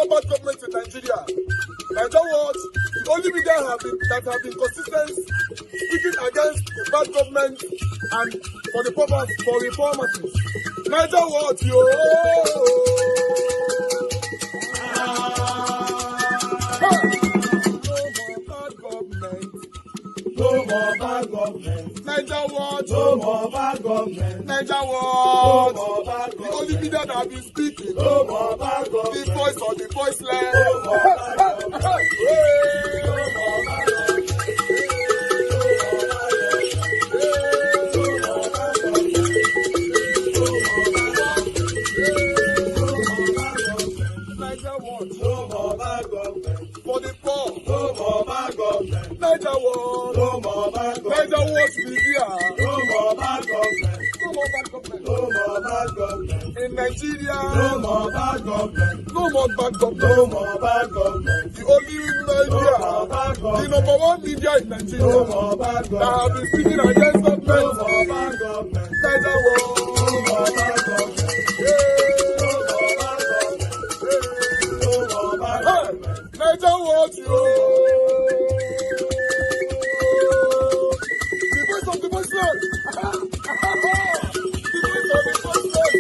no bad government in Nigeria. Nigeria Watch, the only media that have been consistent speaking against the bad government and for the purpose for reformers. Nigeria Watch, yo. No more bad government. Nigeria Watch. No more bad government. Nigeria Watch. No more bad government. The only media that have been speaking. No more bad government. The voice of the voiceless. No more bad government. No more bad government. Nigeria Watch. No more bad government. For the poor. No more bad government. Nigeria Watch. No more bad government. Nigeria Watch media. No more bad government. No more bad government. No more bad government. In Nigeria. No more bad government. No more bad government. No more bad government. The only media. No more bad government. The number one media in Nigeria. No more bad government. That have been speaking against government. No more bad government. Nigeria Watch. No more bad government. Nigeria Watch, yo. The voice of the voiceless. The voice of the voiceless.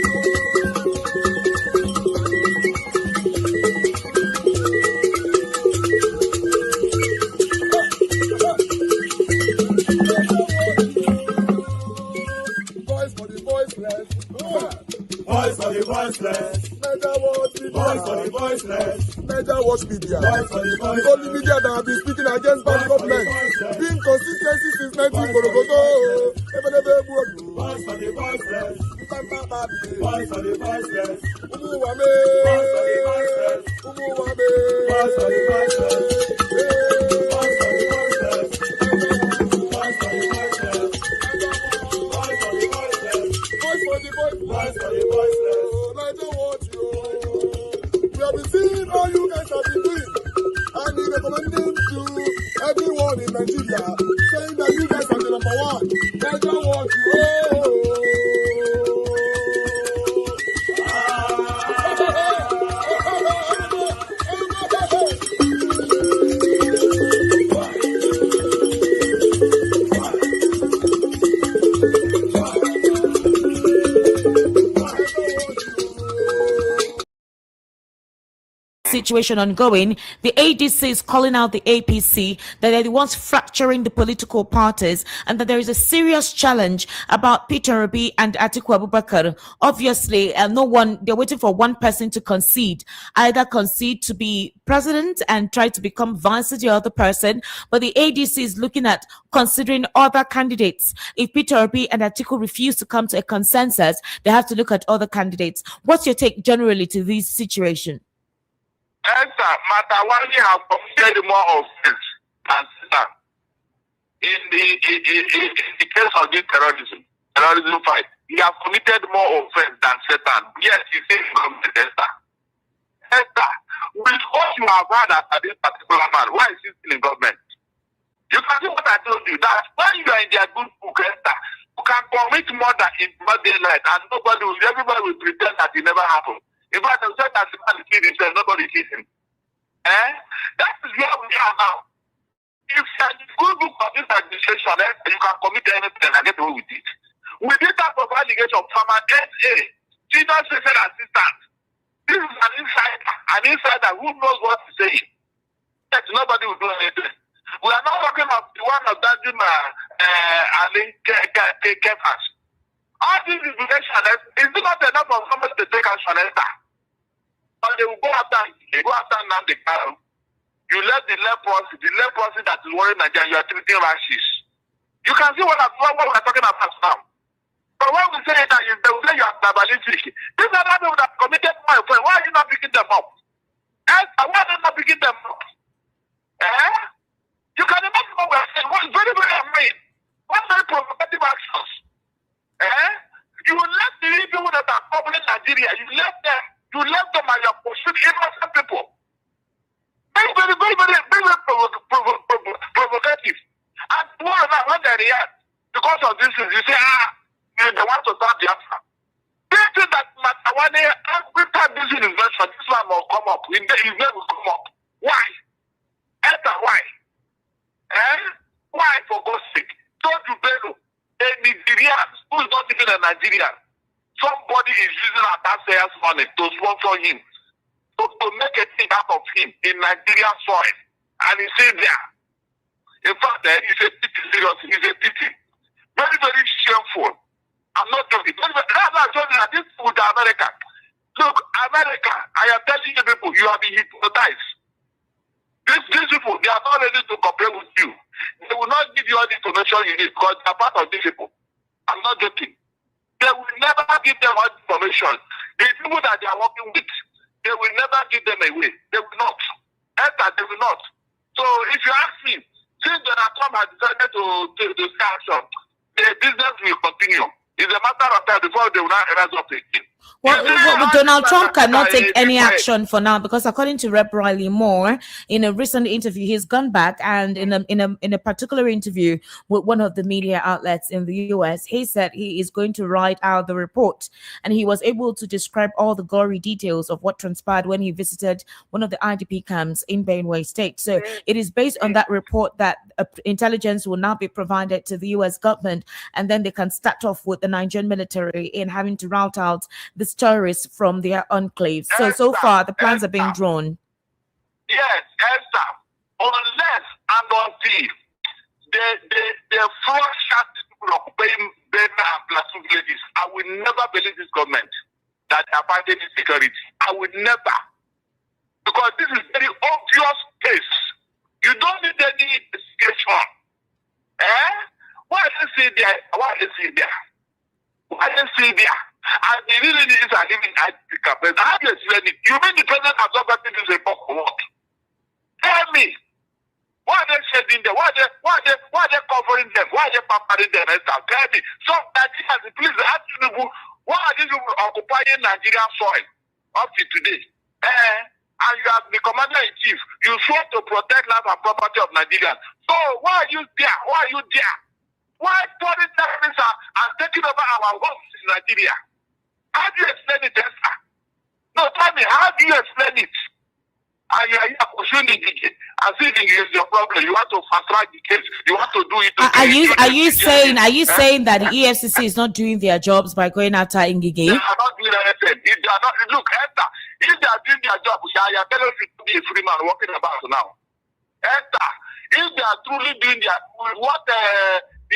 Voice for the voiceless. Voice for the voiceless. Nigeria Watch media. Voice for the voiceless. Nigeria Watch media. Voice for the voiceless. The only media that have been speaking against bad government. Being consistency since 1944. Voice for the voiceless. Voice for the voiceless. Umuwame. Voice for the voiceless. Umuwame. Voice for the voiceless. Voice for the voiceless. Voice for the voiceless. Voice for the voiceless. Voice for the voiceless. Voice for the voiceless. Nigeria Watch, yo. We have been seeing all you guys have been doing, and we recommending to everyone in Nigeria, saying that you guys are the number one. Nigeria Watch, yo. Situation ongoing, the ADC is calling out the APC that they're the ones fracturing the political parties and that there is a serious challenge about Peter Obi and Atiku Abubakar. Obviously, they're waiting for one person to concede, either concede to be president and try to become vice to the other person, but the ADC is looking at considering other candidates. If Peter Obi and Atiku refuse to come to a consensus, they have to look at other candidates. What's your take generally to this situation? Esther, Matawali have committed more offense than Satan in the case of this terrorism fight. He has committed more offense than Satan. Yes, he says government, Esther. Esther, with what you have heard at this particular man, why is he still in government? You can see what I told you, that when you are in their good book, Esther, you can commit murder in broad daylight and everybody will pretend that it never happened. In fact, they said that the man killed himself, nobody killed him. That is where we are now. If you are in the good book of this administration, you can commit anything and get away with it. With this type of allegation from an SA, senior special assistant, this is an insider who knows what he's saying. That nobody will do anything. We are not talking of the one of that Ali Kefas. All these investigations, is not enough for somebody to take action, Esther. But they will go after Nnamdi Kanu. You let the leprosy that is worrying Nigeria, you are treating rashes. You can see what we're talking about now. But when we say that, they will say you are tribalistic. These are the people that committed my friend. Why are you not picking them up? Esther, why are you not picking them up? You can imagine what we're saying. What's very, very annoying. What very provocative actions. You left the people that are troubling Nigeria. You left them and you are pursuing innocent people. Very, very, very, very, very provocative. And tomorrow now, when they react, because of this, you say, they want to start the answer. They think that Matawale, every time this is invested, this one will come come up. His name will come up. Why? Esther, why? Why, for God's sake? Don't you bello? A Nigerian who is not even a Nigerian. Somebody is using our taxpayers' money to sponsor him, to make a thing out of him in Nigerian soil. And he said there. In fact, it's a pity, seriously. It's a pity. Very, very shameful. I'm not joking. That's why I told you that this with America. Look, America, I am telling you people, you have been hypnotized. These people, they are not ready to cooperate with you. They will not give you all the information you need because they are part of these people. I'm not joking. They will never give them all the information. The people that they are working with, they will never give them away. They will not. They will not. So if you ask me, since Donald Trump has decided to start action, the business will continue. It's a matter of time before they will not rise up again. Well, Donald Trump cannot take any action for now because, according to Rep. Riley Moore, in a recent interview, he's gone back and in a particular interview with one of the media outlets in the U.S., he said he is going to write out the report, and he was able to describe all the gory details of what transpired when he visited one of the IDP camps in Benue State. So it is based on that report that intelligence will now be provided to the U.S. government, and then they can start off with the Nigerian military in having to rout out the terrorists from their enclaves. So far, the plans are being drawn. Yes, Esther. Unless and until the fraud people occupying Bena and Plateau villages, I will never believe this government that they are fighting insecurity. I will never. Because this is very obvious case. You don't need any investigation. Why they say there? Why they say there? Why they say there? And the really is are living at the campaign. How do you explain it? You mean the president has not gotten this report for what? Tell me. Why are they shedding them? Why are they covering them? Why are they pampering them? Tell me. So Nigerians, please ask people, why are these people occupying Nigerian soil up to today? And you are the commander-in-chief. You swear to protect life and property of Nigerians. So why are you there? Why are you there? Why foreign terrorists are taking over our homes in Nigeria? How do you explain it, Esther? No, tell me, how do you explain it? And you are here pursuing the case. As if it is your problem. You want to fast track the case. You want to do it. Are you saying that the EFCC is not doing their jobs by going after Ngige? They are not doing anything. If they are not, look, Esther, if they are doing their job, you are telling me to be a free man walking about now. Esther, if they are truly doing their what the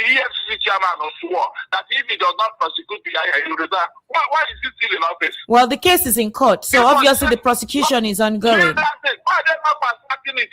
EFCC chairman swore that if he does not prosecute the guy, he will resign. Why is he still in office? Well, the case is in court, so obviously the prosecution is ongoing. Why are they not fast-tracking it?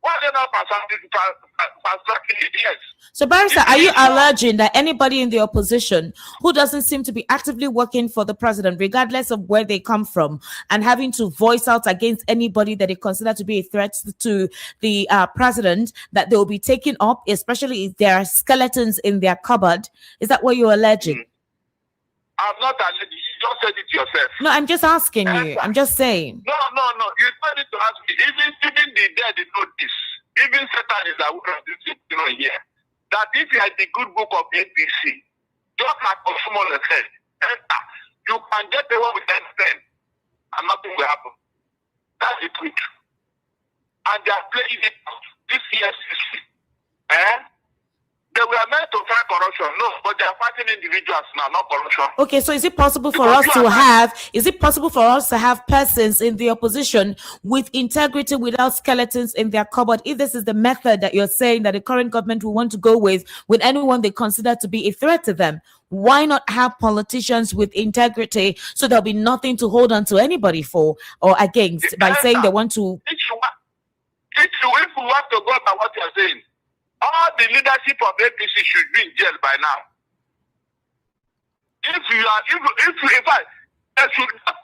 Why are they not fast-tracking it? Yes. So, Barrister, are you alleging that anybody in the opposition who doesn't seem to be actively working for the president, regardless of where they come from, and having to voice out against anybody that they consider to be a threat to the president, that they will be taken up, especially if there are skeletons in their cupboard? Is that what you're alleging? I'm not alleging. You just said it yourself. No, I'm just asking you. I'm just saying. No. You don't need to ask me. Even the dead know this. Even Satan is aware of this, here. That if you had the good book of APC, just like Osumole said, you can get away with anything and nothing will happen. That's the truth. And they are playing it out. This EFCC. They were meant to fight corruption, no, but they are fighting individuals now, not corruption. Okay, so is it possible for us to have persons in the opposition with integrity without skeletons in their cupboard? If this is the method that you're saying that the current government will want to go with anyone they consider to be a threat to them, why not have politicians with integrity so there'll be nothing to hold on to anybody for or against by saying they want to... If you want to go by what you're saying, all the leadership of APC should be in jail by now. If in fact,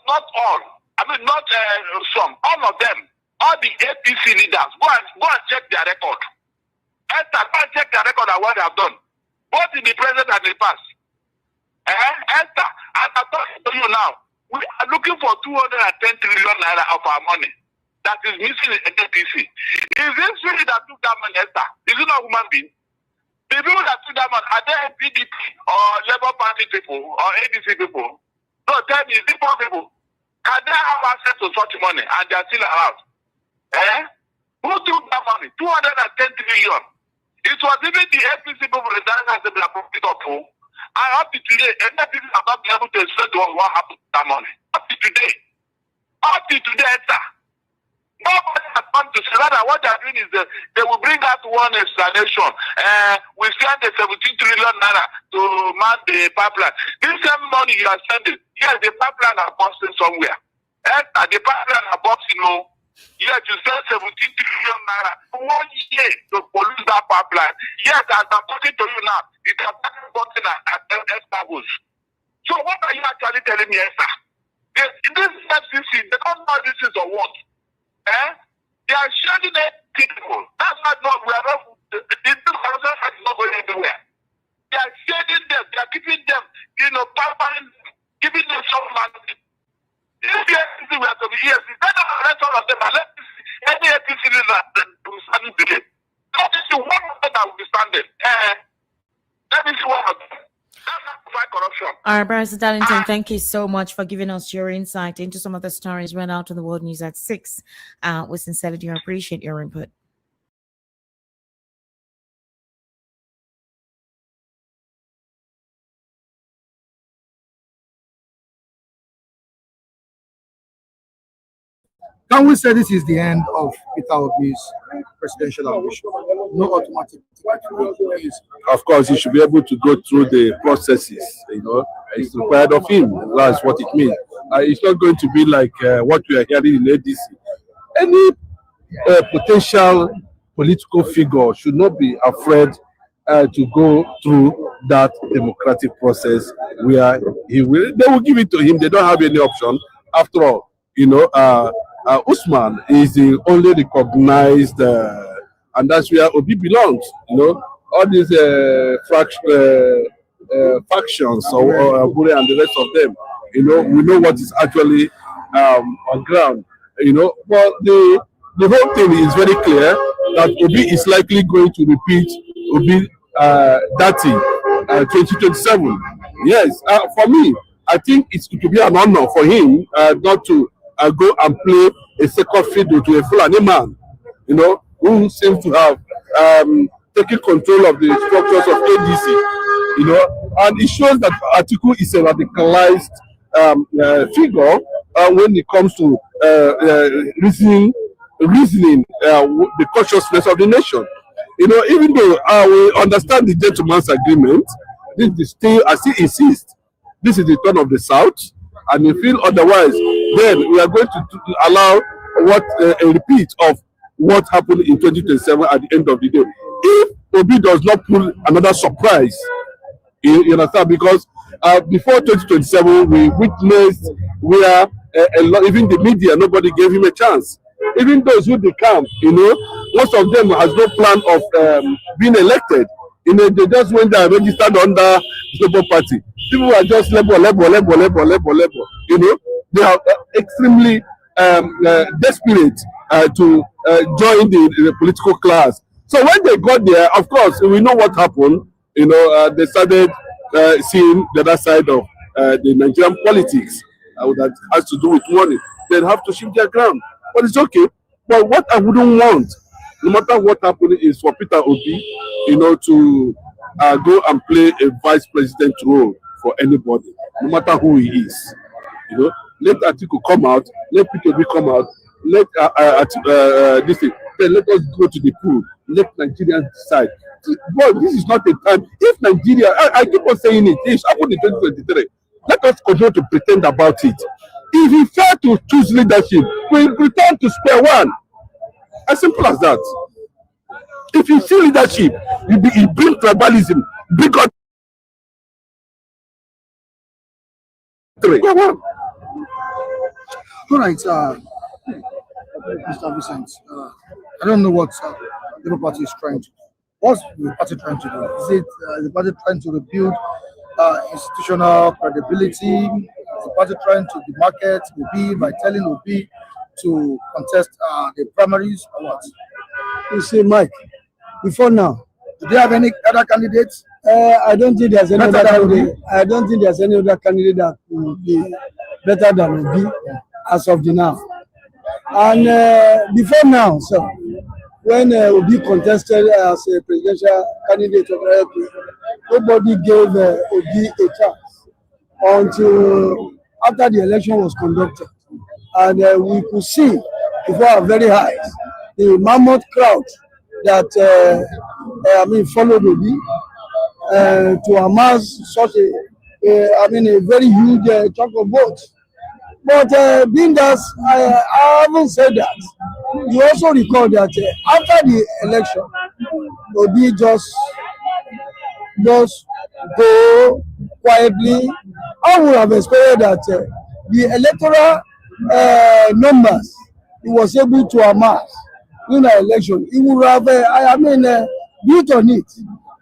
not all, not some, all of them, all the APC leaders, go and check their record. Go and check their record of what they have done, both in the present and the past. As I'm talking to you now, we are looking for 210 trillion naira of our money that is missing in APC. Is this really that took that money, Esther? Is it not human being? The people that took that money, are they PDP or Labour Party people or ADC people? No, tell me, is it poor people? Can they have access to such money and they are still around? Who took that money? 210 trillion. It was even the APC people that has been profit of who. And up to today, people have not been able to explain to us what happened to that money. Up to today, sir. Nobody has come to say that. What they are doing is they will bring out one explanation. We send the 17 trillion naira to man the pipeline. This same money you are sending, yes, the pipeline are busting somewhere. The pipeline are busting, yes, you send 17 trillion naira for 1 year to pollute that pipeline. Yes, as I'm talking to you now, it has started busting at Estabos. So what are you actually telling me, sir? This FCC, they don't know this is a what. They are shading it people. That's not we are not the horizon is not going anywhere. They are shading them, they are keeping them, pampering, giving them some money. If the APC were to be here, let them arrest all of them and let any APC leader will stand in the day. Let me see one of them that will be standing. Let me see one of them. Corruption. All right, Barrister Darlington, thank you so much for giving us your insight into some of the stories run out on the World News at 6. We sincerely do appreciate your input. Can we say this is the end of Peter Obi's presidential ambition? No automatic ticket. Of course, he should be able to go through the processes, it's required of him. That's what it means. It's not going to be like what we are hearing in ADC. Any potential political figure should not be afraid to go through that democratic process where they will give it to him. They don't have any option. After all, Usman is the only recognized, and that's where Obi belongs. All these factions or Abure and the rest of them. We know what is actually on ground. But the whole thing is very clear that Obi is likely going to repeat Obi Dati 2027. Yes, for me, I think it will be an honor for him not to go and play a second fiddle to a Fulani man, who seems to have taken control of the structures of ADC, and it shows that Atiku is a radicalized figure when it comes to reasoning the consciousness of the nation. Even though we understand the gentleman's agreement, this is still, I still insist, this is the turn of the South, and we feel otherwise, then we are going to allow a repeat of what happened in 2027 at the end of the day. If Obi does not pull another surprise, you understand, because before 2027, we witnessed where even the media, nobody gave him a chance. Even those who become, most of them has no plan of being elected. They just went there and registered under the Labour Party. People are just labor. They are extremely desperate to join the political class. So when they got there, of course, we know what happened. They started seeing the other side of the Nigerian politics that has to do with money. They have to shift their ground. But it's okay. But what I wouldn't want, no matter what happened, is for Peter Obi, to go and play a vice president role for anybody, no matter who he is. Let Atiku come out, let Peter Obi come out, let this thing. Then let us go to the pool. Let Nigerians decide. But this is not a time. If Nigeria, I keep on saying it, it's happened in 2023. Let us continue to pretend about it. If he fail to choose leadership, we return to square one. As simple as that. If you see leadership, you bring tribalism, bring out square one. All right, Mr. Vincent, I don't know what the Labour Party is trying to do. What's the party trying to do? Is it the party trying to rebuild institutional credibility? Is the party trying to demarket Obi by telling Obi to contest the primaries or what? You see, Mike, before now, do they have any other candidates? I don't think there's any other candidate. I don't think there's any other candidate that will be better than Obi as of the now. And before now, so when Obi contested as a presidential candidate of LP, nobody gave Obi a chance until after the election was conducted. And we could see before our very eyes the mammoth crowd that followed Obi to amass such a very huge chunk of votes. But being that I haven't said that, you also recall that after the election, Obi just go quietly. I would have expected that the electoral numbers he was able to amass in the election, he would have, built on it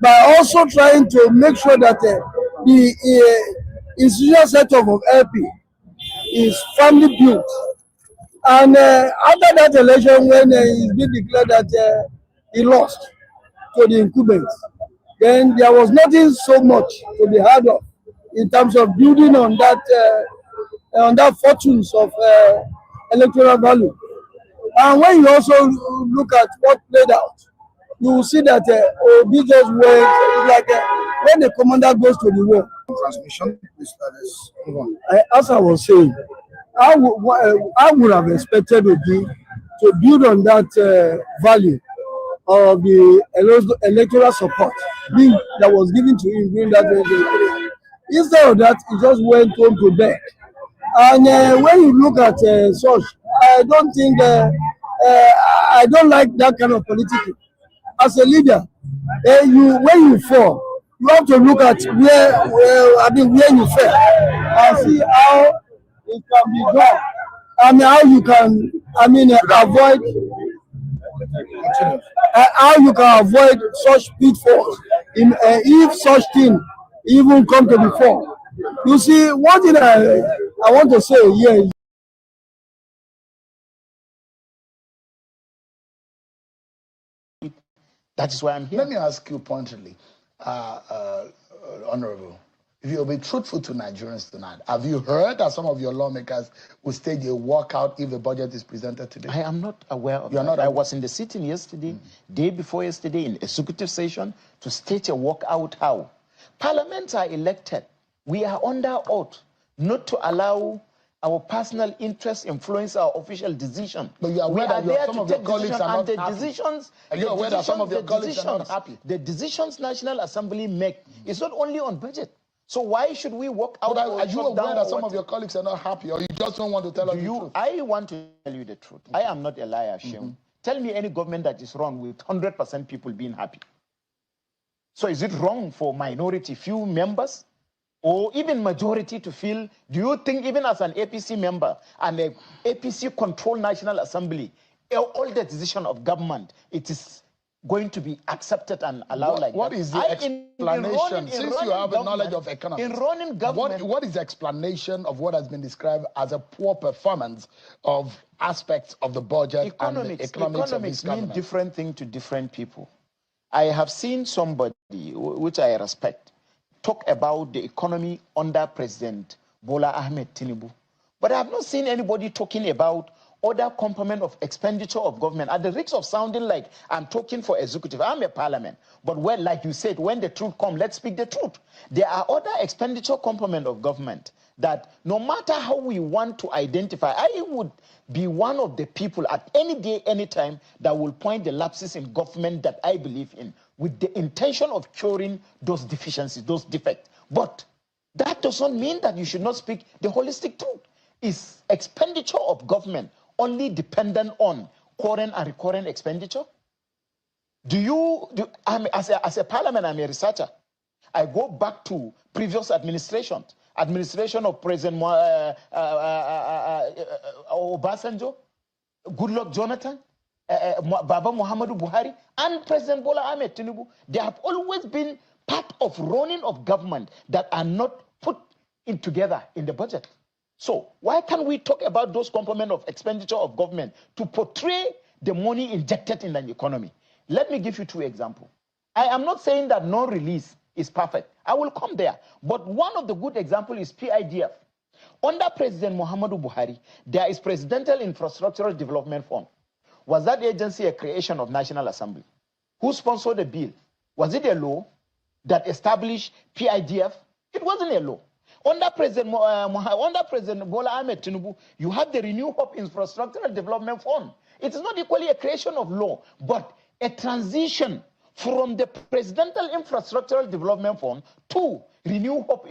by also trying to make sure that the institutional setup of LP is firmly built. And after that election, when it's been declared that he lost to the incumbents, then there was nothing so much to be heard of in terms of building on that fortunes of electoral value. And when you also look at what played out, you will see that Obi just went like when the commander goes to the war. Transmission, please, let's move on. As I was saying, I would have expected Obi to build on that value of the electoral support that was given to him during that election. Instead of that, he just went home to bed. And when you look at such, I don't think I don't like that kind of politics. As a leader, when you fall, you have to look at where you fell and see how it can be done. How you can avoid how you can avoid such pitfalls if such thing even come to the fore. You see, one thing I want to say here is that is why I'm here. Let me ask you pointedly, Honorable, if you'll be truthful to Nigerians tonight, have you heard that some of your lawmakers will stage a walkout if the budget is presented today? I am not aware of You're that. not I was in the sitting yesterday, day before yesterday, in executive session to stage a walkout. How? Parliaments are elected. We are under oath not to allow our personal interests influence our official decision. But you are aware that some of your colleagues are not happy. Are you aware that some of your colleagues are not happy? The decisions National Assembly make is not only on budget. So why should we walk out? Are you aware that some of your colleagues are not happy, or you just don't want to tell us the truth? I want to tell you the truth. I am not a liar, Sheung. Tell me any government that is wrong with 100% people being happy. So is it wrong for minority, few members, or even majority to feel? Do you think even as an APC member and a APC-controlled National Assembly, all the decision of government, it is going to be accepted and allowed like that? What is the explanation? Since you have a knowledge of economics, in running government, what is the explanation of what has been described as a poor performance of aspects of the budget and the economics of this government? Mean different thing to different people. I have seen somebody, which I respect, talk about the economy under President Bola Ahmed Tinubu. But I have not seen anybody talking about other component of expenditure of government. At the risk of sounding like I'm talking for executive, I'm a parliament. But well, like you said, when the truth comes, let's speak the truth. There are other expenditure component of government that no matter how we want to identify, I would be one of the people at any day, any time that will point the lapses in government that I believe in with the intention of curing those deficiencies, those defects. But that doesn't mean that you should not speak the holistic truth. Is expenditure of government only dependent on current and recurrent expenditure? As a parliament, I'm a researcher. I go back to previous administration of President Obasanjo, Goodluck Jonathan, Baba Muhammadu Buhari, and President Bola Ahmed Tinubu. They have always been part of running of government that are not put in together in the budget. So why can't we talk about those components of expenditure of government to portray the money injected in an economy? Let me give you two examples. I am not saying that no release is perfect. I will come there. But one of the good examples is PIDF. Under President Muhammadu Buhari, there is Presidential Infrastructural Development Fund. Was that agency a creation of National Assembly? Who sponsored the bill? Was it a law that established PIDF? It wasn't a law. Under President Bola Ahmed Tinubu, you have the Renew Hope Infrastructural Development Fund. It is not equally a creation of law, but a transition from the Presidential Infrastructural Development Fund to Renew Hope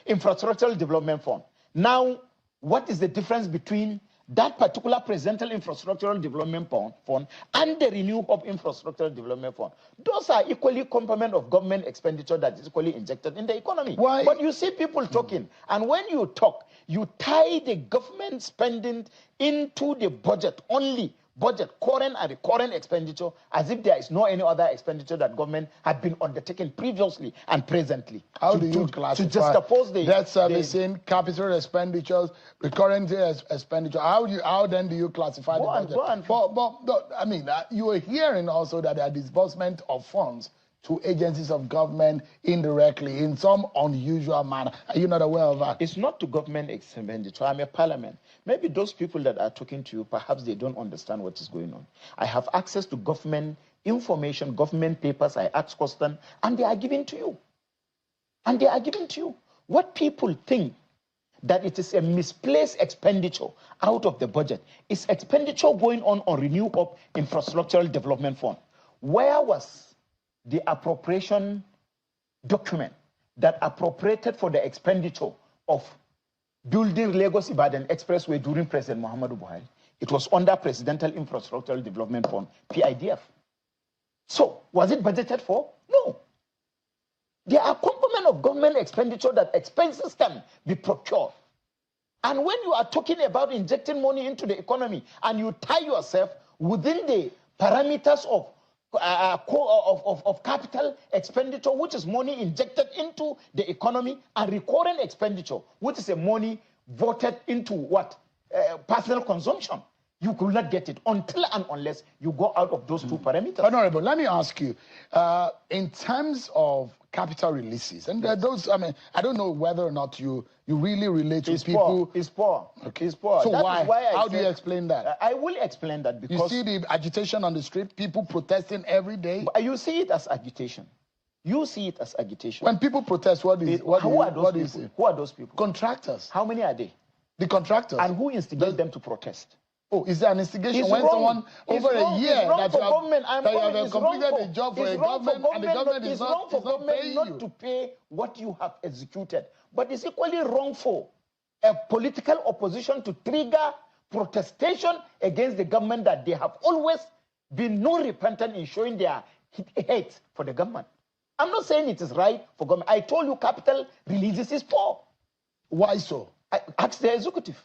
Infrastructural Development Fund. Now, what is the difference between that particular Presidential Infrastructural Development Fund and the Renew Hope Infrastructural Development Fund? Those are equally component of government expenditure that is equally injected in the economy. Why? But you see people talking, and when you talk, you tie the government spending into the budget only. Budget, current and recurrent expenditure, as if there is no any other expenditure that government had been undertaken previously and presently. How do you classify to juxtapose the debt servicing, capital expenditures, recurrent expenditure? How then do you classify the budget? But I mean, you are hearing also that there are disbursement of funds to agencies of government indirectly in some unusual manner. Are you not aware of that? It's not to government expenditure. I'm a parliament. Maybe those people that are talking to you, perhaps they don't understand what is going on. I have access to government information, government papers. I ask questions, and they are given to you. And they are given to you. What people think that it is a misplaced expenditure out of the budget is expenditure going on Renew Hope Infrastructural Development Fund. Where was the appropriation document that appropriated for the expenditure of building Lagos Ibadan Expressway during President Muhammadu Buhari? It was under Presidential Infrastructural Development Fund, PIDF. So, was it budgeted for? No. There are components of government expenditure that expenses can be procured. And when you are talking about injecting money into the economy and you tie yourself within the parameters of capital expenditure, which is money injected into the economy, and recurrent expenditure, which is a money voted into what? Personal consumption. You could not get it until and unless you go out of those two parameters. Honorable, let me ask you, in terms of capital releases, and those, I mean, I don't know whether or not you really relate to people. It's poor. Okay. It's poor. So how do you explain that? I will explain that because you see the agitation on the street, people protesting every day. You see it as agitation. You see it as agitation. When people protest, who are those people? Contractors. How many are they? The contractors. And who instigated them to protest? Oh, is there an instigation it's when wrong. Someone over a year that you have completed a job for a government and the government is not paying you? Not to pay what you have executed. But it's equally wrong for a political opposition to trigger protestation against the government that they have always been non-repentant in showing their hate for the government. I'm not saying it is right for government. I told you capital releases is poor. Why so? Ask the executive.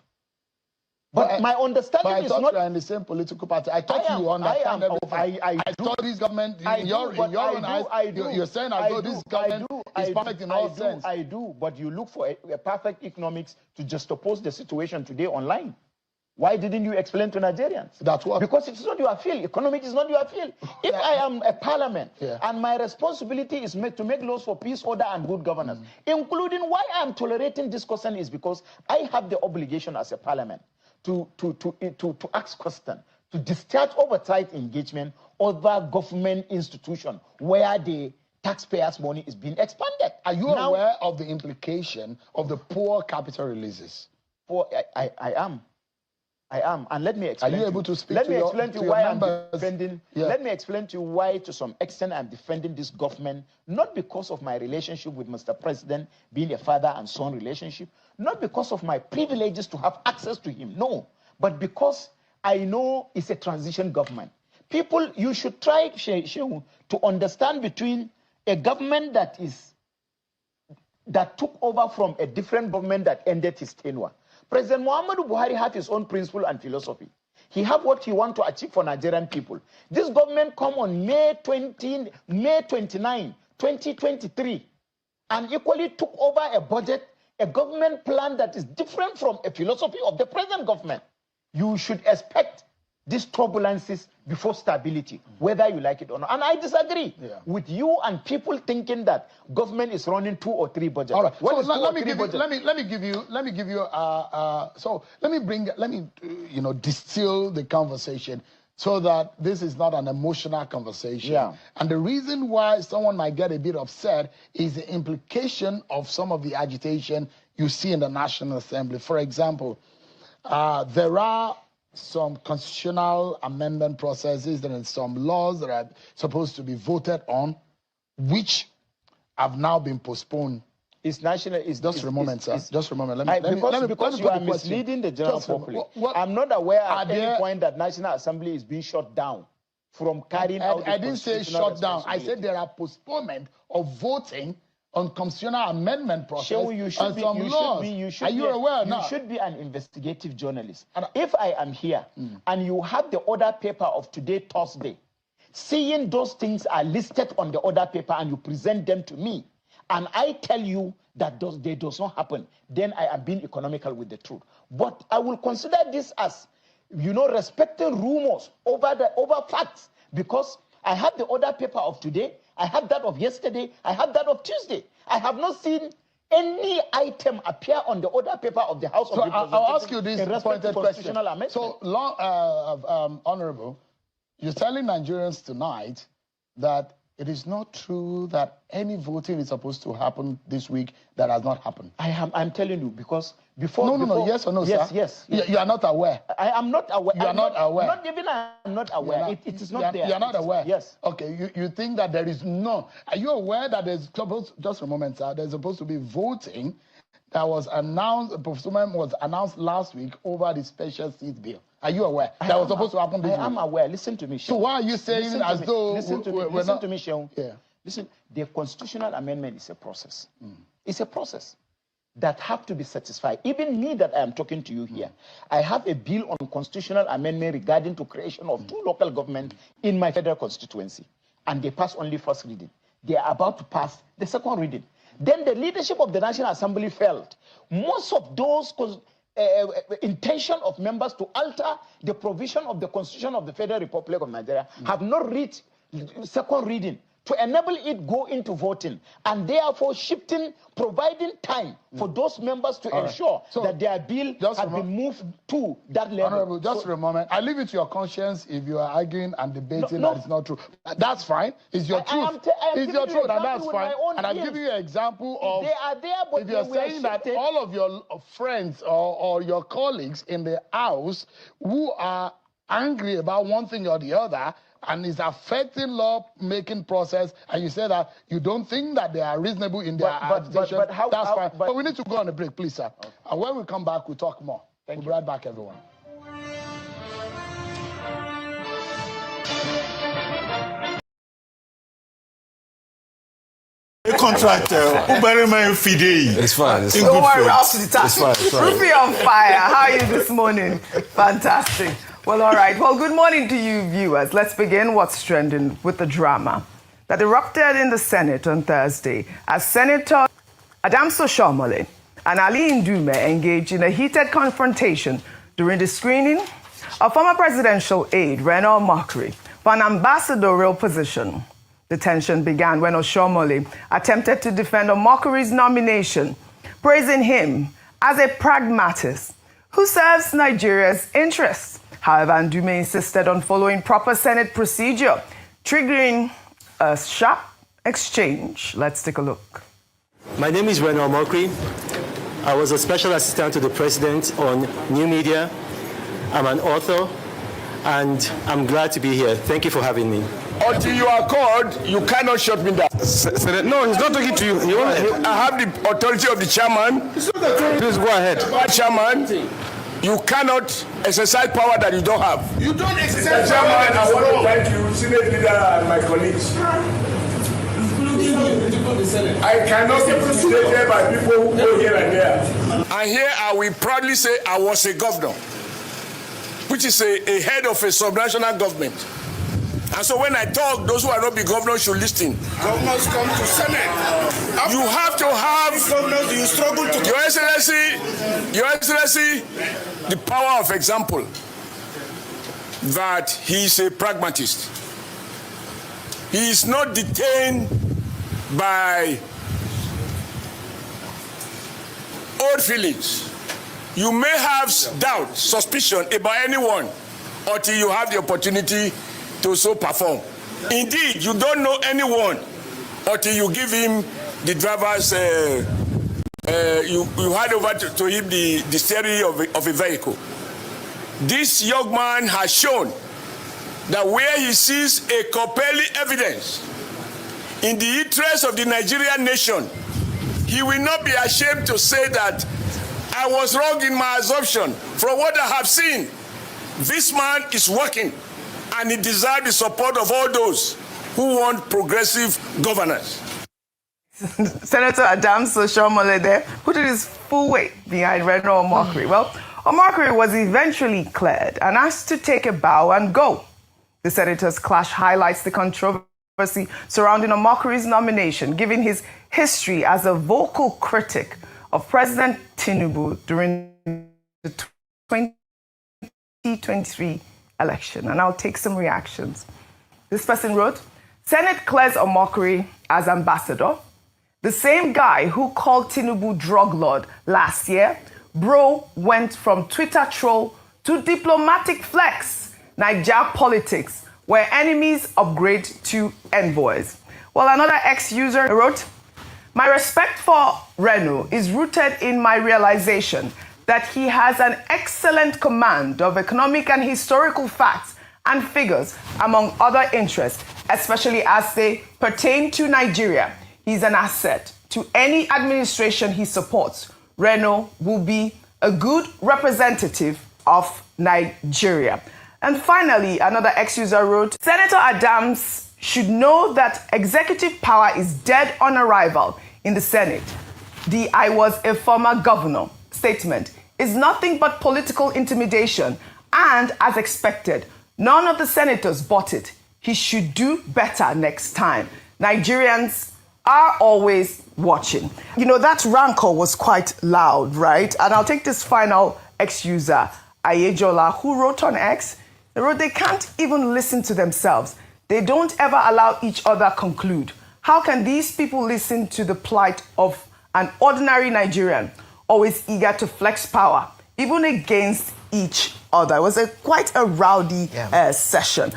But my understanding is not. I thought you are in the same political party. I thought you understand everything. I thought this government, in your own eyes, you're saying as though this government is perfect in all sense. I do, but you look for a perfect economics to juxtapose the situation today online. Why didn't you explain to Nigerians? That's what. Because it's not your field. Economics is not your field. If I am a parliament and my responsibility is to make laws for peace, order, and good governance, including why I am tolerating this question is because I have the obligation as a parliament to ask questions, to discharge oversight engagement over government institution where the taxpayers' money is being expanded. Are you aware of the implication of the poor capital releases? I am, and let me explain. Are you able to speak Let to me your, explain to to you why your I'm members? defending. Yeah. Let me explain to you why, to some extent, I'm defending this government, not because of my relationship with Mr. President, being a father and son relationship, not because of my privileges to have access to him, no, but because I know it's a transition government. People, you should try to understand between a government that took over from a different government that ended his tenure. President Muhammadu Buhari had his own principle and philosophy. He had what he wanted to achieve for Nigerian people. This government come on May 29, 2023, and equally took over a budget, a government plan that is different from a philosophy of the present government. You should expect these turbulences before stability, whether you like it or not. And I disagree with you and people thinking that government is running 2 or 3 budgets. All right. What is so 2 let or me 3 give you, budgets? let me give you so let me distill the conversation so that this is not an emotional conversation. Yeah. And the reason why someone might get a bit upset is the implication of some of the agitation you see in the National Assembly. For example, there are some constitutional amendment processes and some laws that are supposed to be voted on, which have now been postponed. It's national. It's Just a moment, sir. Just a moment. Because you are misleading the general public. I'm not aware at any point that National Assembly is being shut down from carrying out. I didn't say shut down. I said there are postponement of voting on constitutional amendment process Shehu, you should be, Are you aware now? You should be an investigative journalist. And if I am here and you have the order paper of today, Thursday, seeing those things are listed on the order paper and you present them to me, and I tell you that they does not happen, then I am being economical with the truth. But I will consider this as, respecting rumors over facts, because I have the order paper of today, I have that of yesterday, I have that of Tuesday. I have not seen any item appear on the order paper of the House of Representatives. I'll ask you this pointed question. So, Honorable, you're telling Nigerians tonight that it is not true that any voting is supposed to happen this week that has not happened. I'm telling you, because before... No, yes or no, yes, sir? Yes. You are not aware. I am not aware. You are not aware. Not even I'm not aware. It is not there. You are not aware? Yes. Okay, you think that there is no... Are you aware that there's supposed... Just a moment, sir. There's supposed to be voting that was announced, postponement was announced last week over the special seat bill. Are you aware? That was supposed to happen this week. I am aware. Listen to me, Shehu. So why are you saying as though... Listen to me, Shehu. Yeah. Listen, the constitutional amendment is a process. It's a process that have to be satisfied. Even me that I am talking to you here, I have a bill on constitutional amendment regarding to creation of 2 local governments in my federal constituency. And they pass only first reading. They are about to pass the second reading. Then the leadership of the National Assembly felt most of those intention of members to alter the provision of the Constitution of the Federal Republic of Nigeria have not reached second reading to enable it go into voting, and therefore providing time for those members to ensure that their bill has been moved to that level. Honorable, just for a moment, I leave it to your conscience if you are arguing and debating that it's not true. That's fine. It's your truth. It's your truth, and that's fine. And I'm giving you an example of... They are there, but if you're saying that all of your friends or your colleagues in the House who are angry about one thing or the other, and is affecting law-making process, and you say that you don't think that they are reasonable in their agitation, that's fine. But we need to go on a break, please, sir. Okay. And when we come back, we'll talk more. We'll be right back, everyone. Contract, it's fine. Don't worry, we're up to the task. It's fine. Rupee on fire. How are you this morning? Fantastic. Well, all right. Well, good morning to you, viewers. Let's begin what's trending with the drama that erupted in the Senate on Thursday as Senator Adams Oshiomhole and Ali Ndume engaged in a heated confrontation during the screening of former presidential aide Reno Omokri for an ambassadorial position. The tension began when Oshiomhole attempted to defend Omokri's nomination, praising him as a pragmatist who serves Nigeria's interests. However, Ndume insisted on following proper Senate procedure, triggering a sharp exchange. Let's take a look. My name is Reno Omokri. I was a special assistant to the president on new media. I'm an author, and I'm glad to be here. Thank you for having me. Until you are called, you cannot shut me down. No, he's not talking to you. I have the authority of the chairman. Please go ahead. Chairman, you cannot exercise power that you don't have. You don't exercise power. Chairman, I want to thank you, Senate leader and my colleagues. I cannot be intimidated by people who go here and there. And here I will proudly say I was a governor, which is a head of a subnational government. And so when I talk, those who are not the governors should listen. Governors come to Senate. You have to have... Governors, you struggle to... Your Excellency, the power of example. that he's a pragmatist. He is not detained by old feelings. You may have doubt, suspicion about anyone until you have the opportunity to so perform. Indeed, you don't know anyone until you give him the driver's, you hand over to him the steering of a vehicle. This young man has shown that where he sees a compelling evidence in the interest of the Nigerian nation, he will not be ashamed to say that I was wrong in my assumption. From what I have seen, this man is working and he deserves the support of all those who want progressive governance. Senator Adams Oshiomhole there, who did his full weight behind Reno Omokri. Well, Omokri was eventually cleared and asked to take a bow and go. The senators' clash highlights the controversy surrounding Omokri's nomination, given his history as a vocal critic of President Tinubu during the 2023 election. And I'll take some reactions. This person wrote, Senate clears Omokri as ambassador. The same guy who called Tinubu drug lord last year, bro went from Twitter troll to diplomatic flex. Naija politics, where enemies upgrade to envoys. Well, another ex-user wrote, my respect for Reno is rooted in my realization that he has an excellent command of economic and historical facts and figures, among other interests, especially as they pertain to Nigeria. He's an asset to any administration he supports. Reno will be a good representative of Nigeria. And finally, another ex-user wrote, Senator Adams should know that executive power is dead on arrival in the Senate. The I was a former governor statement is nothing but political intimidation. And as expected, none of the senators bought it. He should do better next time. Nigerians are always watching. You know, that rancor was quite loud, right? And I'll take this final ex-user, Ayejola, who wrote on X, they wrote, they can't even listen to themselves. They don't ever allow each other conclude. How can these people listen to the plight of an ordinary Nigerian, always eager to flex power, even against each other? It was quite a rowdy session.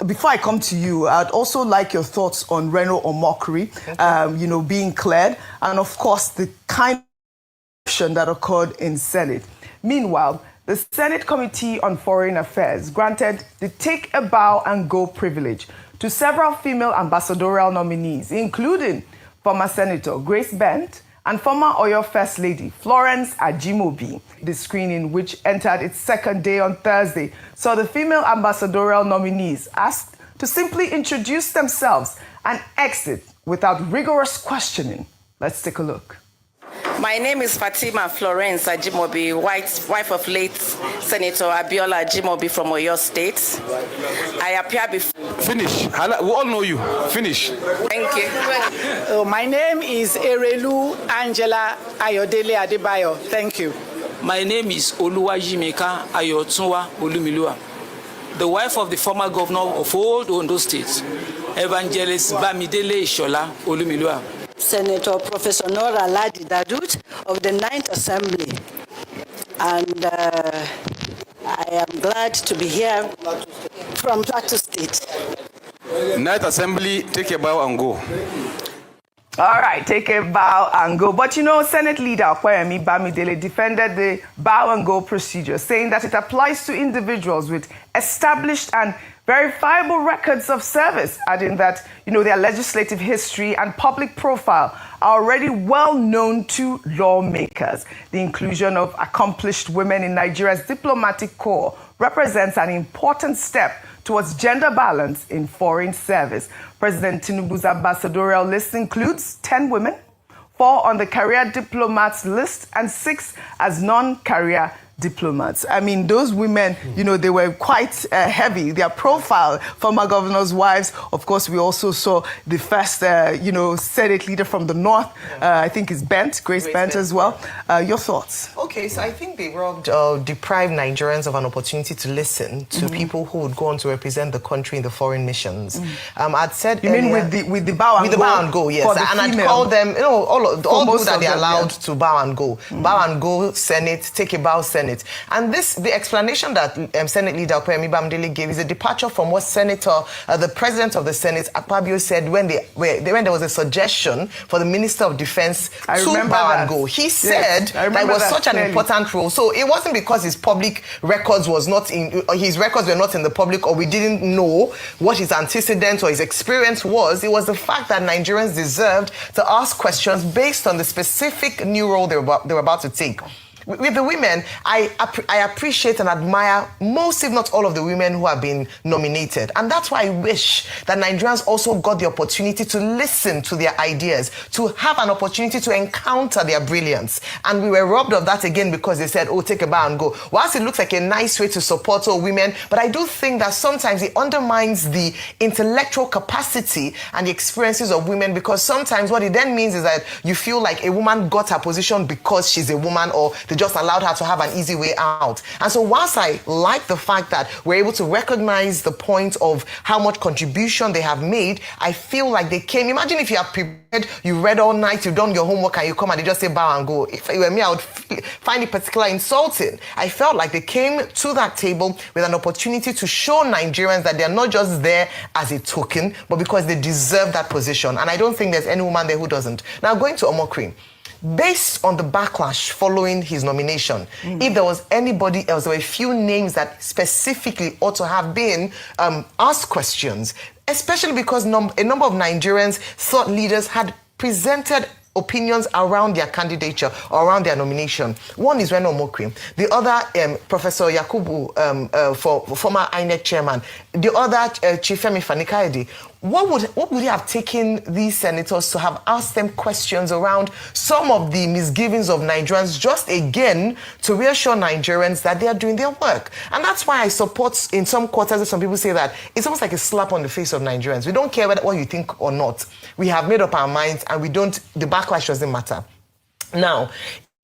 Before I come to you, I'd also like your thoughts on Reno Omokri, being cleared, and of course the kind of action that occurred in Senate. Meanwhile, the Senate Committee on Foreign Affairs granted the take a bow and go privilege to several female ambassadorial nominees, including former Senator Grace Bent and former Oyo First Lady Florence Ajimobi. The screening, which entered its second day on Thursday, saw the female ambassadorial nominees asked to simply introduce themselves and exit without rigorous questioning. Let's take a look. My name is Fatima Florence Ajimobi, wife of late Senator Abiola Ajimobi from Oyo State. I appear before... Finish. We all know you. Finish. Thank you. My name is Erelu Angela Ayodele Adebayo. Thank you. My name is Oluwajimeka Ayotunwa Olumilua, the wife of the former governor of Old Ondo State, Evangelist Bamidele Ishola Olumilua. Senator Professor Nora Ladi Dadut of the 9th Assembly. And I am glad to be here from Plateau State. 9th Assembly, take a bow and go. All right, take a bow and go. But you know, Senate Leader Okoyemi Bamidele defended the bow and go procedure, saying that it applies to individuals with established and verifiable records of service, adding that, their legislative history and public profile are already well known to lawmakers. The inclusion of accomplished women in Nigeria's diplomatic corps represents an important step towards gender balance in foreign service. President Tinubu's ambassadorial list includes 10 women, 4 on the career diplomats list, and 6 as non-career diplomats. I mean, those women, you know, they were quite heavy. Their profile, former governors' wives. Of course, we also saw the first, you know, Senate leader from the North. I think it's Grace Bent as well. Your thoughts? Okay, so I think they deprived Nigerians of an opportunity to listen to people who would go on to represent the country in the foreign missions. I'd said you mean with the bow and go? With the bow and go, yes. And I'd call them, you know, all those that they're allowed to bow and go. Bow and go, Senate, take a bow, Senate. And the explanation that Senate Leader Opeyemi Bamidele gave is a departure from what the President of the Senate, Akpabio, said when there was a suggestion for the Minister of Defense to bow and go. He said that it was such an important role. So it wasn't because his public records were not in the public, or we didn't know what his antecedents or his experience was. It was the fact that Nigerians deserved to ask questions based on the specific new role they were about to take. With the women, I appreciate and admire most, if not all, of the women who have been nominated. And that's why I wish that Nigerians also got the opportunity to listen to their ideas, to have an opportunity to encounter their brilliance. And we were robbed of that again because they said, oh, take a bow and go. Whilst it looks like a nice way to support all women, but I do think that sometimes it undermines the intellectual capacity and the experiences of women, because sometimes what it then means is that you feel like a woman got her position because she's a woman, or they just allowed her to have an easy way out. And so whilst I like the fact that we're able to recognize the point of how much contribution they have made, I feel like they came. Imagine if you have prepared, you read all night, you've done your homework, and you come and they just say bow and go. If it were me, I would find it particularly insulting. I felt like they came to that table with an opportunity to show Nigerians that they're not just there as a token, but because they deserve that position. And I don't think there's any woman there who doesn't. Now, going to Omokri. Based on the backlash following his nomination, if there was anybody else, there were a few names that specifically ought to have been asked questions, especially because a number of Nigerians, thought leaders, had presented opinions around their candidature or around their nomination. One is Reno Omokri. The other, Professor Yakubu, former INEC chairman. The other, Chief Femi Fani-Kayode. What would it have taken these senators to have asked them questions around some of the misgivings of Nigerians, just again to reassure Nigerians that they are doing their work? And that's why I support, in some quarters, some people say that it's almost like a slap on the face of Nigerians. We don't care what you think or not. We have made up our minds, and the backlash doesn't matter. Now,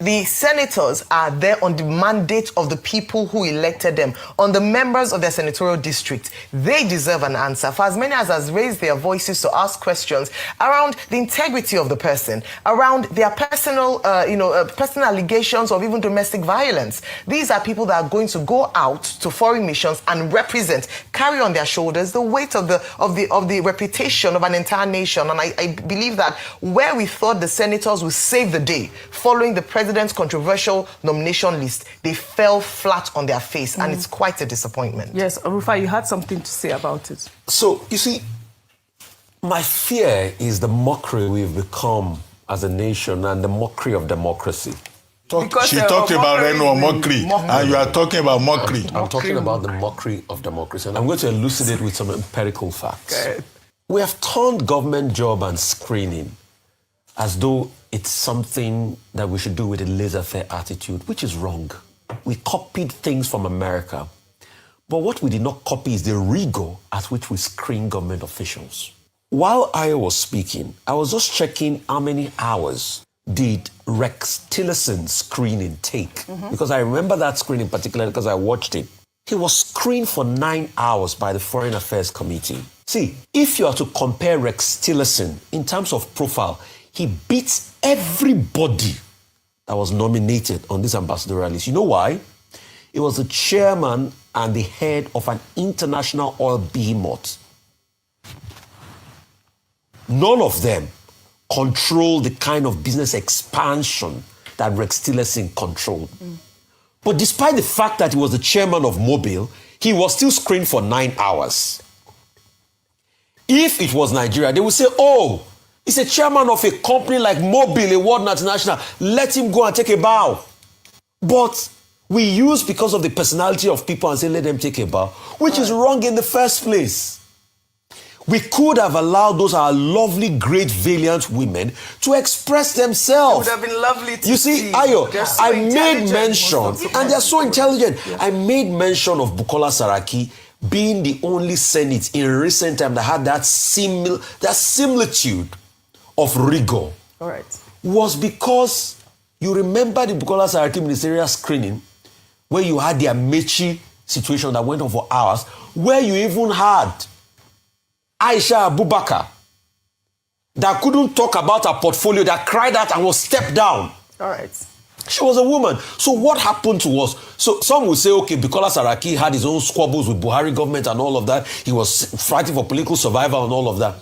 the senators are there on the mandate of the people who elected them, on the members of their senatorial district. They deserve an answer. For as many as has raised their voices to ask questions around the integrity of the person, around their personal, personal allegations of even domestic violence. These are people that are going to go out to foreign missions and represent, carry on their shoulders the weight of the reputation of an entire nation. And I believe that where we thought the senators would save the day following the president's controversial nomination list, they fell flat on their face, and it's quite a disappointment. Yes, Rufai, you had something to say about it. So, you see, my fear is the mockery we've become as a nation and the mockery of democracy. She talked about Reno Omokri, and you are talking about mockery. I'm talking about the mockery of democracy, and I'm going to elucidate with some empirical facts. Okay. We have turned government job and screening as though it's something that we should do with a laissez-faire attitude, which is wrong. We copied things from America. But what we did not copy is the rigor at which we screen government officials. While I was speaking, I was just checking how many hours did Rex Tillerson's screening take. Because I remember that screening particularly because I watched it. He was screened for 9 hours by the Foreign Affairs Committee. See, if you are to compare Rex Tillerson in terms of profile, he beats everybody that was nominated on this ambassadorial list. You know why? It was the chairman and the head of an international oil behemoth. None of them control the kind of business expansion that Rex Tillerson controlled. But despite the fact that he was the chairman of Mobil, he was still screened for 9 hours. If it was Nigeria, they would say, oh, he's a chairman of a company like Mobil, a world multinational. Let him go and take a bow. But we use, because of the personality of people, and say, let them take a bow, which is wrong in the first place. We could have allowed those our lovely, great, valiant women to express themselves. It would have been lovely to You see, Ayo, I made mention, and they're so intelligent. Yeah. I made mention of Bukola Saraki being the only Senate in recent time that had that similitude of rigor. All right. Was because you remember the Bukola Saraki ministerial screening where you had the Amechi situation that went on for hours, where you even had Aisha Abubakar that couldn't talk about her portfolio, that cried out and was stepped down. All right. She was a woman. So what happened to us? So some will say, okay, Bukola Saraki had his own squabbles with Buhari government and all of that. He was fighting for political survival and all of that.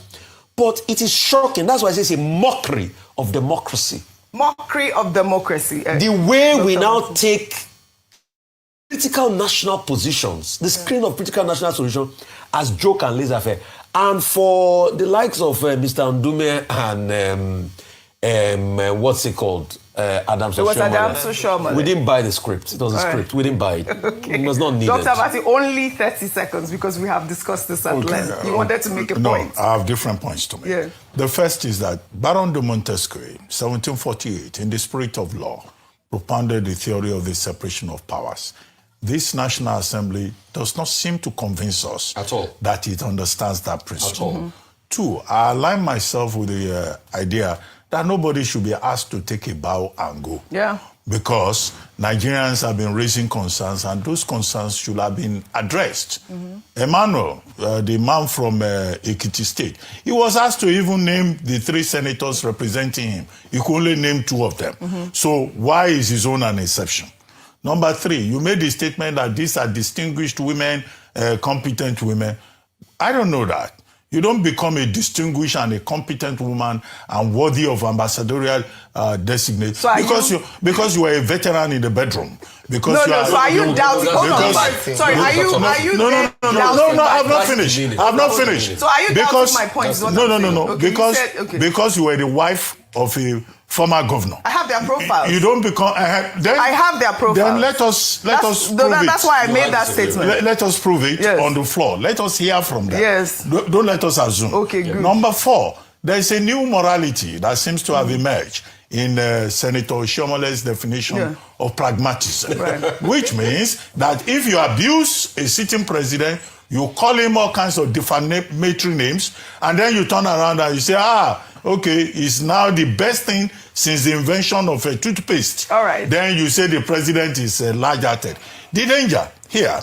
But it is shocking. That's why I say it's a mockery of democracy. Mockery of democracy. The way we now take critical national positions, the screen of critical national solution as joke and laissez-faire. And for the likes of Mr. Ndume and what's it called? Adams Oshiomhole. We didn't buy the script. It was a script. We didn't buy it. Okay. It was not needed. Dr. Abati, only 30 seconds because we have discussed this at length. You wanted to make a point. No, I have different points to make. Yeah. The first is that Baron de Montesquieu, 1748, in the spirit of law, propounded the theory of the separation of powers. This National Assembly does not seem to convince us at all that it understands that principle. At all. Two, I align myself with the idea that nobody should be asked to take a bow and go. Yeah. Because Nigerians have been raising concerns, and those concerns should have been addressed. Emmanuel, the man from Ekiti State, he was asked to even name the 3 senators representing him. He could only name 2 of them. So why is his own an exception? Number 3, you made the statement that these are distinguished women, competent women. I don't know that. You don't become a distinguished and a competent woman and worthy of ambassadorial designate so because you are a veteran in the bedroom. Because no, so are you doubting? Hold on, sorry. Are you? No. I've not finished. I've not finished. So are you doubting my point? No. Okay, Because you were the wife of a former governor. I have their profiles. You don't become. I have their profiles. Then let us prove it. That's why I made that statement. Let us prove it on the floor. Let us hear from them. Yes. Don't let us assume. Okay, good. Number 4, there is a new morality that seems to have emerged in Senator Oshiomhole's definition of pragmatism, which means that if you abuse a sitting president, you call him all kinds of defamatory names, and then you turn around and you say, okay, it's now the best thing since the invention of a toothpaste. All right. Then you say the president is large-hearted. The danger here,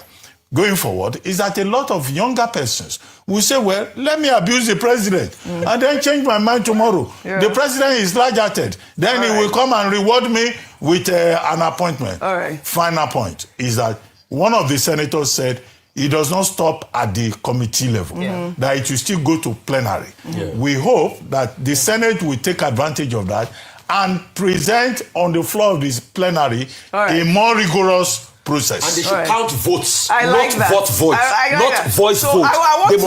going forward, is that a lot of younger persons will say, well, let me abuse the president and then change my mind tomorrow. Yeah. The president is large-hearted. Then he will come and reward me with an appointment. All right. Final point is that one of the senators said, it does not stop at the committee level, that it will still go to plenary. We hope that the Senate will take advantage of that and present on the floor of this plenary a more rigorous process. And they should count votes, not vote, not voice vote. We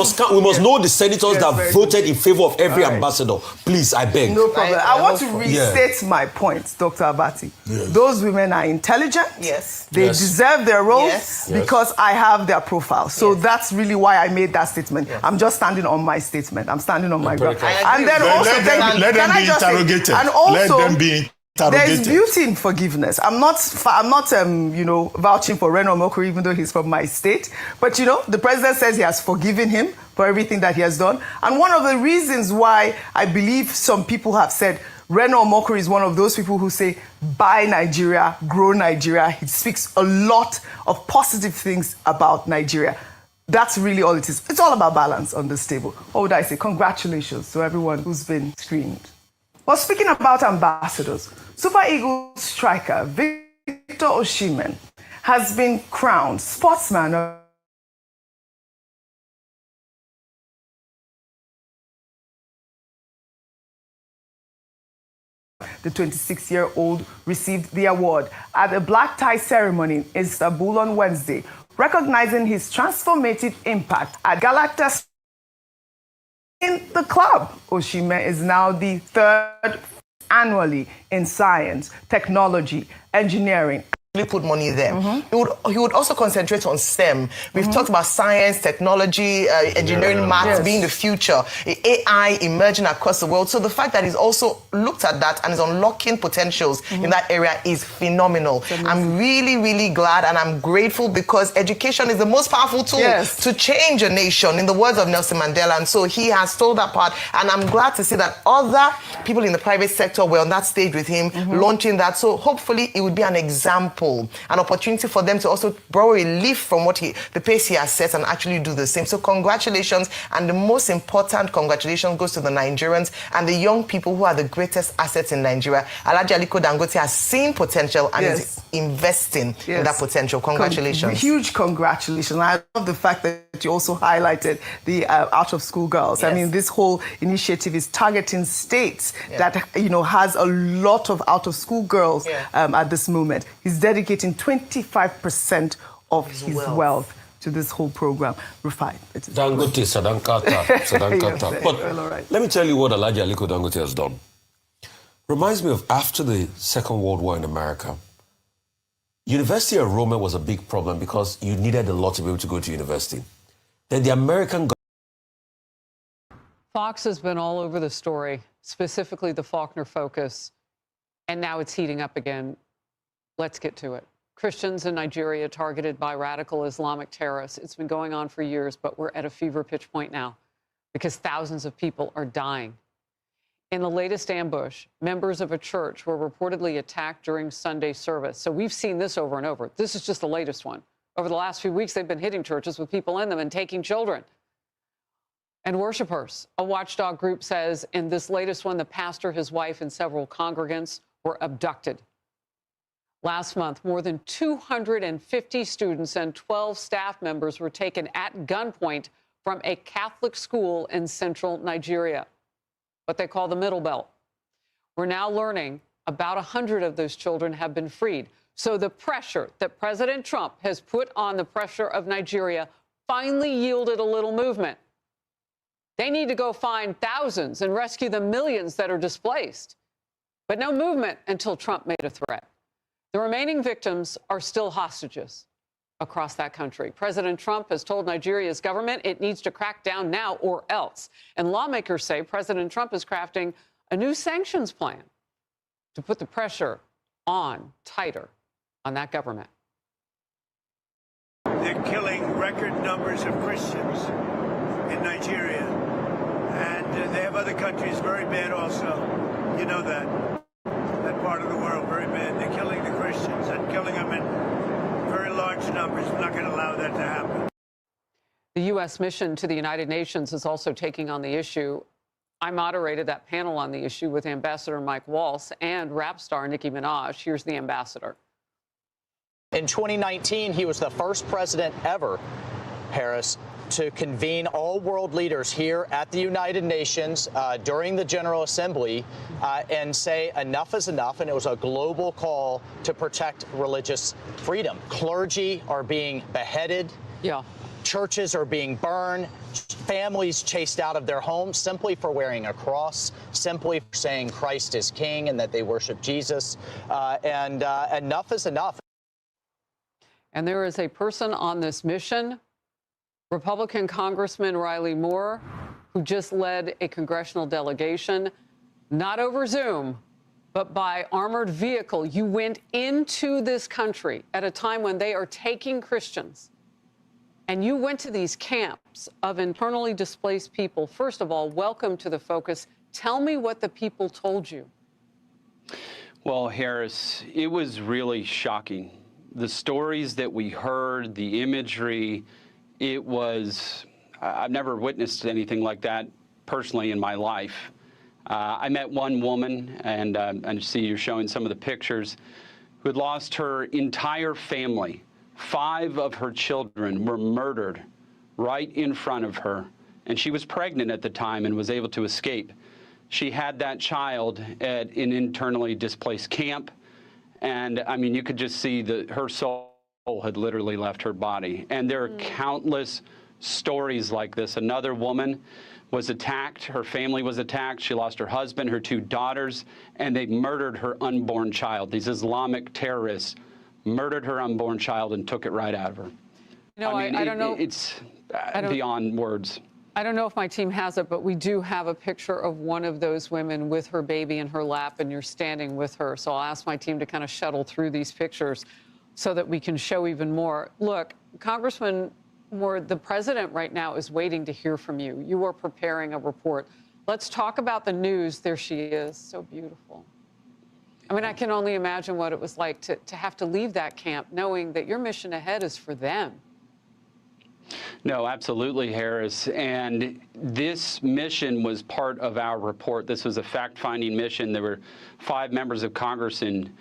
must know the senators that voted in favor of every ambassador. Please, I beg. No problem. I want to restate my point, Dr. Abati. Those women are intelligent. Yes. They deserve their roles because I have their profile. So that's really why I made that statement. I'm just standing on my statement. I'm standing on my ground. And then also, let them be interrogated. And also, let them be there's beauty in forgiveness. I'm not vouching for Reno Omokri, even though he's from my state. But, the president says he has forgiven him for everything that he has done. And one of the reasons why I believe some people have said Reno Omokri is one of those people who say, buy Nigeria, grow Nigeria. He speaks a lot of positive things about Nigeria. That's really all it is. It's all about balance on this table. What would I say? Congratulations to everyone who's been screened. Well, speaking about ambassadors, Super Eagles striker Victor Osimhen has been crowned Sportsman of the 26-year-old received the award at a black tie ceremony in Istanbul on Wednesday, recognizing his transformative impact at Galatasaray. In the club, Osimhen is now the 3rd annually in science, technology, engineering, put money there. He would also concentrate on STEM. We've talked about science, technology, engineering, maths being the future, AI emerging across the world. So the fact that he's also looked at that and is unlocking potentials in that area is phenomenal. I'm really, really glad and I'm grateful because education is the most powerful tool to change a nation, in the words of Nelson Mandela. And so he has told that part. And I'm glad to see that other people in the private sector were on that stage with him, launching that. So hopefully it would be an example, an opportunity for them to also borrow a leaf from what the pace he has set and actually do the same. So congratulations, and the most important congratulations goes to the Nigerians and the young people who are the greatest assets in Nigeria. Alhaji Aliko Dangote has seen potential and is investing in that potential. Congratulations. Huge congratulations. I love the fact that you also highlighted the out-of-school girls. I mean, this whole initiative is targeting states that, has a lot of out-of-school girls at this moment. He's dedicating 25% of his wealth to this whole program. Rufai. Dangote, Sadankata. But let me tell you what Alhaji Aliko Dangote has done. Reminds me of after the Second World War in America. University enrollment was a big problem because you needed a lot to be able to go to university. Then the American Fox has been all over the story, specifically the Faulkner focus, and now it's heating up again. Let's get to it. Christians in Nigeria targeted by radical Islamic terrorists. It's been going on for years, but we're at a fever pitch point now because thousands of people are dying. In the latest ambush, members of a church were reportedly attacked during Sunday service. So we've seen this over and over. This is just the latest one. Over the last few weeks, they've been hitting churches with people in them and taking children and worshipers. A watchdog group says in this latest one, the pastor, his wife, and several congregants were abducted. Last month, more than 250 students and 12 staff members were taken at gunpoint from a Catholic school in central Nigeria, what they call the Middle Belt. We're now learning about 100 of those children have been freed. So the pressure that President Trump has put on the pressure of Nigeria finally yielded a little movement. They need to go find thousands and rescue the millions that are displaced. But no movement until Trump made a threat. The remaining victims are still hostages across that country. President Trump has told Nigeria's government it needs to crack down now or else. And lawmakers say President Trump is crafting a new sanctions plan to put the pressure on tighter on that government. They're killing record numbers of Christians in Nigeria. And they have other countries very bad also. You know that. That part of the world, very bad. They're killing the Christians and killing them in very large numbers. We're not going to allow that to happen. The U.S. mission to the United Nations is also taking on the issue. I moderated that panel on the issue with Ambassador Mike Waltz and rap star Nicki Minaj. Here's the ambassador. In 2019, he was the first president ever, Harris, to convene all world leaders here at the United Nations during the General Assembly and say enough is enough. And it was a global call to protect religious freedom. Clergy are being beheaded. Churches are being burned. Families chased out of their homes simply for wearing a cross, simply for saying Christ is king and that they worship Jesus. And enough is enough. And there is a person on this mission, Republican Congressman Riley Moore, who just led a congressional delegation, not over Zoom, but by armored vehicle. You went into this country at a time when they are taking Christians, and you went to these camps of internally displaced people. First of all, welcome to The Focus. Tell me what the people told you. Well, Harris, it was really shocking. The stories that we heard, the imagery, it was, I've never witnessed anything like that personally in my life. I met one woman, and I see you're showing some of the pictures, who had lost her entire family. 5 of her children were murdered right in front of her, and she was pregnant at the time and was able to escape. She had that child at an internally displaced camp, and I mean, you could just see that her soul had literally left her body. And there are countless stories like this. Another woman was attacked. Her family was attacked. She lost her husband, her 2 daughters, and they murdered her unborn child. These Islamic terrorists murdered her unborn child, and took it right out of her. No, I don't know. It's beyond words. I don't know if my team has it, but we do have a picture of one of those women with her baby in her lap, and you're standing with her. So I'll ask my team to kind of shuttle through these pictures so that we can show even more. Look, Congressman Moore, the president right now is waiting to hear from you. You are preparing a report. Let's talk about the news. There she is, so beautiful. I mean, I can only imagine what it was like to have to leave that camp knowing that your mission ahead is for them. No, absolutely, Harris. And this mission was part of our report. This was a fact-finding mission. There were 5 members of Congress in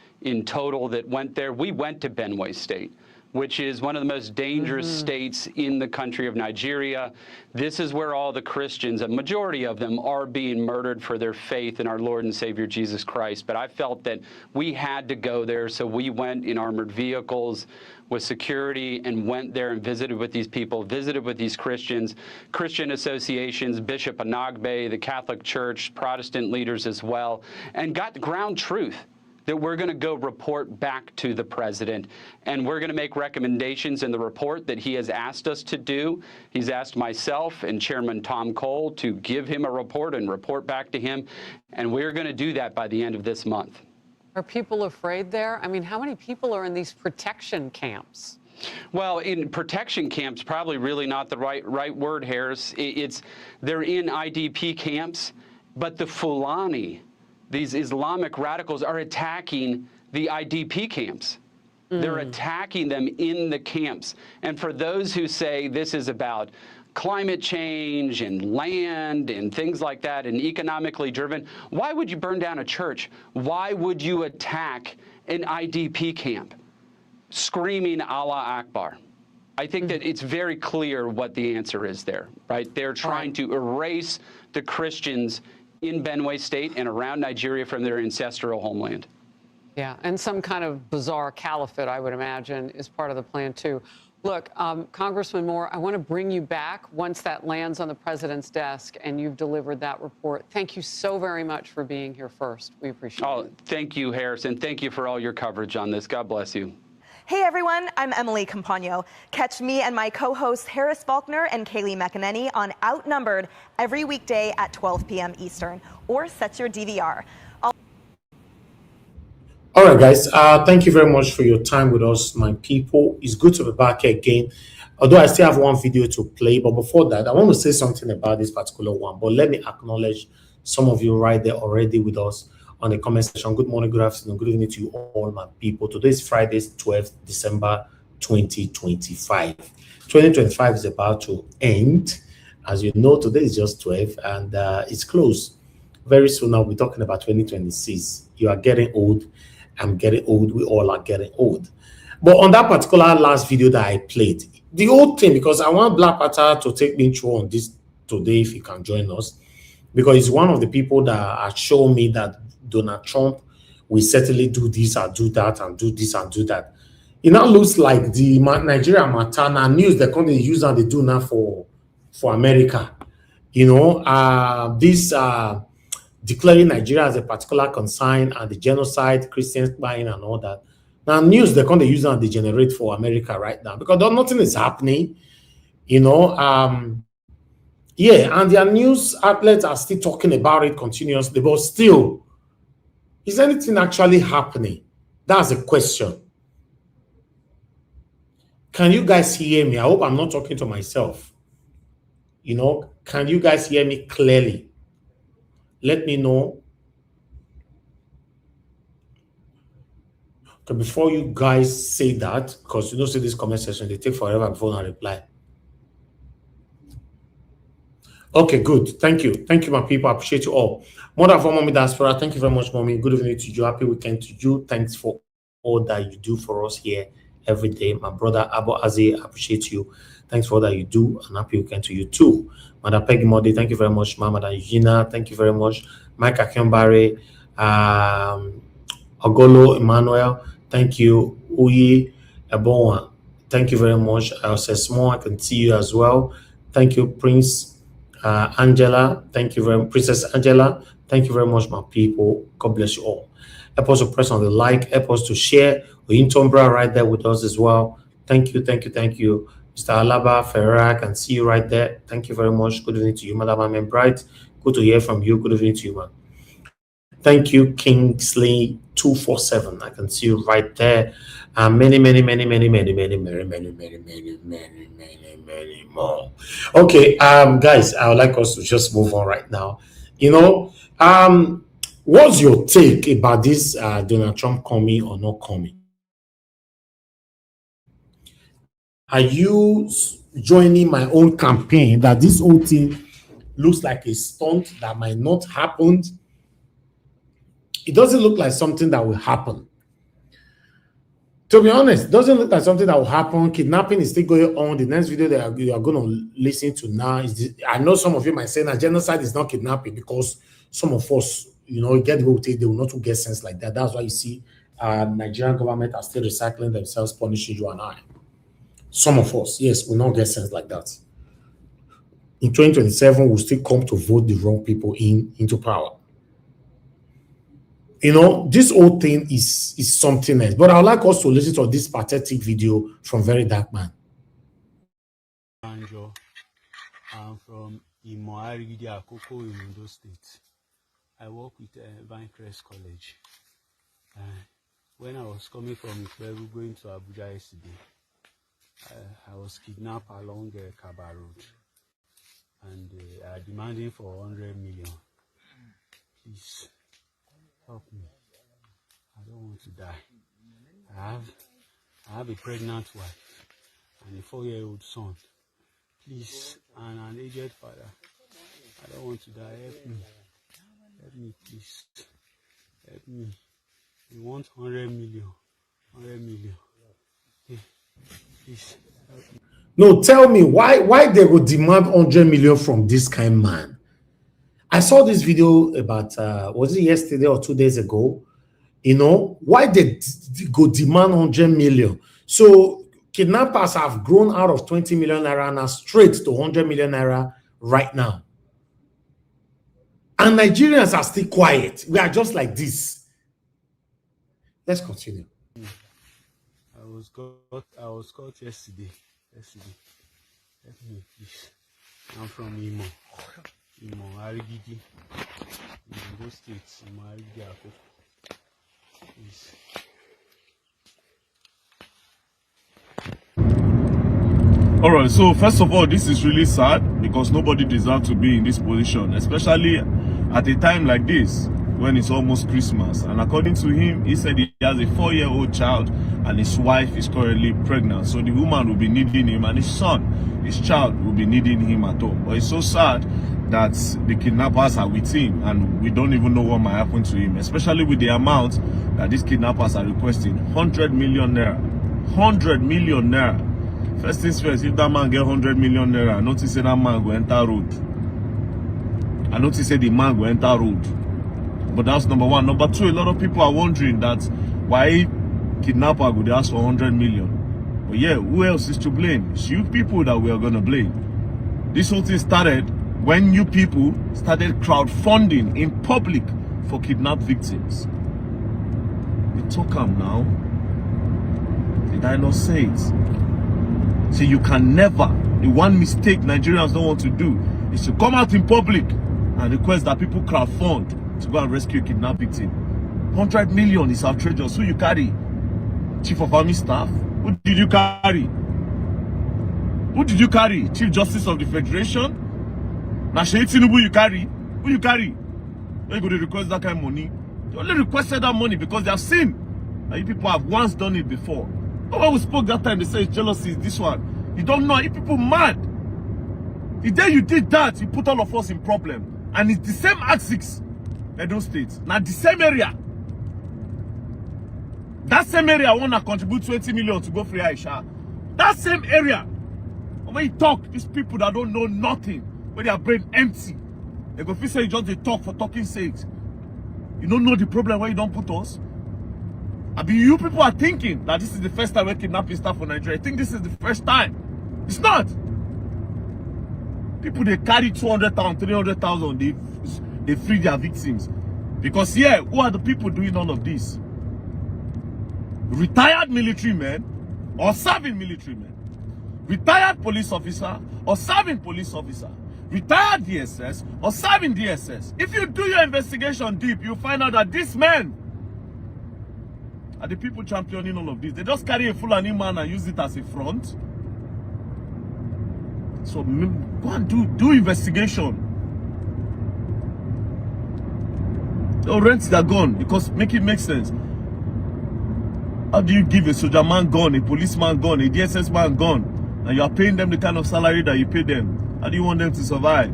total that went there. We went to Benue State, which is one of the most dangerous states in the country of Nigeria. This is where all the Christians, a majority of them, are being murdered for their faith in our Lord and Savior Jesus Christ. But I felt that we had to go there, so we went in armored vehicles with security and went there and visited with these people, visited with these Christians, Christian associations, Bishop Anagbe, the Catholic Church, Protestant leaders as well, and got the ground truth that we're going to go report back to the president, and we're going to make recommendations in the report that he has asked us to do. He's asked myself and Chairman Tom Cole to give him a report and report back to him, and we're going to do that by the end of this month. Are people afraid there? I mean, how many people are in these protection camps? Well, in protection camps, probably really not the right word, Harris. They're in IDP camps, but the Fulani, these Islamic radicals, are attacking the IDP camps. They're attacking them in the camps. And for those who say this is about climate change and land and things like that and economically driven, why would you burn down a church? Why would you attack an IDP camp? Screaming Allah Akbar. I think that it's very clear what the answer is there, right? They're trying to erase the Christians in Benue State and around Nigeria from their ancestral homeland. Yeah, and some kind of bizarre caliphate, I would imagine, is part of the plan, too. Look, Congressman Moore, I want to bring you back once that lands on the president's desk and you've delivered that report. Thank you so very much for being here first. We appreciate it. Thank you, Harris, and thank you for all your coverage on this. God bless you. Hey everyone, I'm Emily Campagno. Catch me and my co-hosts Harris Faulkner and Kaylee McEnany on Outnumbered every weekday at 12 p.m. Eastern, or set your DVR. All right, guys. Thank you very much for your time with us, my people. It's good to be back here again. Although I still have one video to play, but before that, I want to say something about this particular one. But let me acknowledge some of you right there already with us on the comment section. Good morning, good afternoon, good evening to you all, my people. Today is Friday, 12th December 2025. 2025 is about to end. As you know, today is just 12 and it's close. Very soon I'll be talking about 2026. You are getting old. I'm getting old. We all are getting old. But on that particular last video that I played, the whole thing, because I want Black Panther to take me through on this today, if you can join us, because he's one of the people that are showing me that Donald Trump will certainly do this and do that and do this and do that. It now looks like the Nigeria Matana news they're going to use and they do now for America. You know, this declaring Nigeria as a particular consign and the genocide, Christians buying and all that. Now, news they're going to use and they generate for America right now because nothing is happening. You know, yeah, and their news outlets are still talking about it continuously, but still, is anything actually happening? That's a question. Can you guys hear me? I hope I'm not talking to myself. You know, can you guys hear me clearly? Let me know. Okay, before you guys say that, because you don't see this comment section, they take forever before I reply. Okay, good. Thank you. Thank you, my people. I appreciate you all. Mother for Mommy Diaspora, thank you very much, Mommy. Good evening to you. Happy weekend to you. Thanks for all that you do for us here every day. My brother, Abu Azi, I appreciate you. Thanks for all that you do, and happy weekend to you too. Mother Peggy Modi, thank you very much. Mama Eugenia, thank you very much. Mike Akembare, Ogolo Emmanuel, thank you. Uyi Ebowa, thank you very much. Small, I can see you as well. Thank you, Prince Angela. Thank you very much, Princess Angela. Thank you very much, my people. God bless you all. Help us to press on the like, help us to share. Oyintombra right there with us as well. Thank you, thank you, thank you. Mr. Alaba Ferreira, I can see you right there. Thank you very much. Good evening to you, Madam Amen Bright. Good to hear from you. Good evening to you, man. Thank you, Kingsley 247. I can see you right there. Many more. Okay, guys, I would like us to just move on right now. You know, what's your take about this Donald Trump coming or not coming? Are you joining my own campaign that this whole thing looks like a stunt that might not happen? It doesn't look like something that will happen. To be honest, it doesn't look like something that will happen. Kidnapping is still going on. The next video that you are going to listen to now is this. I know some of you might say that genocide is not kidnapping because some of us, you know, get the they will not get sense like that. That's why you see Nigerian government are still recycling themselves, punishing you and I. Some of us, yes, will not get sense like that. In 2027, we'll still come to vote the wrong people into power. You know, this whole thing is something else. But I would like us to listen to this pathetic video from Very Dark Man. I'm from Imo-Arigidi, Akoko, in Ondo State. I work with Vinecrest College. When I was coming from Iperu going to Abuja yesterday, I was kidnapped along Kaba Road. And I are demanding for 100 million. Please. Help me. I don't want to die. I have a pregnant wife and a 4-year-old son. Please, and an aged father. I don't want to die. Help me. Help me, please. Help me. We want 100 million. 100 million. Please, help me. No, tell me why they would demand 100 million from this kind of man. I saw this video about, was it yesterday or 2 days ago? You know, why they go demand 100 million? So kidnappers have grown out of 20 million naira now straight to 100 million naira right now. And Nigerians are still quiet. We are just like this. Let's continue. I was caught yesterday. Let me, please. I'm from Imo. Imo-Arigidi, in Ondo State, Imo-Arigidi, Akoko. Please. All right, so first of all, this is really sad because nobody deserves to be in this position, especially at a time like this when it's almost Christmas. And according to him, he said he has a 4-year-old child and his wife is currently pregnant. So the woman will be needing him and his child will be needing him at home. But it's so sad that the kidnappers are with him and we don't even know what might happen to him, especially with the amount that these kidnappers are requesting. 100 million naira. 100 million naira. First things first, if that man get 100 million naira, I notice that man go enter road. I notice that the man go enter road. But that's number one. Number two, a lot of people are wondering that why kidnapper would ask for 100 million. But yeah, who else is to blame? It's you people that we are going to blame. This whole thing started when you people started crowdfunding in public for kidnapped victims. They took them now. Did I not say it? So you can never, the one mistake Nigerians don't want to do is to come out in public and request that people crowdfund to go and rescue a kidnapped victim. 100 million is outrageous. Who you carry? Chief of Army Staff? Who did you carry? Who did you carry? Chief Justice of the Federation? Now Sheikh Tinubu you carry? Who you carry? Where you go to request that kind of money? They only requested that money because they have seen that you people have once done it before. But when we spoke that time, they said jealousy is this one. You don't know, you people mad. The day you did that, you put all of us in problem. And it's the same Axis, Edo State. Now the same area. That same area want to contribute 20 million to go free Aisha. That same area. When you talk, these people that don't know nothing, when their brain empty, they go feel say you just they talk for talking sake. You don't know the problem where you don't put us. I mean, you people are thinking that this is the first time we're kidnapping stuff for Nigeria. I think this is the first time. It's not. People they carry 200,000, 300,000. they free their victims. Because here, who are the people doing all of this? Retired military men or serving military men, retired police officer or serving police officer, retired DSS or serving DSS. If you do your investigation deep, you find out that these men are the people championing all of this. They just carry a Fulani man and use it as a front. So go and do investigation. They'll rent their gun because make it make sense. How do you give a soldier man gun, a policeman gun, a DSS man gun, and you are paying them the kind of salary that you pay them? How do you want them to survive?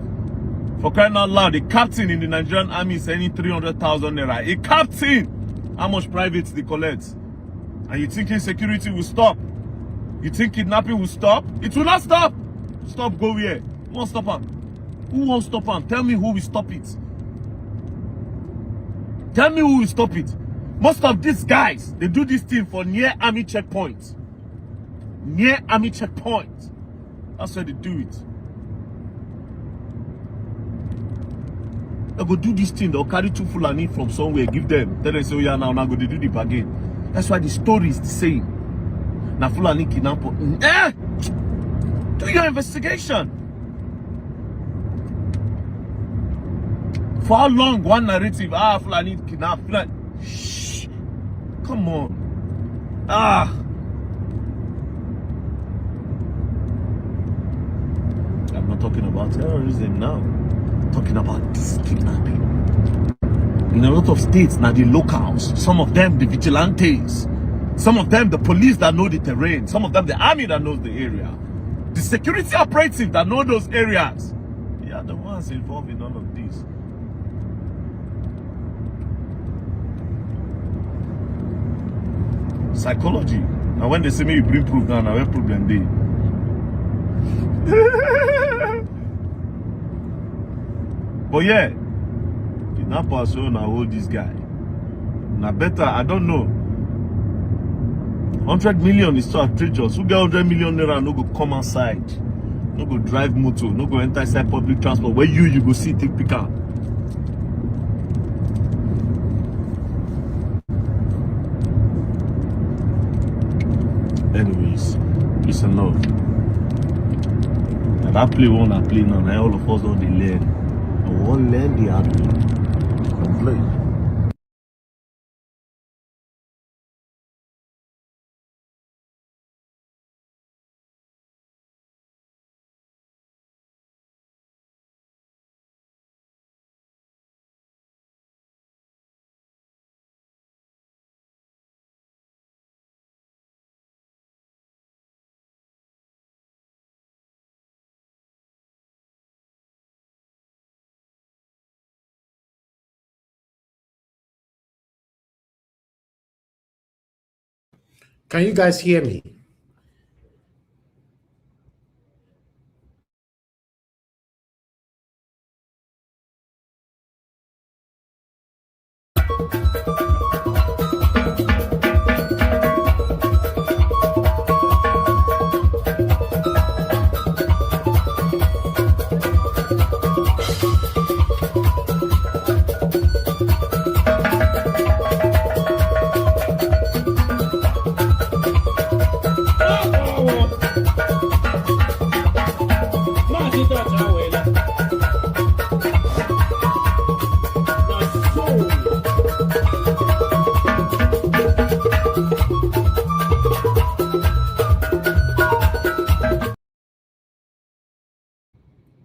For crying out loud, a captain in the Nigerian army is earning 300,000 naira. A captain! How much privates they collect? And you think insecurity will stop? You think kidnapping will stop? It will not stop! Stop, go where? Who won't stop them? Who won't stop them? Tell me who will stop it. Tell me who will stop it. Most of these guys, they do this thing for near army checkpoints. Near army checkpoints. That's where they do it. They go do this thing, they'll carry 2 Fulani from somewhere, give them. Then they say, oh yeah, now go to do the bargain. That's why the story is the same. Now Fulani kidnap. Do your investigation. For how long one narrative, Fulani kidnap, Fulani. Shh. Come on. I'm not talking about terrorism now. I'm talking about this kidnapping. In a lot of states, now the locals, some of them the vigilantes, some of them the police that know the terrain, some of them the army that knows the area, the security operatives that know those areas. They are the ones involved in all of this. Psychology. Now when they say me you bring proof now, where problem they? But yeah, kidnappers so now hold this guy. Now better, I don't know. 100 million is too outrageous. Who get 100 million naira no go come outside, no go drive motor, no go enter inside public transport. Where you go see take pick up. Anyways, peace and love. And I play one, I play now. Now all of us don't learn. I won't learn the hard way. Come play. Can you guys hear me?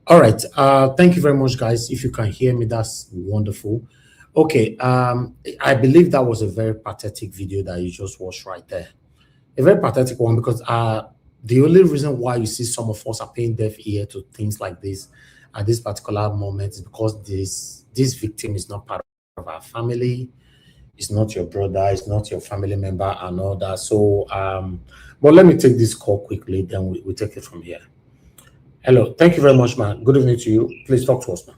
All right. Thank you very much, guys. If you can hear me, that's wonderful. Okay. I believe that was a very pathetic video that you just watched right there. A very pathetic one, because the only reason why you see some of us are paying deaf ear to things like this at this particular moment is because this victim is not part of our family. It's not your brother. It's not your family member and all that. So, but let me take this call quickly, then we take it from here. Hello. Thank you very much, man. Good evening to you. Please talk to us, man.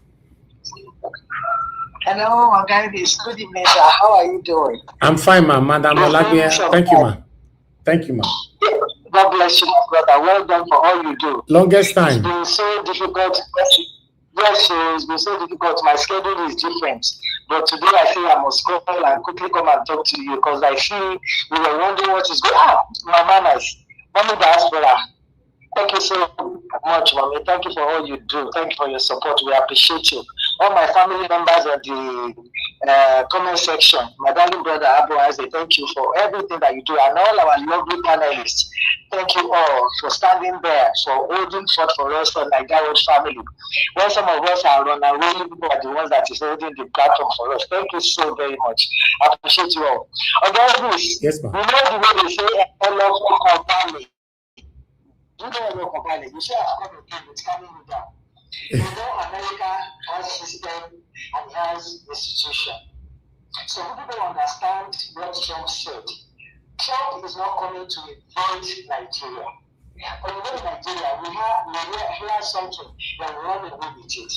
Hello, Magandis. Good evening, sir. How are you doing? I'm fine, man. Madam Olabia. Thank you, man. Thank you, man. God bless you, brother. Well done for all you do. Longest time. It's been so difficult. Yes, it's been so difficult. My schedule is different. But today I say I must call and quickly come and talk to you because I see we were wondering what is going on. My manners. Mommy diaspora. Thank you so much, Mommy. Thank you for all you do. Thank you for your support. We appreciate you. All my family members on the comment section, my darling brother Abu Isaac, thank you for everything that you do. And all our lovely panelists, thank you all for standing there, for holding forth for us for Nigeria family. When some of us are on our way, people are the ones that is holding the platform for us. Thank you so very much. I appreciate you all. Again, this, yes, ma'am. You know the way they say, hello, family. You know hello, family. You say, I'm coming again, it's coming down. You know, America has system and has institution. So people don't understand what Trump said. Trump is not coming to invade Nigeria. But you know, in Nigeria, we hear something that we run away with it.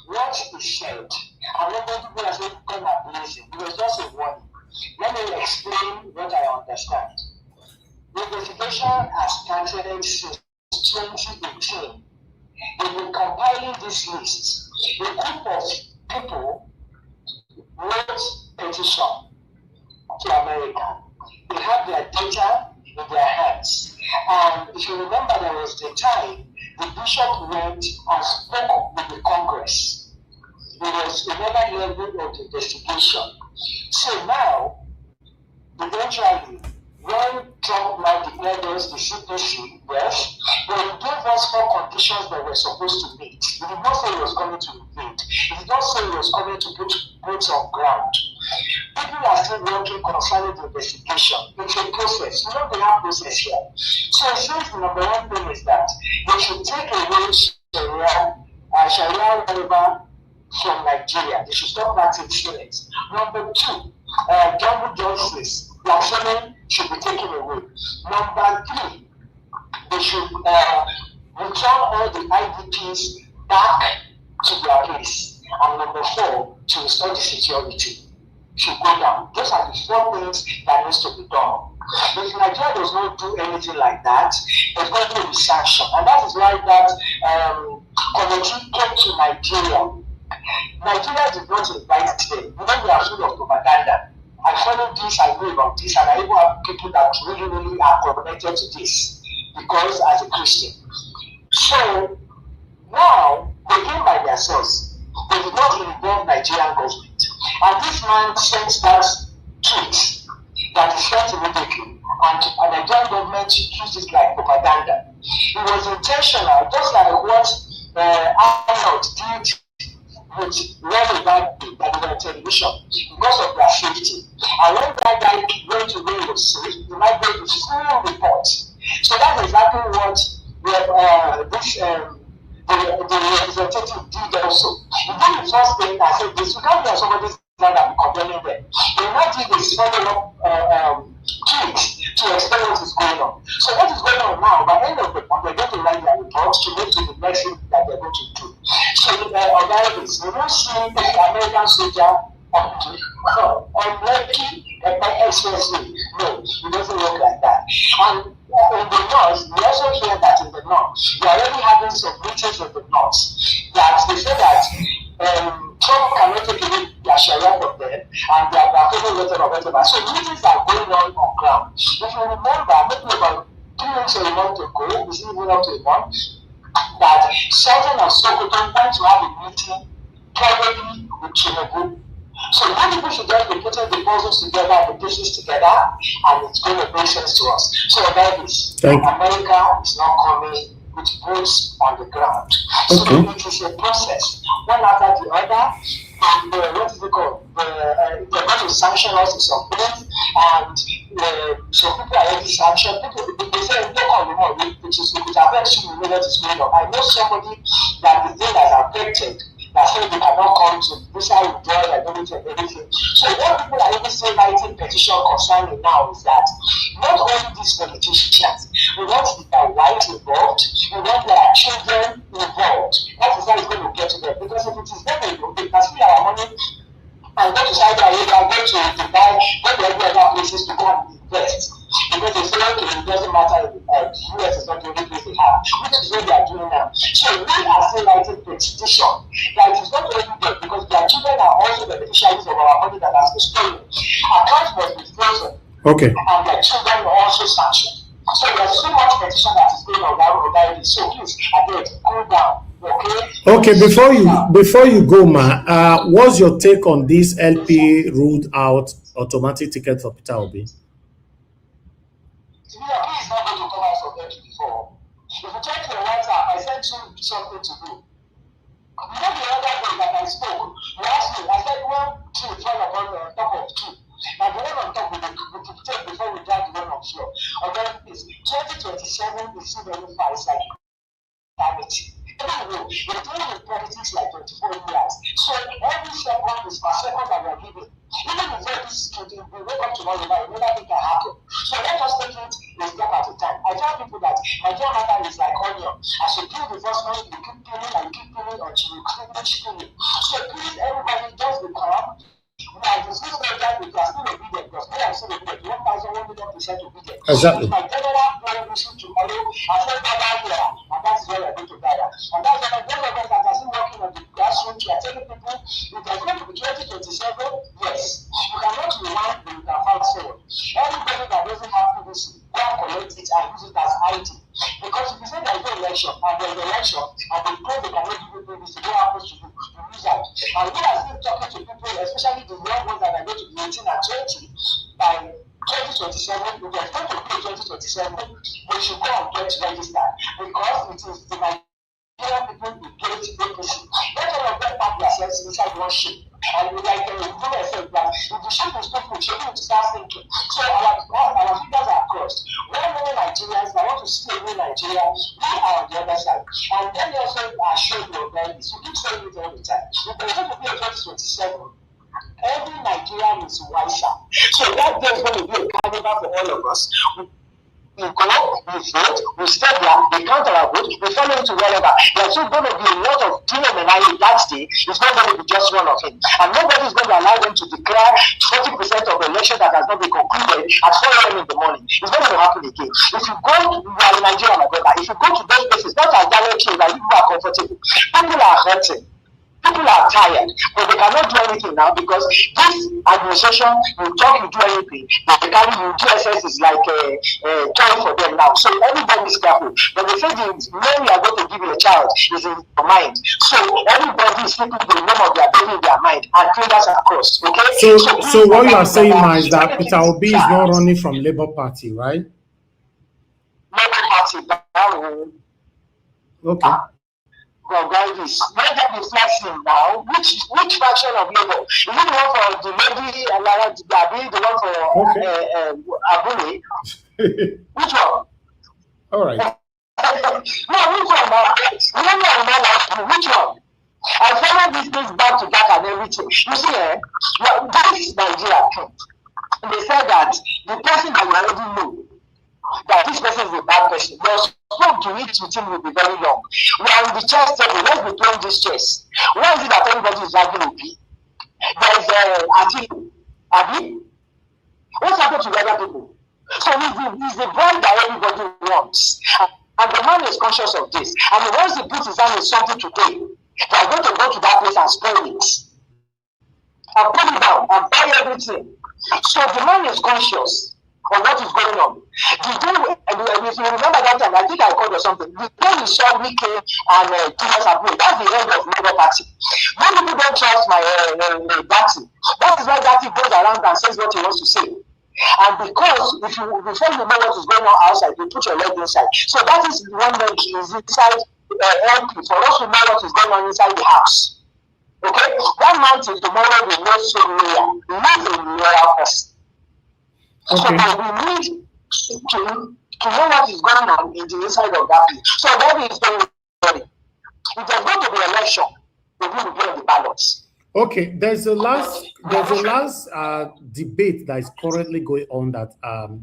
What is said, and when people are saying, come and blessing, it was just a warning. Let me explain what I understand. The investigation has started since 2018. They've been compiling this list. A group of people wrote petition to America. They have their data in their hands. And if you remember, there was the time the bishop went and spoke with the Congress. There was another level of investigation. So now, eventually, when Trump now declared us the CPC, yes, but he gave us 4 conditions that we're supposed to meet. He did not say he was coming to invade. He did not say he was coming to put boots on ground. People are still working concerning the investigation. It's a process. You know, they have process here. So it says the number one thing is that they should take away Sharia whatever from Nigeria. They should stop practicing it. Number 2, double justice, blasphemy should be taken away. Number 3, they should return all the IDPs back to their place. And number 4, to restore the security should go down. Those are the 4 things that needs to be done. If Nigeria does not do anything like that, there's going to be sanctioned. And that is why that committee came to Nigeria. Nigeria did not invite them. You know, we are full of propaganda. I follow this, I know about this, and I even have people that really are connected to this because as a Christian. So now they came by themselves. They did not involve Nigerian government. And this man sent that tweet that is sent immediately, and the Nigerian government used it like propaganda. It was intentional, just like what Arnold did with Ronnie Biden that was on television because of their safety. And when that guy went to where he was safe, he might go to full report. So that's exactly what the representative did also. He did the first thing I said, this, you can't be on somebody's land and be complaining them. They might do this follow-up tweet to explain what is going on. So what is going on now, by the end of the month, they're going to write their reports to make to the next thing that they're going to do. So on that is, you don't see the American soldier on Lekki at my expressway. No, it doesn't work like that. And in the north, we also hear that in the north, we are already having some meetings in the north that they say that Trump cannot take away their Sharia from them and their whatever. So meetings are going on ground. If you remember, maybe about 3 weeks or a month ago, it's even up to a month, that Sultan of Sokoto went to have a meeting privately with Tinubu. So now people should just be putting the puzzles together, the pieces together, and it's going to make sense to us. So that is, America is not coming with boots on the ground. So it is a process, one after the other. And what is it called? They're going to sanction us in some place, and so people are already sanctioned. People, they say, don't call them out, which affects you, what is going on. I know somebody that the thing has affected, that said they cannot come to visa withdrawal and everything. So what people are even still writing petition concerning now is that not only these politicians, we want their wives involved, we want their children involved. That is how it's going to get to them. Because if it is them, they can spend our money and go to Saudi Arabia, go to Dubai, go to every other places to go and invest. because they say, okay, it doesn't matter, the US is not the only place they have, which is what they are doing now. So we are still writing petition that it is not only them, because their children are also beneficiaries of our money that has been stolen. Accounts must be frozen. Okay. And their children are also sanctioned. So there's so much petition that is going on about it. So please, again, cool down. Okay, before you go, Ma, what's your take on this LP ruled out automatic ticket for Peter Obi? To me, LP is not going to come out from LP before. If you check your WhatsApp, I sent you something to do. You know the other day that I spoke, last week, I said one tree fell upon the top of two. Now the one on top we could take before we drag the one on floor. And then it's 2027 is still very far. It's like eternity. Anyway, we're dealing with politics like 24 years. So every second is per second that we're giving. Even if this we wake up tomorrow, you never think can happen. So let us take it a step at a time. I tell people that Nigeria matter is like onion. As you peel the first one, you keep peeling and keep peeling until you finish peeling. So please, everybody, just be calm. Now, the system that we are still obedient, because we are still obedient, 1,100% obedient. Exactly. My general prayer mission tomorrow, I said, gather here, and that's where we're going to gather. And that's why those of us that are still working on the grassroots, we are telling people, if there's going to be 2027, yes, you cannot rewind, but you can fight forward. Everybody that doesn't have PVC, go and collect it and use it as ID. Because if you say there's no election, and there's an election, and they pray they cannot give you PVC, what happens to you? You lose out. And we are still talking to people, especially the young ones that are going to be 18 and 20, by 2027, if there's going to be 2027, they should go and get registered. Because it is the Nigerian people who get APC. Let all of them pack themselves inside one ship. And we like the woman said that if the ship is people, she need to start thinking. So our fingers are crossed. When many Nigerians that want to stay in Nigeria, we are on the other side. And then they also are showing your values. You keep saying it all the time. If there's going to be a 2027, every Nigerian is wiser. So that day is going to be a carnival for all of us. We go, we vote, we stay there, we count our vote, we follow into wherever. There's still going to be a lot of Menai that day. It's not going to be just one of him. And nobody is going to allow them to declare 40% of the election that has not been concluded at 4 a.m. in the morning. It's not going to happen again. If you go to Nigeria, my brother, if you go to those places, not as directly that people are comfortable, people are hurting. People are tired, but they cannot do anything now because this administration, you talk, you do anything. They carry you, DSS is like a toy for them now. So everybody is careful. But they say the name you are going to give a child is in your mind. So everybody is keeping the name of their baby in their mind and fingers are crossed. Okay? So what you are saying, Ma, is that Peter Obi is not running from Labour Party, right? Labour Party. Okay. Well, guys, let them be flexing now. Which faction of Labour? Is it the one for the lady Alara Gabi, the one for Abule? Which one? All right. No, which one? Which one? I follow these things back to back and everything. You see, this is Nigeria. They said that the person that you already know, that this person is a bad person, your scope to reach with him will be very long. We are in the chess table, let's be playing this chess. Why is it that everybody is arguing with me? There is Atiku, Abi. What's happened to the other people? So he's the brand that everybody wants. And the man is conscious of this. And once he puts his hand in something today, they are going to go to that place and spoil it. And put it down and buy everything. So the man is conscious of what is going on. The day, if you remember that time, I think I called or something, the day we saw Wike and Julius Abure, that's the end of Labour Party. When people don't trust my Dati, that is why Dati goes around and says what he wants to say. And because before you know what is going on outside, you put your leg inside. So that is one leg is inside LP for us to know what is going on inside the house. Okay? That man till tomorrow will not so loyal. Not a loyal person. Okay. So we need to know what is going on in the inside of that place. So that is very ready. If there's going to be election, we will be on the ballots. Okay, there's a last debate that is currently going on that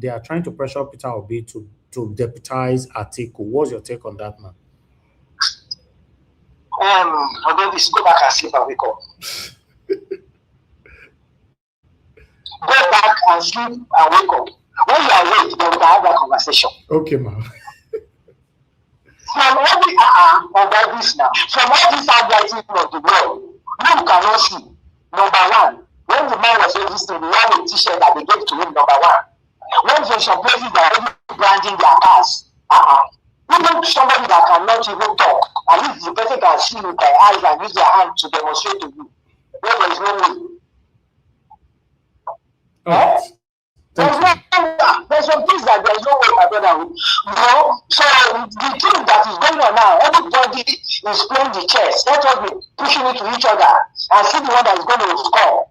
they are trying to pressure Peter Obi to deputize Atiku. What's your take on that, man? Although this go back and see if I wake up. Go back and sleep and wake up. When you are late, then we can have that conversation. Okay, ma'am. From every of this now, from all this handwriting of the world, you cannot see. Number one, when the man was existing, we had a t-shirt that they gave to him, number one. When there's some places that are already branding their cars, even somebody that cannot even talk, at least the person can see with their eyes and use their hand to demonstrate to you. Well, there is no way. There's some things that there's no way, my brother. So the thing that is going on now, everybody is playing the chess. Let us be pushing it to each other and see the one that is going to score.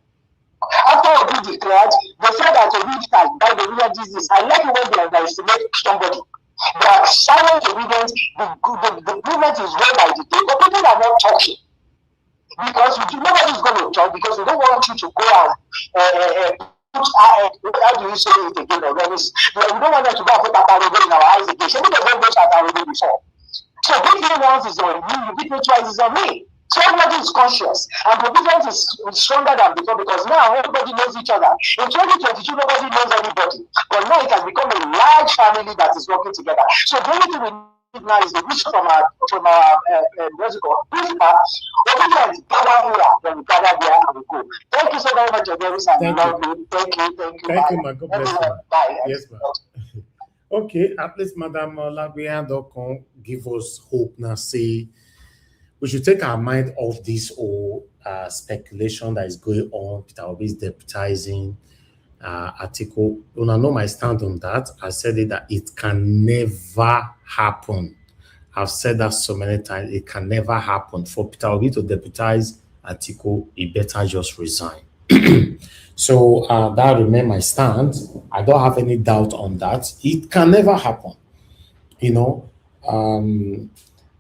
After Obi declared, they said that Obi has died the real disease. I like when they underestimate somebody. They are silent obedience. The movement is read by the day, but people are not talking. Because nobody is going to talk because we don't want you to go and how do you say it again? We don't want them to go and put Atarogo in our eyes again. So we don't go to Atarogo before. So big thing once is on you, big thing twice is on me. So everybody is conscious. And the difference is stronger than before because now everybody knows each other. In 2022, nobody knows anybody. But now it has become a large family that is working together. So the only thing we need now is the wish from our what's it called? Principal. Obedience is power here when we gather there and we go. Thank you so very much, Oderis, and thank you. Thank you, my God bless you. Bye. Yes, ma'am. Okay, at least Madam Lagbeyan Dokon give us hope now. Say we should take our mind off this whole speculation that is going on. Peter Obi is deputizing article. You know my stand on that. I said it that it can never happen. I've said that so many times. It can never happen. For Peter Obi to deputize article, he better just resign. So that remains my stand. I don't have any doubt on that. It can never happen. You know.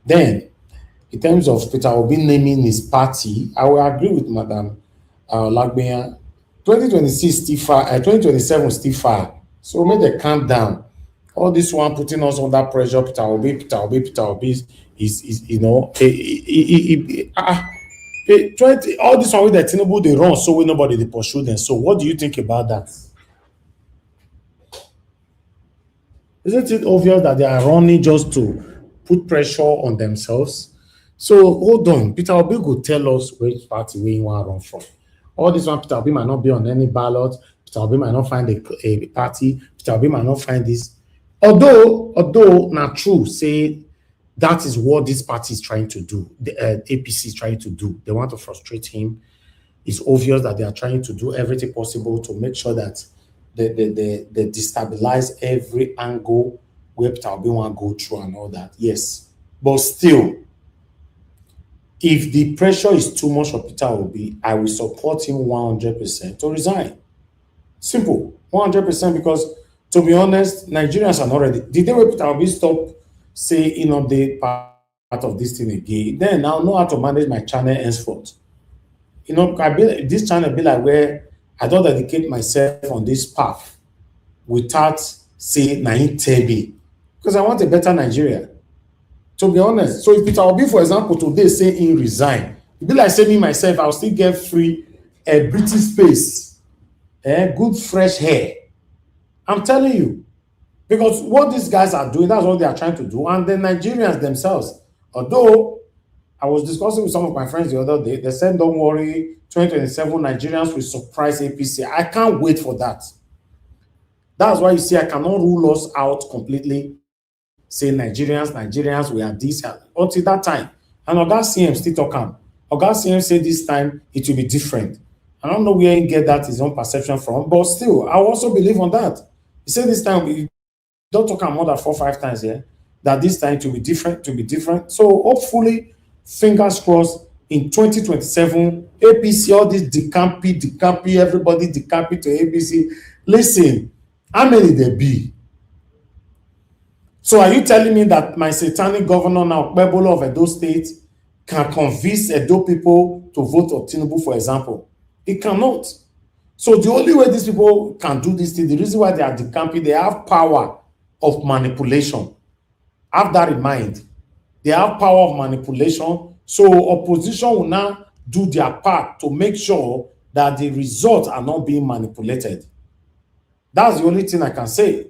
Then, in terms of Peter Obi naming his party, I will agree with Madam Lagbeyan. 2026 still far, 2027 still far. So make the count down. All this one putting us under pressure. Peter Obi is you know, all this one with the Tinubu they run, so we nobody they pursue them. So what do you think about that? Isn't it obvious that they are running just to put pressure on themselves? So hold on, Peter Obi could tell us which party we want to run from. All this one, Peter Obi might not be on any ballot. Peter Obi might not find a party. Peter Obi might not find this. Although not true, say that is what this party is trying to do. The APC is trying to do. They want to frustrate him. It's obvious that they are trying to do everything possible to make sure that they destabilize every angle where Peter Obi want to go through and all that. Yes, but still, if the pressure is too much for Peter Obi, I will support him 100% to resign. Simple, 100%, because to be honest, Nigerians are not ready. The day when Peter Obi stop say, you know, they part of this thing again, then I'll know how to manage my channel henceforth. You know, this channel be like where I don't dedicate myself on this path without saying Naim Tebi, because I want a better Nigeria. To be honest, so if Peter Obi, for example, today say he resign, it be like say me myself, I'll still get free British space, good fresh hair. I'm telling you, because what these guys are doing, that's what they are trying to do, and the Nigerians themselves. Although I was discussing with some of my friends the other day, they said, "Don't worry, 2027 Nigerians will surprise APC." I can't wait for that. That's why you see I cannot rule us out completely. Say Nigerians, we are this until that time. And Oga CM still talking. Oga CM said this time it will be different. I don't know where he get that his own perception from, but still, I also believe on that. He said this time we don't talk more than 4 or 5 times here. That this time it will be different. So hopefully, fingers crossed, in 2027, APC, all this decampi, everybody decampi to APC. Listen, how many there be? So are you telling me that my satanic governor now, Okpebholo of Edo State, can convince Edo people to vote for Tinubu, for example? It cannot. So the only way these people can do this thing, the reason why they are decamping, they have power of manipulation. Have that in mind. They have power of manipulation. So opposition will now do their part to make sure that the results are not being manipulated. That's the only thing I can say.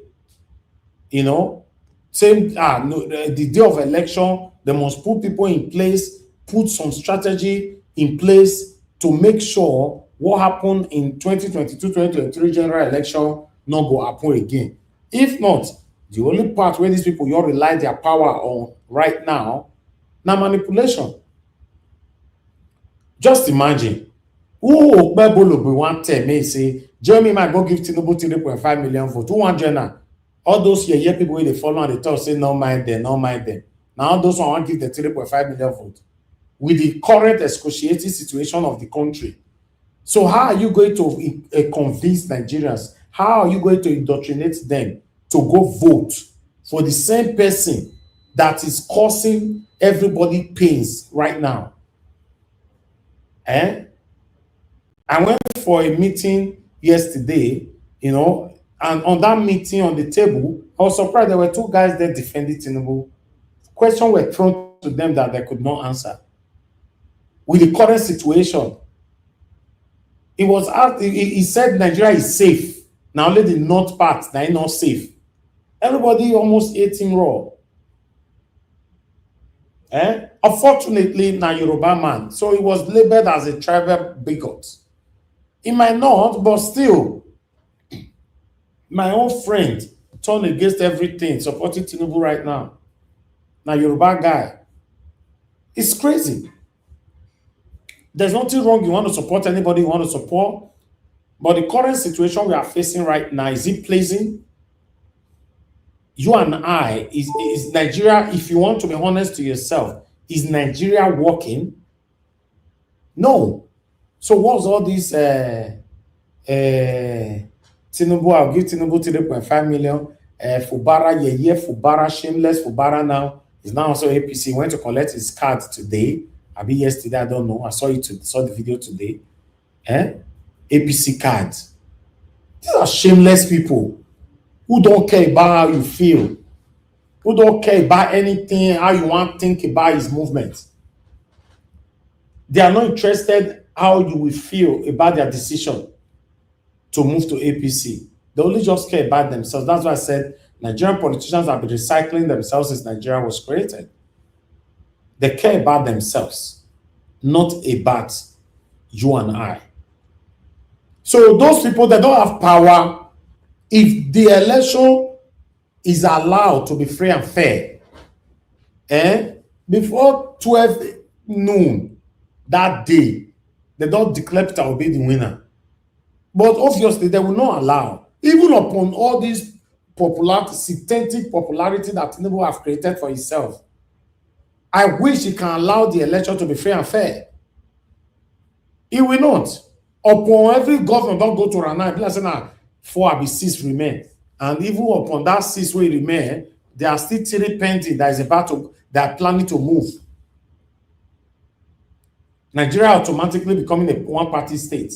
You know, the day of election, they must put people in place, put some strategy in place to make sure what happened in 2022-2023 general election not go happen again. If not, the only part where these people you all rely their power on right now, manipulation. Just imagine who Okpebolo be one tell me say Jeremy might go give Tinubu 3.5 million votes. Who want join? All those here people wey dey follow and they talk say no mind them, no mind them. Now all those one want give the 3.5 million votes with the current excruciating situation of the country. So how are you going to convince Nigerians? How are you going to indoctrinate them to go vote for the same person that is causing everybody pains right now? I went for a meeting yesterday, you know, and on that meeting on the table, I was surprised there were two guys there defending Tinubu. Questions were thrown to them that they could not answer. With the current situation, it was out, he said Nigeria is safe. Now only the north part that is not safe. Everybody almost ate him raw. Unfortunately, na Yoruba man, so he was labeled as a tribal bigot. He might not, but still, my own friend turned against everything, supporting Tinubu right now. Now Yoruba guy. It's crazy. There's nothing wrong. You want to support anybody you want to support. But the current situation we are facing right now, is it pleasing? You and I, is Nigeria, if you want to be honest to yourself, is Nigeria working? No. So what's all this Tinubu, I'll give Tinubu 3.5 million, Fubara, Fubara, shameless Fubara now, is now also APC. He went to collect his card today. I mean yesterday, I don't know. I saw the video today. APC cards. These are shameless people who don't care about how you feel, who don't care about anything, how you want to think about his movement. They are not interested how you will feel about their decision to move to APC. They only just care about themselves. That's why I said Nigerian politicians have been recycling themselves since Nigeria was created. They care about themselves, not about you and I. So those people that don't have power, if the election is allowed to be free and fair, before 12 noon that day, they don't declare Peter Obi the winner. But obviously, they will not allow, even upon all this popularity, synthetic popularity that Tinubu have created for himself. I wish he can allow the election to be free and fair. He will not. Upon every government don't go to Rana, like say, 4 or 6 remain. And even upon that 6 will remain, there are still 3 pending that is about to, they are planning to move. Nigeria automatically becoming a one-party state.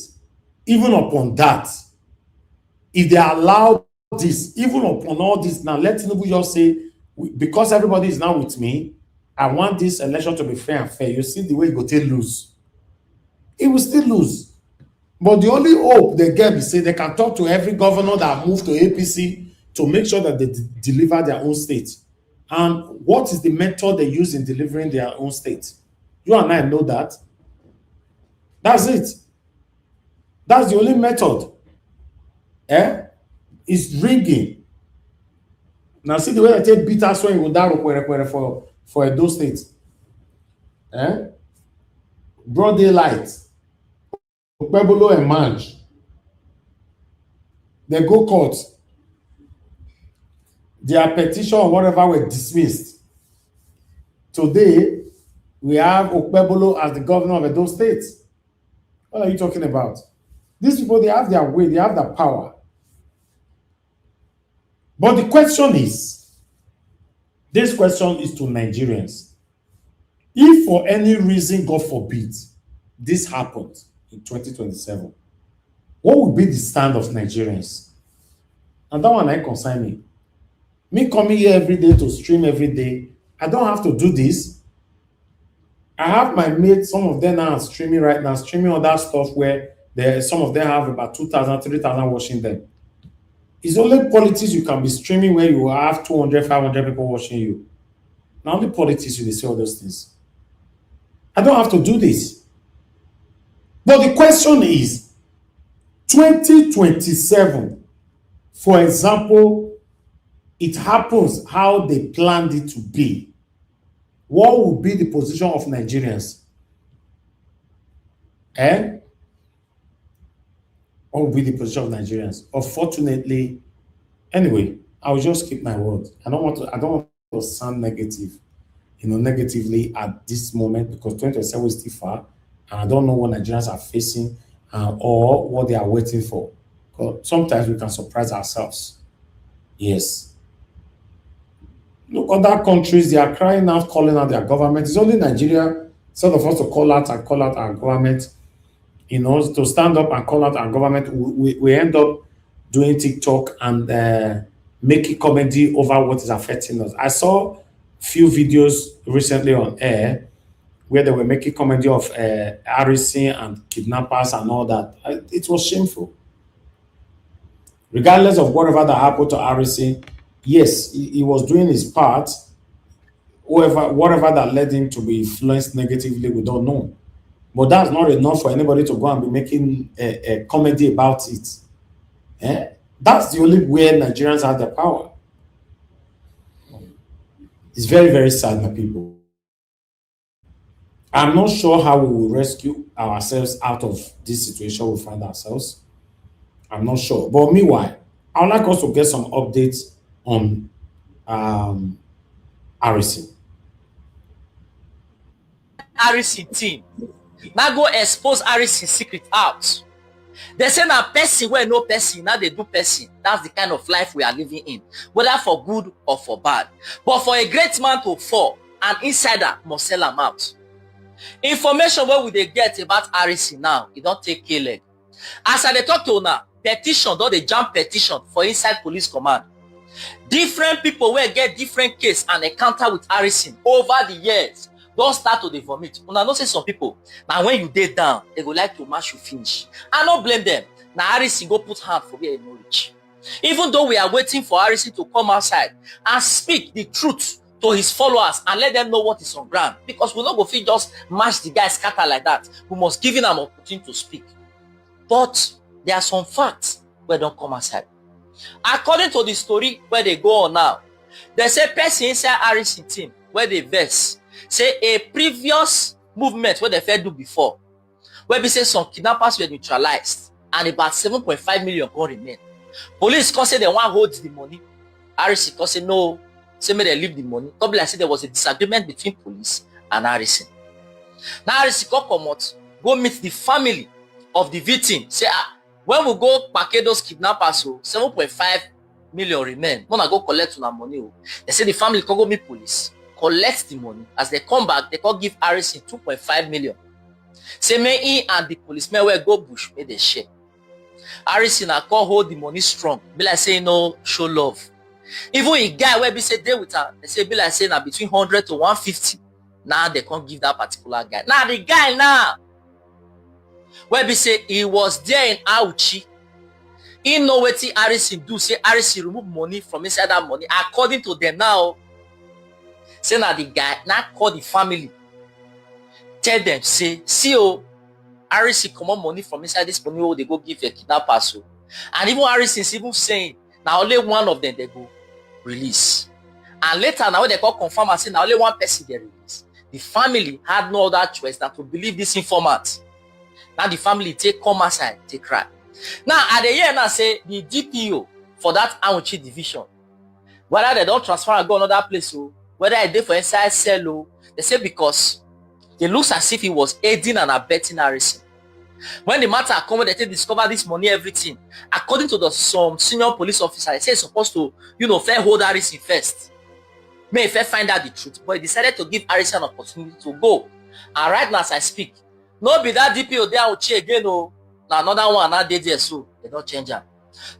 Even upon that, if they allow this, even upon all this, now let Tinubu just say, because everybody is now with me, I want this election to be fair and fair. You see the way he go take lose. He will still lose. But the only hope they get is say they can talk to every governor that moved to APC to make sure that they deliver their own state. And what is the method they use in delivering their own state? You and I know that. That's it. That's the only method. It's rigging. Now see the way I take beat us when you go for those states. Broad daylight. Okpebolo and Manj. They go court. Their petition or whatever were dismissed. Today, we have Okpebolo as the governor of those states. What are you talking about? These people, they have their way, they have their power. But the question is, this question is to Nigerians. If for any reason, God forbid, this happens in 2027, what would be the stand of Nigerians? And that one I concern me. Me coming here every day to stream every day, I don't have to do this. I have my mates, some of them now are streaming right now, streaming all that stuff where some of them have about 2,000, 3,000 watching them. It's only politics you can be streaming where you have 200, 500 people watching you. Now only politics you say all those things. I don't have to do this. But the question is, 2027, for example, it happens how they planned it to be. What will be the position of Nigerians? What will be the position of Nigerians? Unfortunately, anyway, I'll just keep my word. I don't want to sound negative, negatively at this moment, because 2027 is still far, and I don't know what Nigerians are facing or what they are waiting for. Sometimes we can surprise ourselves. Yes. Look, other countries, they are crying out, calling out their government. It's only Nigeria, instead of us to call out our government, to stand up and call out our government, we end up doing TikTok and making comedy over what is affecting us. I saw a few videos recently on air where they were making comedy of harassing and kidnappers and all that. It was shameful. Regardless of whatever that happened to harassing, yes, he was doing his part. Whatever that led him to be influenced negatively, we don't know. But that's not enough for anybody to go and be making a comedy about it. That's the only way Nigerians have the power. It's very, very sad, my people. I'm not sure how we will rescue ourselves out of this situation we find ourselves. I'm not sure. But meanwhile, I would like us to get some updates on RC. RC team. Now go expose RC secret out. They say now person where no person, now they do person. That's the kind of life we are living in, whether for good or for bad. But for a great man to fall, an insider must sell them out. Information where we they get about RC now, it don't take K-leg. As I talk to now, petition, don't they jump petition for inside police command. Different people will get different case and encounter with RC over the years. Don't start to the vomit. Una know say some people, now when you dey down, they go like to mash you finish. I don't blame them. Now Harrison go put hand for where no reach. Even though we are waiting for Harrison to come outside and speak the truth to his followers and let them know what is on ground. Because we not go fit just mash the guy scatter like that. We must give him an opportunity to speak. But there are some facts where don't come outside. According to the story where they go on now, they say person inside Harrison team where they verse. Say a previous movement where they fair do before, where we say some kidnappers were neutralized and about 7.5 million go remain. Police can say they want to hold the money. Harrison can say no, say may they leave the money. Come like say there was a disagreement between police and Harrison. Now Harrison can come out, go meet the family of the victim. Say when we go package those kidnappers, so 7.5 million remain. When I go collect on money, they say the family can go meet police. Collect the money. As they come back, they can give Harrison 2.5 million. Say may he and the policemen will go bush, may they share. Harrison I can hold the money strong. Be like say no show love. Even a guy where be say they with her, they say be like say now between 100 to 150. Now they can't give that particular guy. Now the guy now where be say he was there in Auchi. He know what Harrison do. Say Harrison remove money from inside that money. According to them now. Say now the guy now call the family. Tell them, say, see Harrison come on money from inside this money, they go give a kidnapper. So. And even Harrison is even saying, now only one of them they go release. And later now when they call confirm and say now only one person they release. The family had no other choice than to believe this informant. Now the family take come outside, take cry. Now at the year now say the DPO for that Auchi division, whether they don't transfer and go another place, whether I did for inside cell, they say because it looks as if he was aiding and abetting Harrison. When the matter come, they discover this money, everything. According to some senior police officer, they say it's supposed to, fair hold Harrison first. May fair find out the truth, but he decided to give Harrison an opportunity to go. And right now, as I speak, no be that DPO there will check again, now another one now they there, so they don't change them.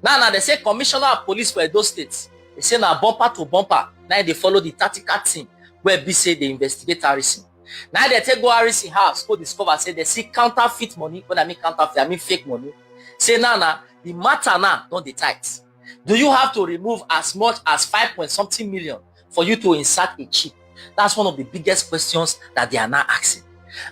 Now they say commissioner of police for those states. They say now bumper to bumper. Now they follow the tactical team where B say they investigate Harrison. Now they take go Harrison house, go discover, say they see counterfeit money. When I mean counterfeit, I mean fake money. Say now the matter now don't dey tight. Do you have to remove as much as 5-point-something million for you to insert a chip? That's one of the biggest questions that they are now asking.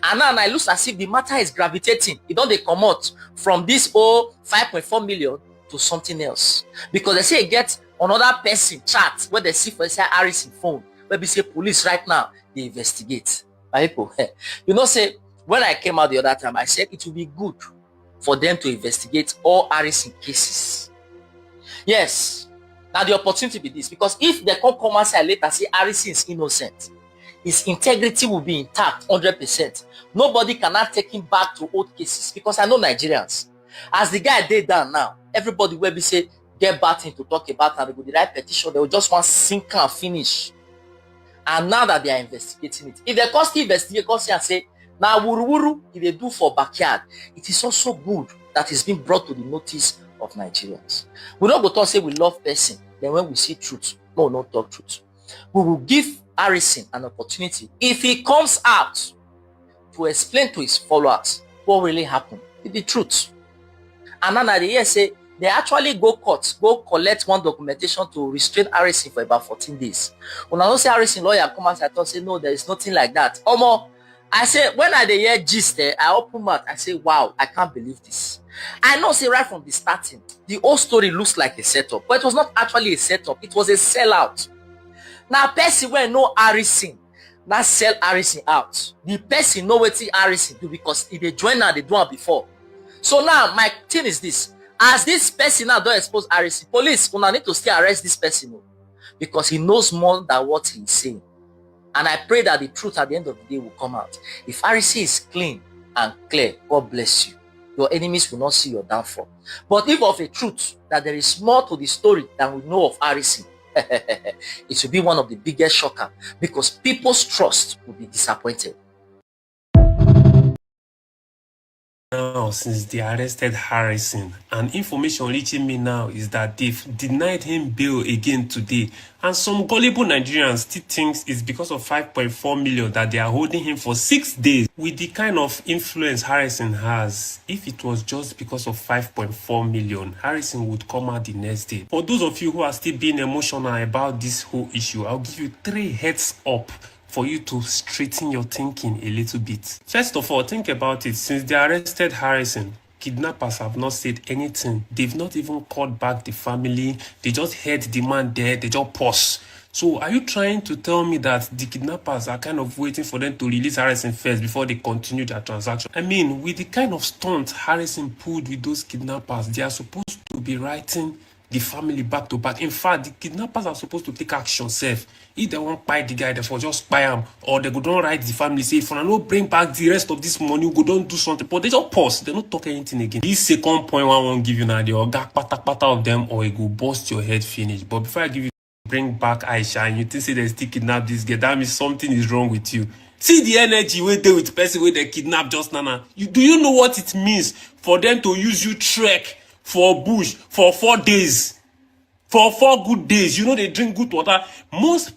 And now it looks as if the matter is gravitating. It don't they come out from this 5.4 million to something else. Because they say you get another person chat where they see for say Harrison phone, where they say police right now, they investigate. My people, you know, say when I came out the other time, I said it would be good for them to investigate all Harrison cases. Yes. Now the opportunity be this, because if they come and say later say Harrison is innocent, his integrity will be intact 100%. Nobody cannot take him back to old cases, because I know Nigerians. As the guy did down now, everybody will be say get back in to talk about and they will write petition. They will just want sink and finish. And now that they are investigating it, if they can still investigate and say now wuru if they do for backyard, it is also good that it's been brought to the notice of Nigerians. We don't go talk say we love person. Then when we see truth, no, not talk truth. We will give Harrison an opportunity, if he comes out, to explain to his followers what really happened with the truth. And now they hear say they actually go collect one documentation to restrain Harrison for about 14 days. When I don't say Harrison lawyer come out, I thought say no, there is nothing like that. Omo, I say when I hear gist there, I open mouth, I say wow, I can't believe this. I know say right from the starting, the whole story looks like a setup, but it was not actually a setup, it was a sellout. Now person where no Harrison, now sell Harrison out. The person know what Harrison do, because if they join now, they do it before. So now my thing is this: as this person now don't expose Harrison, police will need to still arrest this person, because he knows more than what he's saying. And I pray that the truth at the end of the day will come out. If Harrison is clean and clear, God bless you. Your enemies will not see your downfall. But if of a truth that there is more to the story than we know of Harrison, it will be one of the biggest shockers, because people's trust will be disappointed. Now, since they arrested Harrison, and information reaching me now is that they've denied him bail again today, and some gullible Nigerians still thinks it's because of 5.4 million that they are holding him for 6 days. With the kind of influence Harrison has, if it was just because of 5.4 million, Harrison would come out the next day. For those of you who are still being emotional about this whole issue, I'll give you 3 heads up for you to straighten your thinking a little bit. First of all, think about it. Since they arrested Harrison, kidnappers have not said anything. They've not even called back the family. They just heard the man there. They just pause. So are you trying to tell me that the kidnappers are kind of waiting for them to release Harrison first before they continue their transaction? I mean, with the kind of stunt Harrison pulled with those kidnappers, they are supposed to be writing the family back to back. In fact, the kidnappers are supposed to take action self. If they won't buy the guy, therefore just buy him, or they go don't write the family, say if I don't bring back the rest of this money, we go don't do something. But they just pause, they don't talk anything again. This second point I won't give you now, the orga pata of them, or it go bust your head finish. But before I give you bring back Aisha and you think say they still kidnap this girl, that means something is wrong with you. See the energy where they with the person where they kidnap just now. Do you know what it means for them to use you trek for bush for 4 days? For 4 good days, you know they drink good water. Most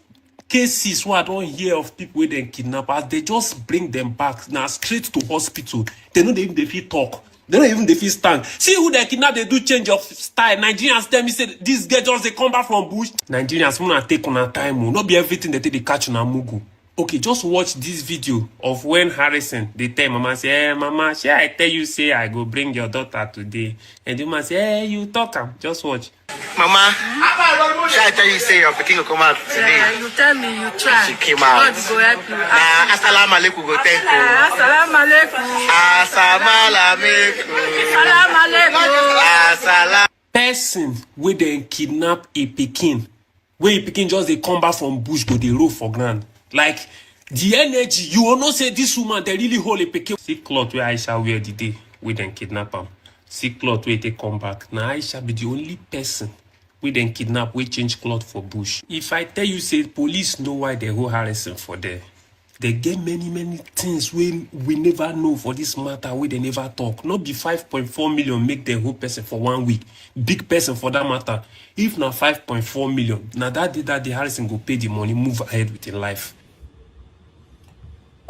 cases where I don't hear of people with them kidnappers, they just bring them back now straight to hospital. They know they even they feel talk. They don't even they feel stand. See who they kidnap, they do change of style. Nigerians tell me say this girl just they come back from bush. Nigerians wanna take on a time, not be everything they take they catch on a mugu. Okay, just watch this video of when Harrison, they tell mama, say, hey, mama, shall I tell you, say, I go bring your daughter today. And the man say, hey, you talk am. Just watch. Mama, shall I tell you, say, your picking will come out today? Yeah, you tell me, you try. She came out. God go help you. Nah, assalamu alaikum go thank you. Assalamu alaikum. Assalamu alaikum. Assalamu. Person where they kidnap a pikin, where a pikin just they come back from bush, go they roll for ground. Like, the energy, you will not say this woman, they really hold a pikin. See cloth where Aisha wear the day, we then kidnap him. See cloth where they come back. Now Aisha be the only person we then kidnap, we change cloth for bush. If I tell you, say, police know why they hold Harrison for there. They get many things we never know for this matter, where they never talk. Not be 5.4 million make the whole person for 1 week. Big person for that matter. If now 5.4 million, now that the Harrison go pay the money, move ahead with your life.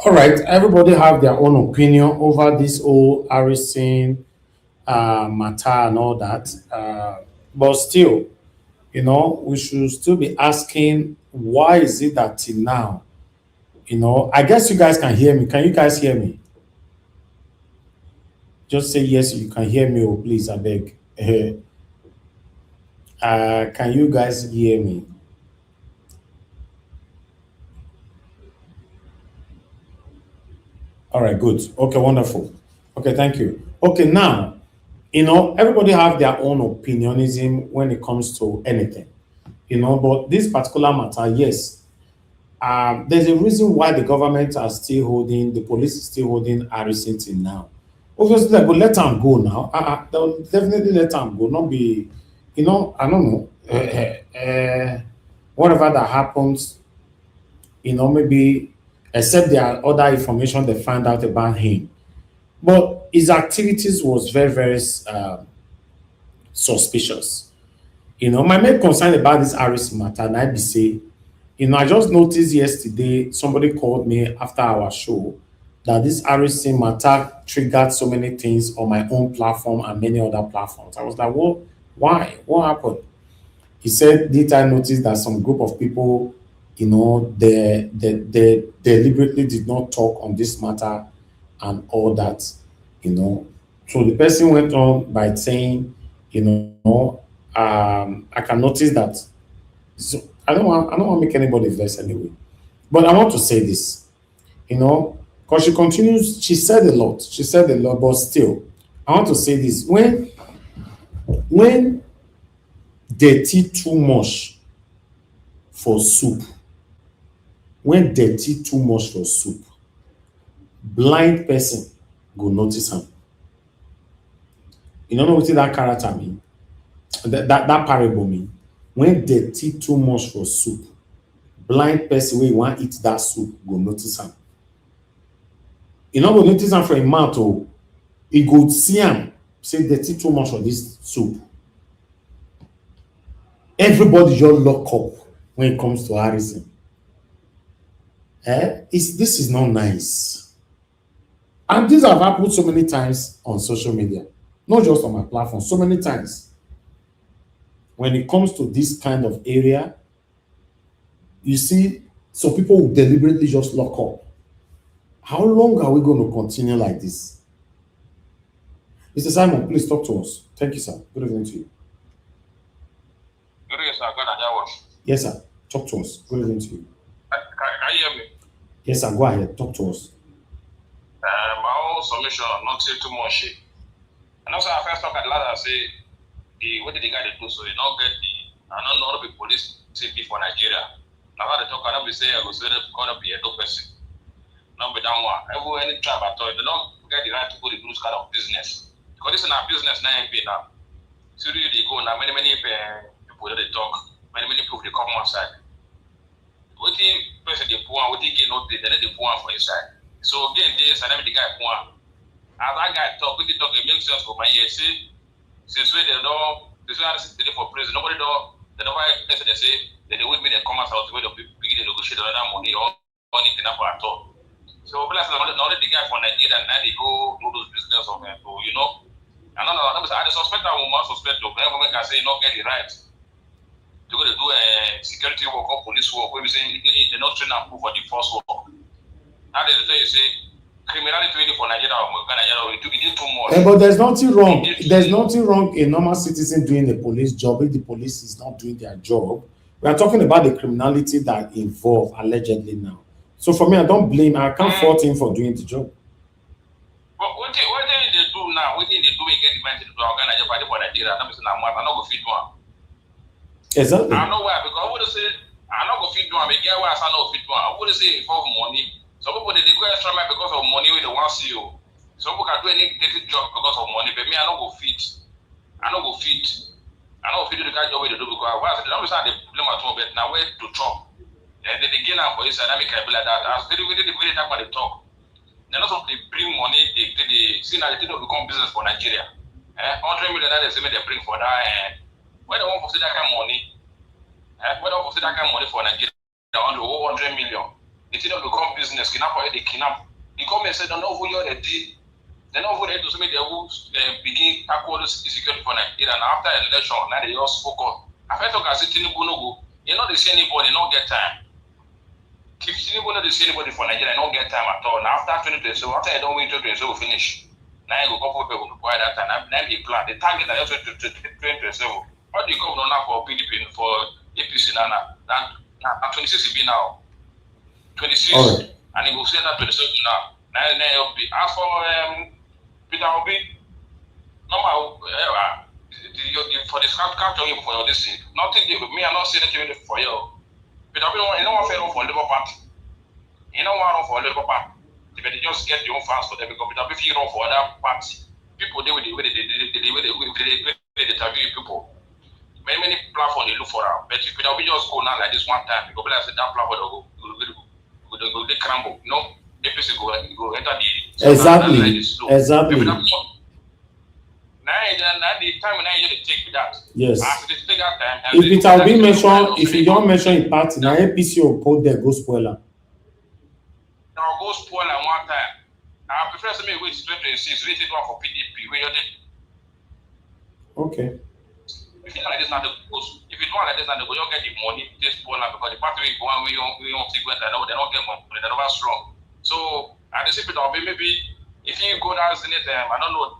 All right, everybody have their own opinion over this whole Harrison matter and all that. But still, You know, we should still be asking, why is it that till now, you know, I guess you guys can hear me. Can you guys hear me? Just say yes, you can hear me, oh, please, I beg. Can you guys hear me? All right, good. Okay, wonderful. Okay, thank you. Okay, now, you know, everybody have their own opinionism when it comes to anything, you know, but this particular matter, yes, there's a reason why the government are still holding, the police is still holding Harrison till now. Obviously, they will let him go now. They'll definitely let him go, not be, you know, I don't know, whatever that happens, you know, maybe, except there are other information they find out about him. But his activities was very, very suspicious. You know, my main concern about this Harris matter, and I be say, you know, I just noticed yesterday somebody called me after our show that this Harrison matter triggered so many things on my own platform and many other platforms. I was like, what? Why? What happened? He said, did I notice that some group of people, you know, they deliberately did not talk on this matter and all that, you know. So the person went on by saying, you know, I can notice that. So I don't want to make anybody vex anyway. But I want to say this, you know, because she continues, she said a lot, but still, I want to say this. When they eat too much for soup, when they eat too much for soup, blind person go notice him. You don't know what that character mean? That parable mean? When they eat too much for soup, blind person wey want eat that soup go notice him. You know, go notice him for a mouth, oh, he go see him, say they eat too much of this soup. Everybody just lock up when it comes to Harrison. This is not nice. And these have happened so many times on social media, not just on my platform, so many times. When it comes to this kind of area, you see, so people will deliberately just lock up. How long are we going to continue like this? Mr. Simon, please talk to us. Thank you, sir. Good evening to you. Good evening, sir. Yes, sir. Talk to us. Good evening to you. Can you hear me? Yes, sir. Go ahead. Talk to us. My own submission, not say too much. And also, I first talk at last, I say, what did the guy do? So, you don't get I don't know the police say for Nigeria. Now, I talk, I don't be say, I was going to be a dope person. Not be down one. Any tribe at all, they don't get the right to go to this kind of business. Because this is our business now, now. So, they go now, many people that they talk, many people they come outside. What the person they pour, what they get not they pour for inside. So again, this and every guy pour. As that guy talk, we talk, it makes sense for my ear. See, since we they don't, this is how they for prison. Nobody don't. They don't buy person. They say they will me they come out where they begin to negotiate another money or anything at all. So plus not the guy from Nigeria now they go do those business of you know. I don't know. I suspect that woman suspect of every woman can say not get it right. They're going to do a security work or police work where we say they're not trained and for the first work. Now they say criminality for Nigeria or Ghana, we do too much. But there's nothing wrong. There's nothing wrong in normal citizen doing a police job if the police is not doing their job. We are talking about the criminality that involved allegedly now. So for me, I don't blame. I can't fault him for doing the job. But what they do now? What they do? We get the man to do Ghana for Nigeria. I'm not going to feed one. Exactly. I know why, because I would say I'm not going to feed one. I get why I not feed one. I would say for money. Some people they go extra mile because of money when they want to see you. Some people can do any dirty job because of money. But me, I don't go feed. I don't go feed. I don't feed the kind of job they do because I don't understand the problem at all. But now where to chop? And then they gain out for this dynamic be like that. As they really talk about the talk. Then also they bring money. They see now they think they become business for Nigeria. 100 million that they bring for that. Where they want to see that kind of money? Where they want to see that kind of money for Nigeria? 100 million. They think they become business. Kidnap or they kidnap. They come and say, don't know who you're the D. They know who they do. So they will begin tackle this security for Nigeria. And after the election, now they just focus I felt like I said Tinubu no go. You know they see anybody, not get time. Keep Tinubu not see anybody for Nigeria, not get time at all. Now after 2027, after I don't win 2027, we finish. Now I go couple people require that time. Now the plan, the target that also to 2027. How do you come now for PDP for APC now? Now 26 will be now. 26, right. And he will say that 27 now. Now as for Peter Obi, normal for the capture for this thing. Nothing me, I'm not saying anything for you. Peter Obi, you don't want to for Labour Party. You don't want to for Labour Party. They just get your own fans for them because Peter Obi feel for other party. People they interview people. Many platforms they look for her. But if Peter Obi just go now like this one time, because I said that platform go they crumble. You know, APC go enter the exactly. Now the time when I take that. Yes. After they take that time. If it will be mentioned, if you don't mention a party, now APC will put there go spoiler. Now go spoiler one time. I prefer to me wait 2026, wait one for PDP. Where you okay. If you don't like this, not the goes. If you don't like this, not the go. You don't get the money. This spoiler because the party will go on. We don't take when they don't get money. They're not strong. So at the same time, maybe if you go down in it, I don't know.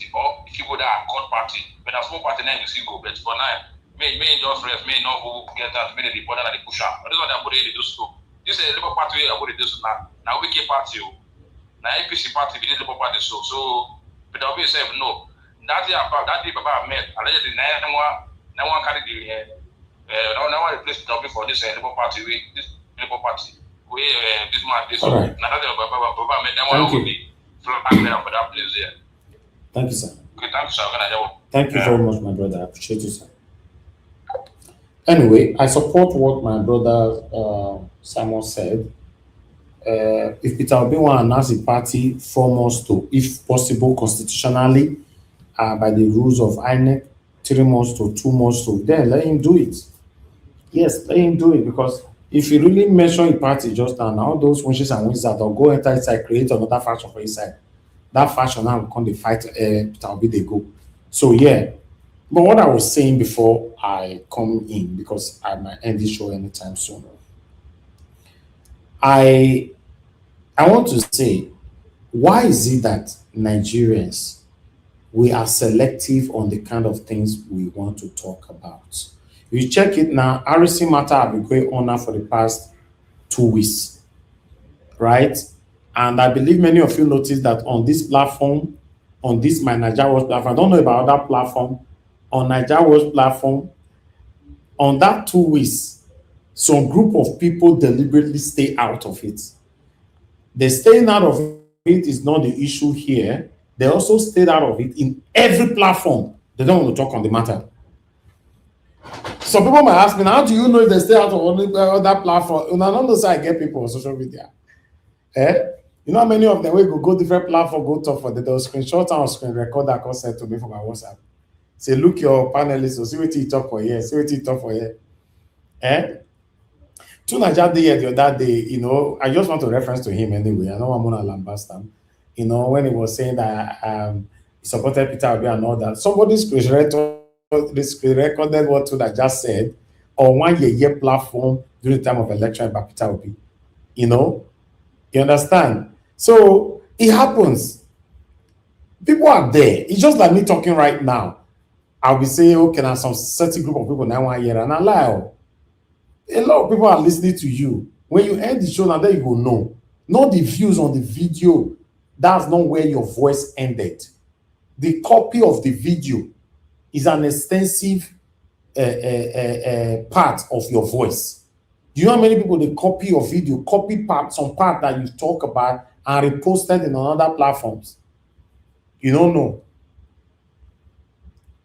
Or if you go down court party, but a small party now you see go. But for now, may just rest, may not go get that, may the report that they push out. But this is what they're going to do. So this is a Labour Party are going to do now. Now we keep party, now APC party, we did Labour Party so. But I'll be saying no. That day about met. Allegedly, no one carried the no one replaced Peter Obi for this Labour Party. This Labour Party. This man this. Now that Baba met, no one will be flat for that place there. Thank you, sir. Okay, thank you, sir. Thank you very much, my brother. I appreciate you, sir. Anyway, I support what my brother Simon said. If Peter Obi want to announce a party 4 months to, if possible, constitutionally, by the rules of INEC, 3 months to 2 months to, then let him do it. Yes, let him do it, because if you really mention a party just now, all those witches and wizards will go enter inside, create another faction for inside. That faction now will come to fight Peter Obi, they go. So yeah. But what I was saying before I come in, because I might end this show anytime soon, I want to say, why is it that Nigerians, we are selective on the kind of things we want to talk about? If you check it now, RC matter have been going on now for the past 2 weeks, right? And I believe many of you noticed that on this platform, on this my Naija Watch platform, I don't know about other platform, on Naija Watch platform, on that 2 weeks, some group of people deliberately stay out of it. The staying out of it is not the issue here. They also stayed out of it in every platform. They don't want to talk on the matter. Some people might ask me, how do you know if they stay out of other platform? I don't know, so I get people on social media. You know how many of them will go different platform, go talk for they'll screenshot and screen record that consent to me for my WhatsApp. Say, look your panelists, so see what you talk for here, see what you talk for here. To Naija Day the other day, you know, I just want to reference to him anyway. I know I'm gonna lambast him. You know, when he was saying that he supported Peter Obi and all that, somebody recorded what Tuna just said on one year platform during the time of election by Peter Obi. You know, you understand? So it happens. People are there. It's just like me talking right now. I'll be saying, okay, now some certain group of people now 1 year, and I lie. A lot of people are listening to you. When you end the show, now there you go, no. Not the views on the video. That's not where your voice ended. The copy of the video is an extensive part of your voice. Do you know how many people they copy your video, copy some part that you talk about and reposted in other platforms? You don't know.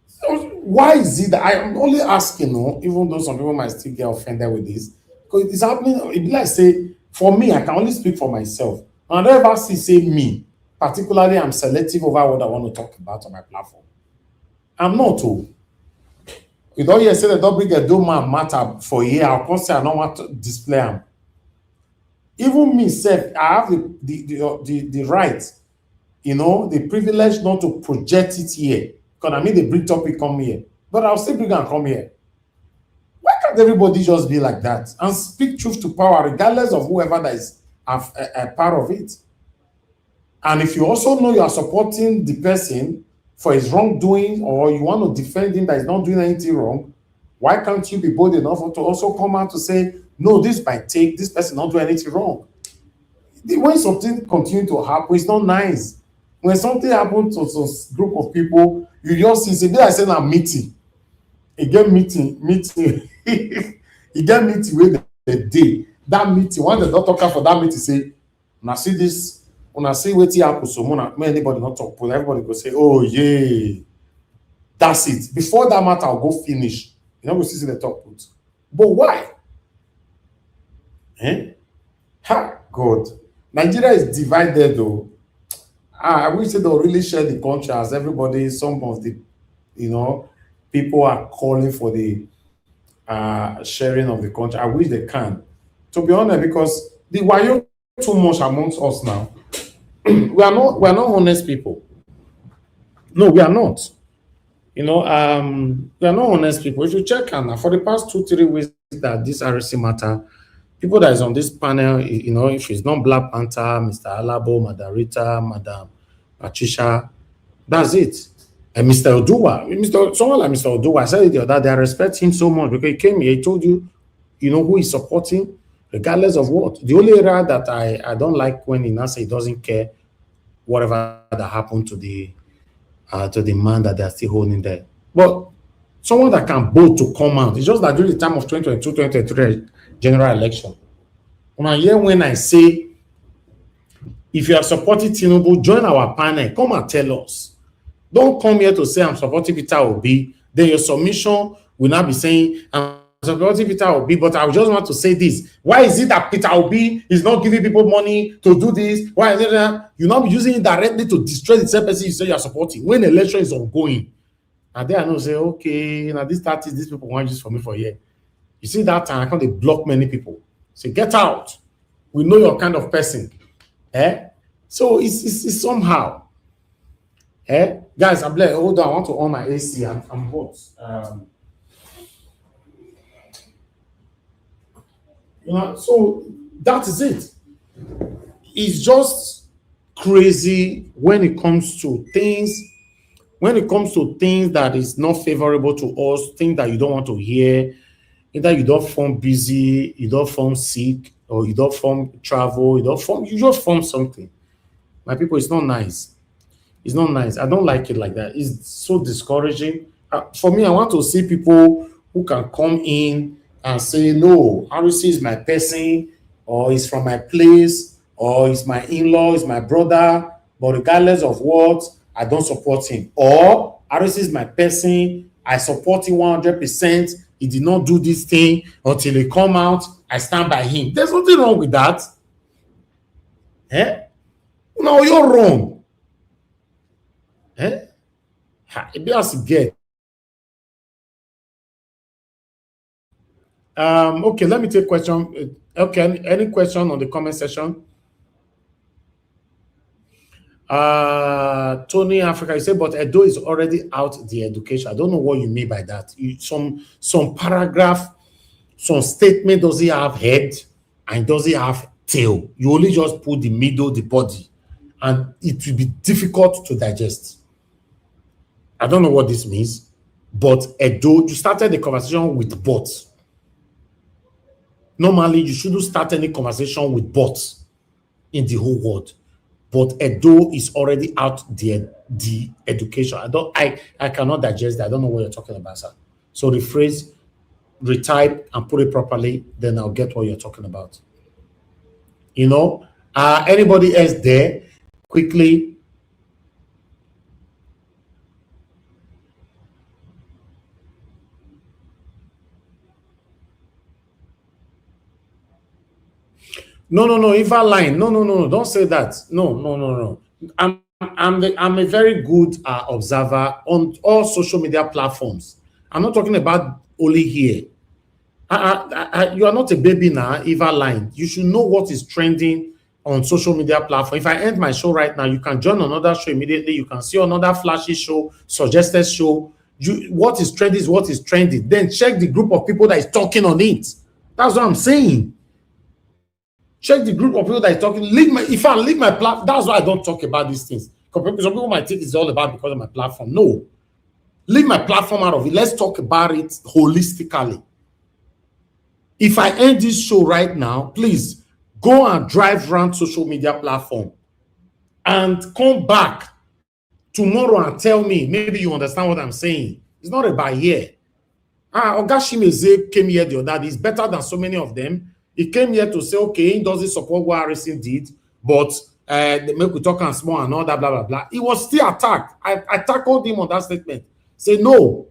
So why is it that I'm only asking, even though some people might still get offended with this, because it's happening. It's like say, for me, I can only speak for myself. I don't ever say me. Particularly, I'm selective over what I want to talk about on my platform. I'm not too. You don't hear say that don't bring a dome matter for a year. I'll say I don't want to display them. Even me, self, I have the right, the privilege not to project it here. Because I mean, they bring topic come here. But I'll still bring and come here. Why can't everybody just be like that and speak truth to power, regardless of whoever that is a part of it? And if you also know you are supporting the person for his wrongdoing, or you want to defend him that is not doing anything wrong, why can't you be bold enough to also come out to say, no, this might take this person not do anything wrong? When something continues to happen, it's not nice. When something happens to a group of people, you just see, I say a meeting. You get meeting. You get meeting with the day. That meeting, when the doctor come for that meeting, say, when I see this, when I see what happens, so anybody not talk, but everybody go say, oh yeah, that's it. Before that matter, I'll go finish. You know, we see the talk put. But why? Ha, God. Nigeria is divided though. I wish they don't really share the country as everybody, some of the, people are calling for the sharing of the country. I wish they can. To be honest, because the wayo too much amongst us now. we are not honest people. No, we are not. We are not honest people. If you check on for the past 2-3 weeks that this RC matter, people that is on this panel, if it's not Black Panther, Mr. Alabo, Madam Rita, Madam Patricia, that's it. And Mr. Oduwa, someone like Mr. Oduwa, I said it the other day, I respect him so much because he came here, he told you, who he's supporting, regardless of what. The only area that I don't like when he now say he doesn't care whatever that happened to the man that they're still holding there. But someone that can vote to come out, it's just that during the time of 2022-2023 general election, when I say, if you are supporting Tinubu, join our panel, come and tell us. Don't come here to say I'm supporting Peter Obi, then your submission will not be saying I'm supporting Peter Obi, but I just want to say this. Why is it that Peter Obi is not giving people money to do this? Why is it that you're not using it directly to destroy the same person you say you're supporting when the election is ongoing? And then I know say, okay, now these people want to use for me for a year. You see that time, I can't block many people. Say, get out. We know your kind of person. So it's somehow. Guys, I'm blessed. Hold on, I want to on my AC. I'm hot. So that is it. It's just crazy when it comes to things. When it comes to things that is not favorable to us, things that you don't want to hear, either you don't form busy, you don't form sick, or you don't form travel, you just form something. My people, it's not nice. It's not nice. I don't like it like that. It's so discouraging. For me, I want to see people who can come in and say, no, RC is my person, or he's from my place, or he's my in-law, he's my brother, but regardless of what, I don't support him. Or RC is my person, I support him 100%, he did not do this thing until he come out, I stand by him. There's nothing wrong with that. No, you're wrong. It has to get. Okay, let me take question. Okay, any question on the comment section? Tony Africa, you say, but Edo is already out the education. I don't know what you mean by that. Some paragraph, some statement, does he have head and does he have tail? You only just put the middle, the body, and it will be difficult to digest. I don't know what this means, but Edo, you started the conversation with bots. Normally, you shouldn't start any conversation with bots in the whole world. But Edo is already out the education. I cannot digest that. I don't know what you're talking about, sir. So rephrase, retype, and put it properly, then I'll get what you're talking about. Anybody else there? Quickly. No, Eva line. No, don't say that. No. I'm a very good observer on all social media platforms. I'm not talking about only here. You are not a baby now, Eva line. You should know what is trending on social media platform. If I end my show right now, you can join another show immediately. You can see another flashy show, suggested show. What is trending is what is trending. Then check the group of people that is talking on it. That's what I'm saying. Check the group of people that is talking. Leave my platform. That's why I don't talk about these things. Because some people might think it's all about because of my platform. No. Leave my platform out of it. Let's talk about it holistically. If I end this show right now, please go and drive around social media platform and come back tomorrow and tell me, maybe you understand what I'm saying. It's not about here. Oga Shimeze came here the other day. He's better than so many of them. He came here to say, okay, he doesn't support what Harrison did, but they make we talk and small and all that, blah, blah, blah. He was still attacked. I tackled him on that statement. Say no.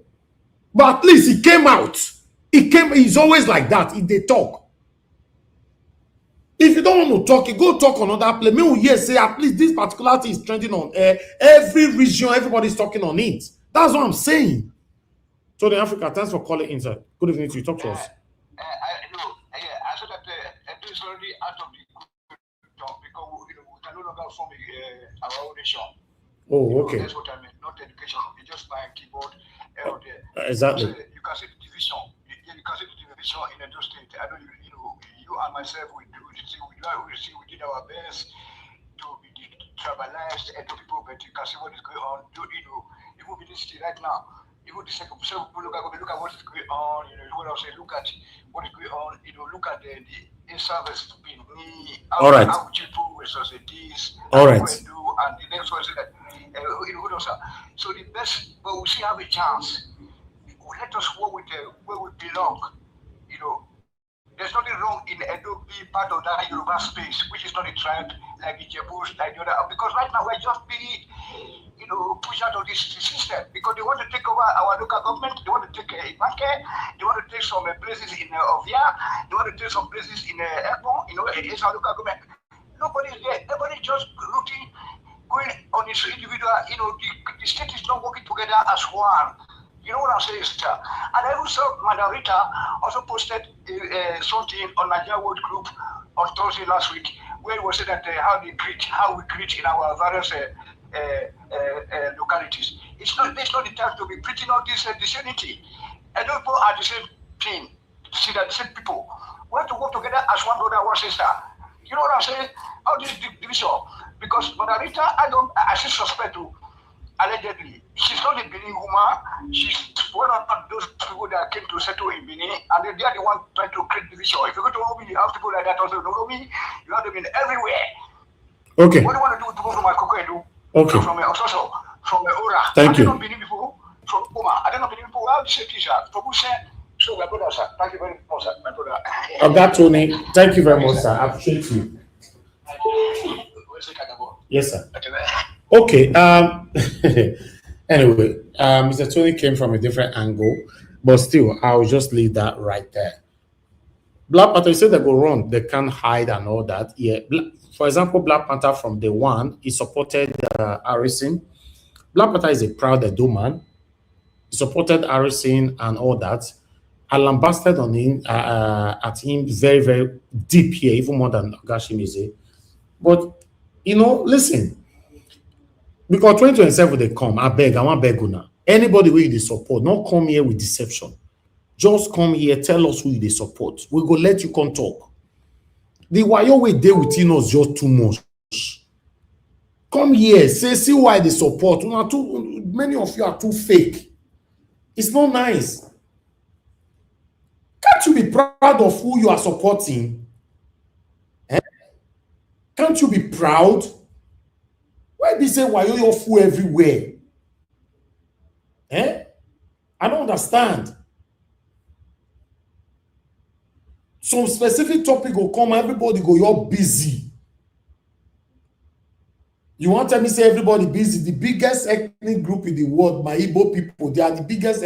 But at least he came out. He's always like that if they talk. If you don't want to talk, you go talk on other place. Maybe we say at least this particular thing is trending on every region, everybody's talking on it. That's what I'm saying. So the Africa, thanks for calling in, sir. Good evening to you. Talk to us. I said that it is already out of the talk because we can no longer form our own nation. Oh, okay. That's what I mean. Not education. It's just my keyboard. Exactly. So you can see the division. You can see the division in the state. I know you and myself we did our best to be tribalized and to people, but you can see what is going on. Even in this city right now, even the second people look at what is going on. What I say, look at what is going on. Look at the in-service being me. All right. How people versus this. All right. And the next one is that. So the best, but we still have a chance. Let us work with where we belong. There's nothing wrong in Edo being part of that Yoruba space, which is not a tribe like Ijebu's, like the other. Because right now we're just being, pushed out of this system because they want to take over our local government. They want to take Ibanke. They want to take some places in Ovia. They want to take some places in Ekpo. It's our local government. Nobody's there. Everybody's just looking, going on its individual. The state is not working together as one. You know what I'm saying, sir? And I also saw Madam Rita also posted something on Nigeria World Group on Thursday last week, where it was said that how we greet in our various localities. It's not the time to be preaching all this disunity. And those people are the same thing. See that the same people. We have to work together as one brother, one sister. You know what I'm saying? All this division. Because Madam Rita, I still suspect to. Allegedly, she's not a Benin woman. She's one of those people that came to settle in Benin, and they are the one trying to create division. If you go to Obi, you have people like that also. Obi, you have them in everywhere. Okay. What do you want to do to go from Kokoedu? Okay. From Ososo, from Ora. Thank you. I don't know Benin people. From Oma. I don't know Benin people. We have the same teacher. From Use. So, my brother, sir. Thank you very much, sir. My brother. Oga Tony, thank you very much, sir. I appreciate you. Yes, sir. Okay. Anyway, Mr. Tony came from a different angle, but still, I'll just leave that right there. Black Panther, you said they go wrong, they can't hide and all that. Yeah. For example, Black Panther from day one, he supported Harrison. Black Panther is a proud Edo man. He supported Harrison and all that. I lambasted on him at him very, very deep here, even more than Gashimize. But listen. Because 2027 they come, I want beg una. Anybody who they support, not come here with deception. Just come here, tell us who they support. We go let you come talk. The wayo way they within us just too much. Come here, see why they support. Many of you are too fake. It's not nice. Can't you be proud of who you are supporting? Can't you be proud? Why they say why you fool everywhere? I don't understand. Some specific topic will come, everybody go, you're busy. You want to tell me say everybody busy? The biggest ethnic group in the world, my Igbo people, they are the biggest.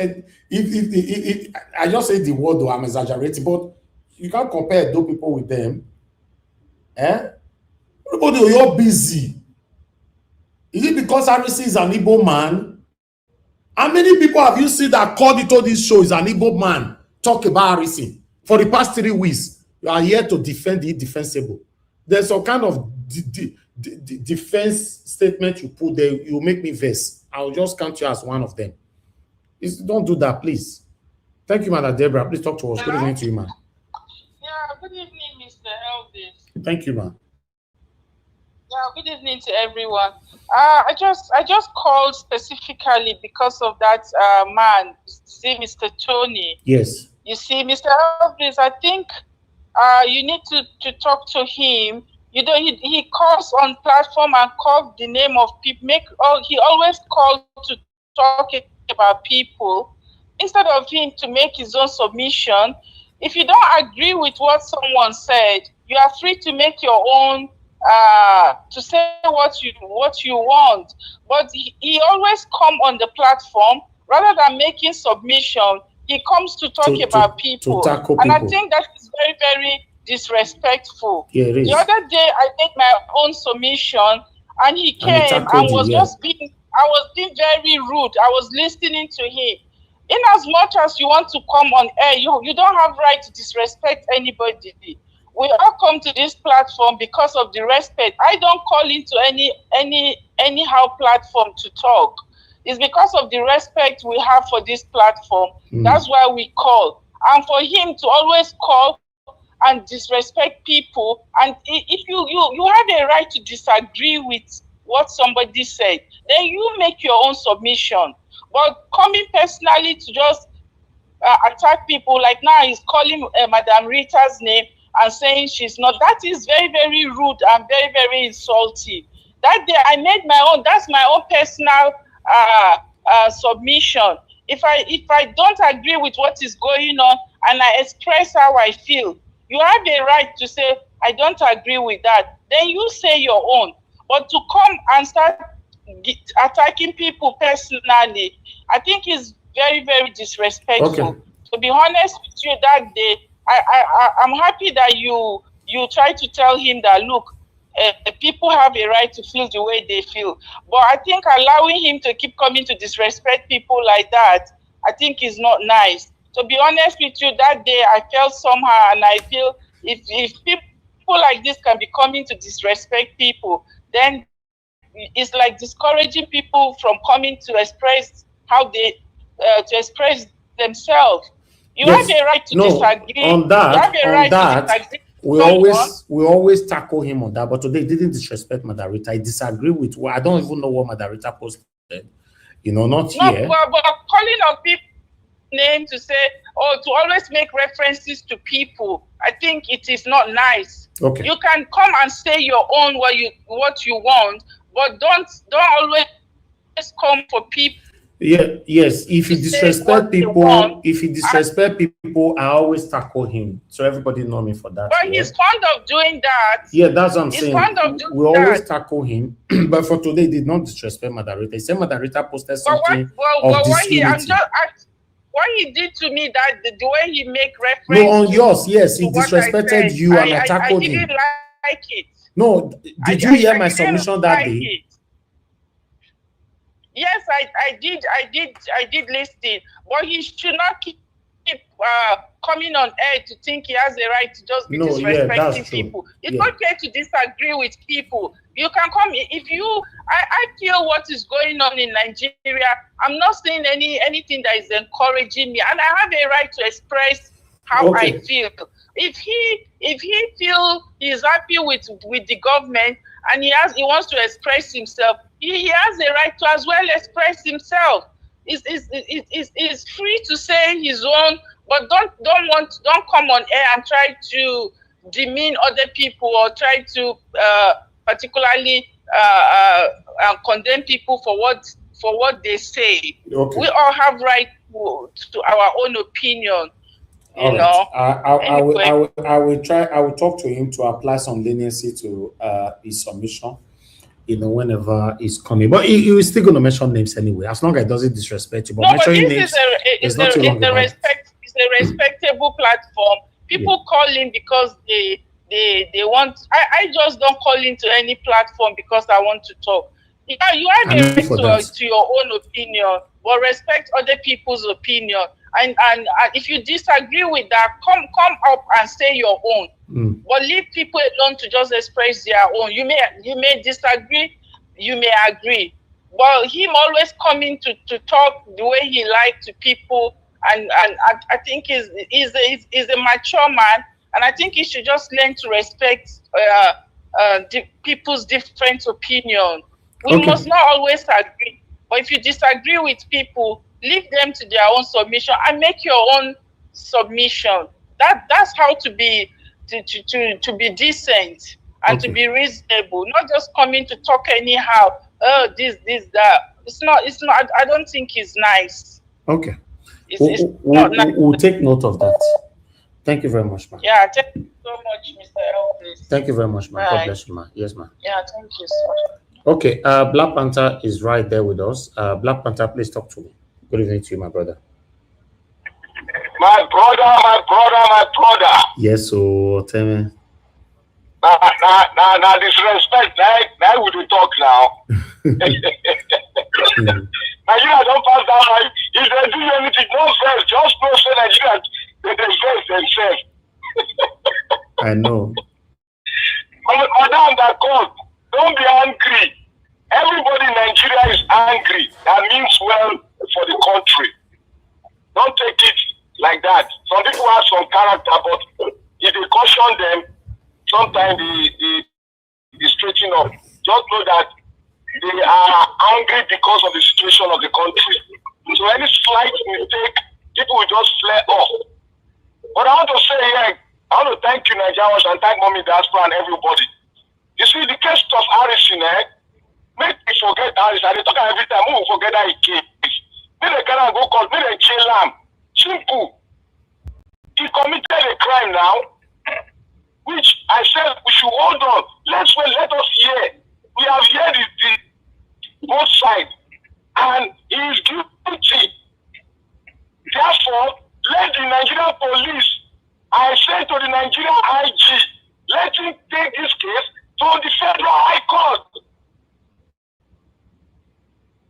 If I just say the word, though I'm exaggerating, but you can't compare those people with them. Everybody, you're busy. Is it because Harrison is an Igbo man? How many people have you seen that called into this show is an Igbo man talk about Harrison? For the past 3 weeks, you are here to defend the indefensible. There's some kind of defense statement you put there, you make me vex. I'll just count you as one of them. Don't do that, please. Thank you, Madam Deborah. Please talk to us. Good evening to you, ma'am. Yeah, good evening, Mr. Elvis. Thank you, ma'am. Yeah, good evening to everyone. I just called specifically because of that man, see, Mr. Tony. Yes. You see, Mr. Elvis, I think you need to talk to him. You know, he calls on platform and calls the name of people. He always calls to talk about people instead of him to make his own submission. If you don't agree with what someone said, you are free to make your own. To say what you want, but he always come on the platform rather than making submission. He comes to talk about people, and I think that is very, very disrespectful. Yeah, it is. The other day, I made my own submission, and he came and was just being. I was being very rude. I was listening to him. In as much as you want to come on air, you don't have right to disrespect anybody. We all come to this platform because of the respect. I don't call into anyhow platform to talk. It's because of the respect we have for this platform. That's why we call. And for him to always call and disrespect people, and if you have a right to disagree with what somebody said, then you make your own submission. But coming personally to just attack people, like now he's calling Madam Rita's name and saying she's not, that is very, very rude and very, very insulting. That day I made my own, that's my own personal submission. If I don't agree with what is going on and I express how I feel, you have a right to say, I don't agree with that. Then you say your own. But to come and start attacking people personally, I think is very, very disrespectful. Okay. To be honest with you, that day, I'm happy that you try to tell him that, look, people have a right to feel the way they feel. But I think allowing him to keep coming to disrespect people like that, I think is not nice. To be honest with you, that day I felt somehow, and I feel if people like this can be coming to disrespect people, then it's like discouraging people from coming to express how they to express themselves. You have a right to disagree. On that, we always tackle him on that. But today, he didn't disrespect Madam Rita. He disagreed with. Well, I don't even know what Madam Rita posted. You know, not here. But calling on people name to say, to always make references to people, I think it is not nice. Okay. You can come and say your own what you want, but don't always come for people. Yeah, yes. If he disrespect people, I always tackle him. So everybody know me for that. But he's fond of doing that. Yeah, that's what I'm saying. Fond of doing we always tackle him. But for today, he did not disrespect Madam Rita. He said Madam Rita posted something of disunity. What he did to me, that the way he make reference. No, on yours, yes, he disrespected you and I tackled him. I didn't like it. No, did you hear my submission that day? Yes, I did listen, but he should not keep coming on air to think he has a right to just be disrespecting people. It's okay to disagree with people. You can come if you. I feel what is going on in Nigeria. I'm not saying anything that is encouraging me, and I have a right to express how I feel. If he feel he's happy with the government and he wants to express himself, he has a right to as well express himself. Is free to say his own, but don't come on air and try to demean other people or try to particularly condemn people for what they say. Okay. We all have right to our own opinion. You know. I will talk to him to apply some leniency to his submission. You know, whenever he's coming, but he is still going to mention names anyway, as long as it doesn't disrespect you. But mentioning names is not too wrong. It's a respectable platform. People call in because they want. I just don't call into any platform because I want to talk. You have a right to your own opinion, but respect other people's opinion. And if you disagree with that, come up and say your own. But leave people alone to just express their own. You may disagree, you may agree. But him always coming to talk the way he likes to people, and I think he's a mature man, and I think he should just learn to respect people's different opinion. We must not always agree, but if you disagree with people, leave them to their own submission and make your own submission. That's how to be decent and to be reasonable, not just coming to talk anyhow. Oh, this, that. It's not. I don't think it's nice. Okay. We'll take note of that. Thank you very much, ma'am. Yeah, thank you so much, Mr. Elvis. Thank you very much, ma'am. God bless you, ma'am. Yes, ma'am. Yeah, thank you, sir. Okay, Black Panther is right there with us. Black Panther, please talk to me. Good evening to you, my brother. My brother. Yes, so tell me. Now, disrespect. Now we will talk now. Nigeria don't pass down. Right? If they do anything, don't vex. Just know say Nigeria, they vex themselves. I know. Madam, that court, don't be angry. Everybody in Nigeria is angry. That means well for the country. Don't take it like that. Some people have some character, but if they caution them, sometimes they straighten up. Just know that they are angry because of the situation of the country. So any slight mistake, people will just flare off. But I want to say here, I want to thank you, Nigerians, and thank Mommy Diaspora and everybody. You see, the case of Harrison, make me forget Harrison. They talk every time, we will forget that he came. Then they can go court, then they jail him. Simple. He committed a crime now, which I said we should hold on. Let us hear. We have heard both sides, and he is guilty. Therefore, let the Nigerian police, I say to the Nigerian IG, let him take this case to the Federal High Court.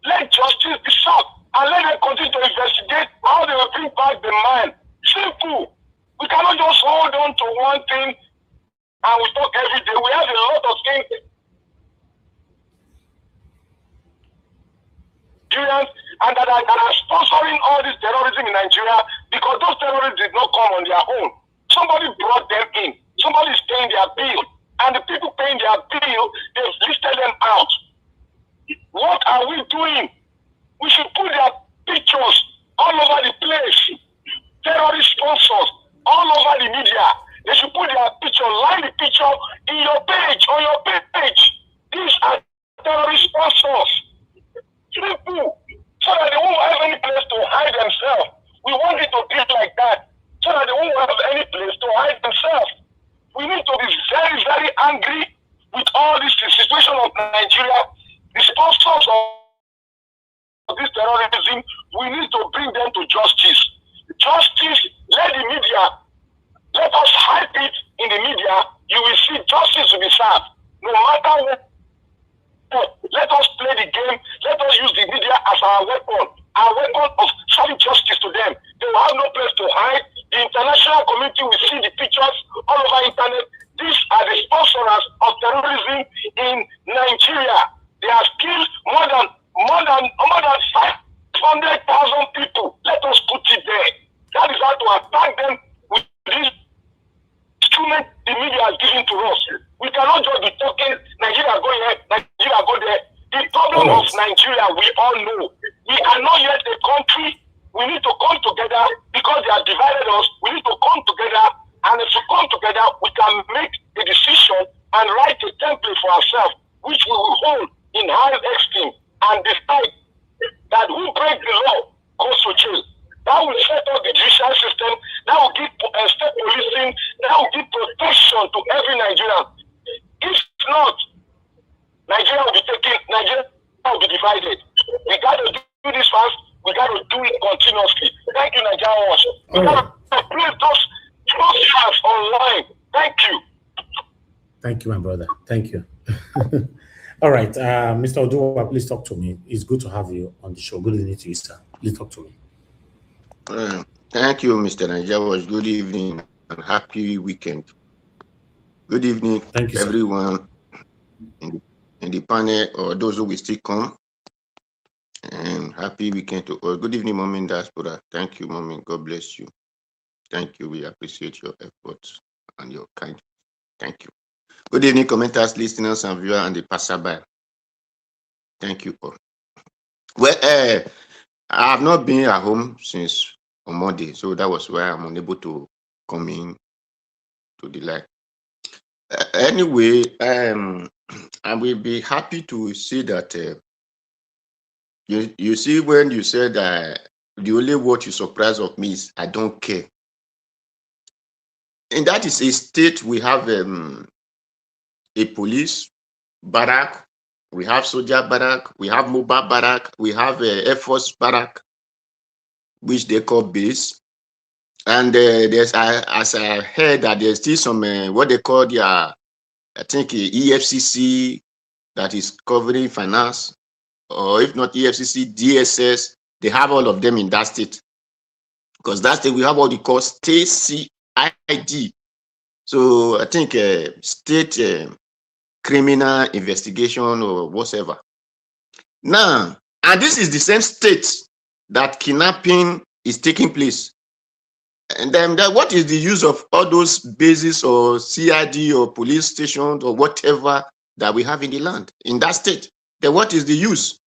Let justice be sought, and let them continue to investigate how they will bring back the man. Simple. We cannot just hold on to one thing and we talk every day. We have a lot of things. And that are sponsoring all this terrorism in Nigeria, because those terrorists did not come on their own. Somebody brought them in. Somebody is paying their bill. And the people paying their bill, they've listed them out. What are we doing? We should put their pictures all over the place. Terrorist sponsors all over the media. They should put their picture, line the picture in your page, on your page. These are terrorist sponsors. Simple. So that they won't have any place to hide themselves. We want it to be like that. So that they won't have any place to hide themselves. We need to be very, very angry with all this situation of Nigeria. The sponsors of this terrorism, we need to bring them to justice. Justice, let the media, let us hype it in the media. You will see justice will be served. No matter what. Let us play the game. Let us use the media as our weapon of serving justice to them. They will have no place to hide. The international community will see the pictures all over internet. These are the sponsors of terrorism in Nigeria. They have killed more than 500,000 people. Let us put it there. That is how to attack them with this instrument the media has given to us. We cannot just be talking Nigeria go here, Nigeria go there. The problem of Nigeria, we all know. We are not yet a country. We need to come together because they have divided us. We need to come together, and if we come together, we can make a decision and write a template for ourselves, which we will hold in high esteem and decide that who breaks the law goes to jail. That will set up the judicial system. That will give state policing. That will give protection to every Nigerian. If not, Nigeria will be divided. We got to do this fast. We got to do it continuously. Thank you, Nigerians. We got to play those hands online. Thank you. Thank you, my brother. Thank you. All right, Mr. Oduwa, please talk to me. It's good to have you on the show. Good evening to you, sir. Please talk to me. Thank you, Mr. Najawas. Good evening and happy weekend. Good evening, thank you, everyone in the panel or those who will still come. And happy weekend to all. Good evening, Mom and Diaspora. Thank you, Mom. God bless you. Thank you. We appreciate your efforts and your kindness. Thank you. Good evening, commenters, listeners, and viewers, and the passerby. Thank you all. Well, I have not been at home since on Monday, so that was why I'm unable to come in to the live. Anyway, I will be happy to see that you see when you said the only word you surprise of me is I don't care. And that is a state we have a police barrack, we have soldier barrack, we have mobile barrack, we have Air Force barrack, which they call base. And there's, as I heard, that there's still some, what they call their, I think, EFCC that is covering finance, or if not EFCC, DSS, they have all of them in that state. Because that state, we have what they call state CID. So I think state criminal investigation or whatever. Now, and this is the same state that kidnapping is taking place. And then what is the use of all those bases or CID or police stations or whatever that we have in the land, in that state? Then what is the use?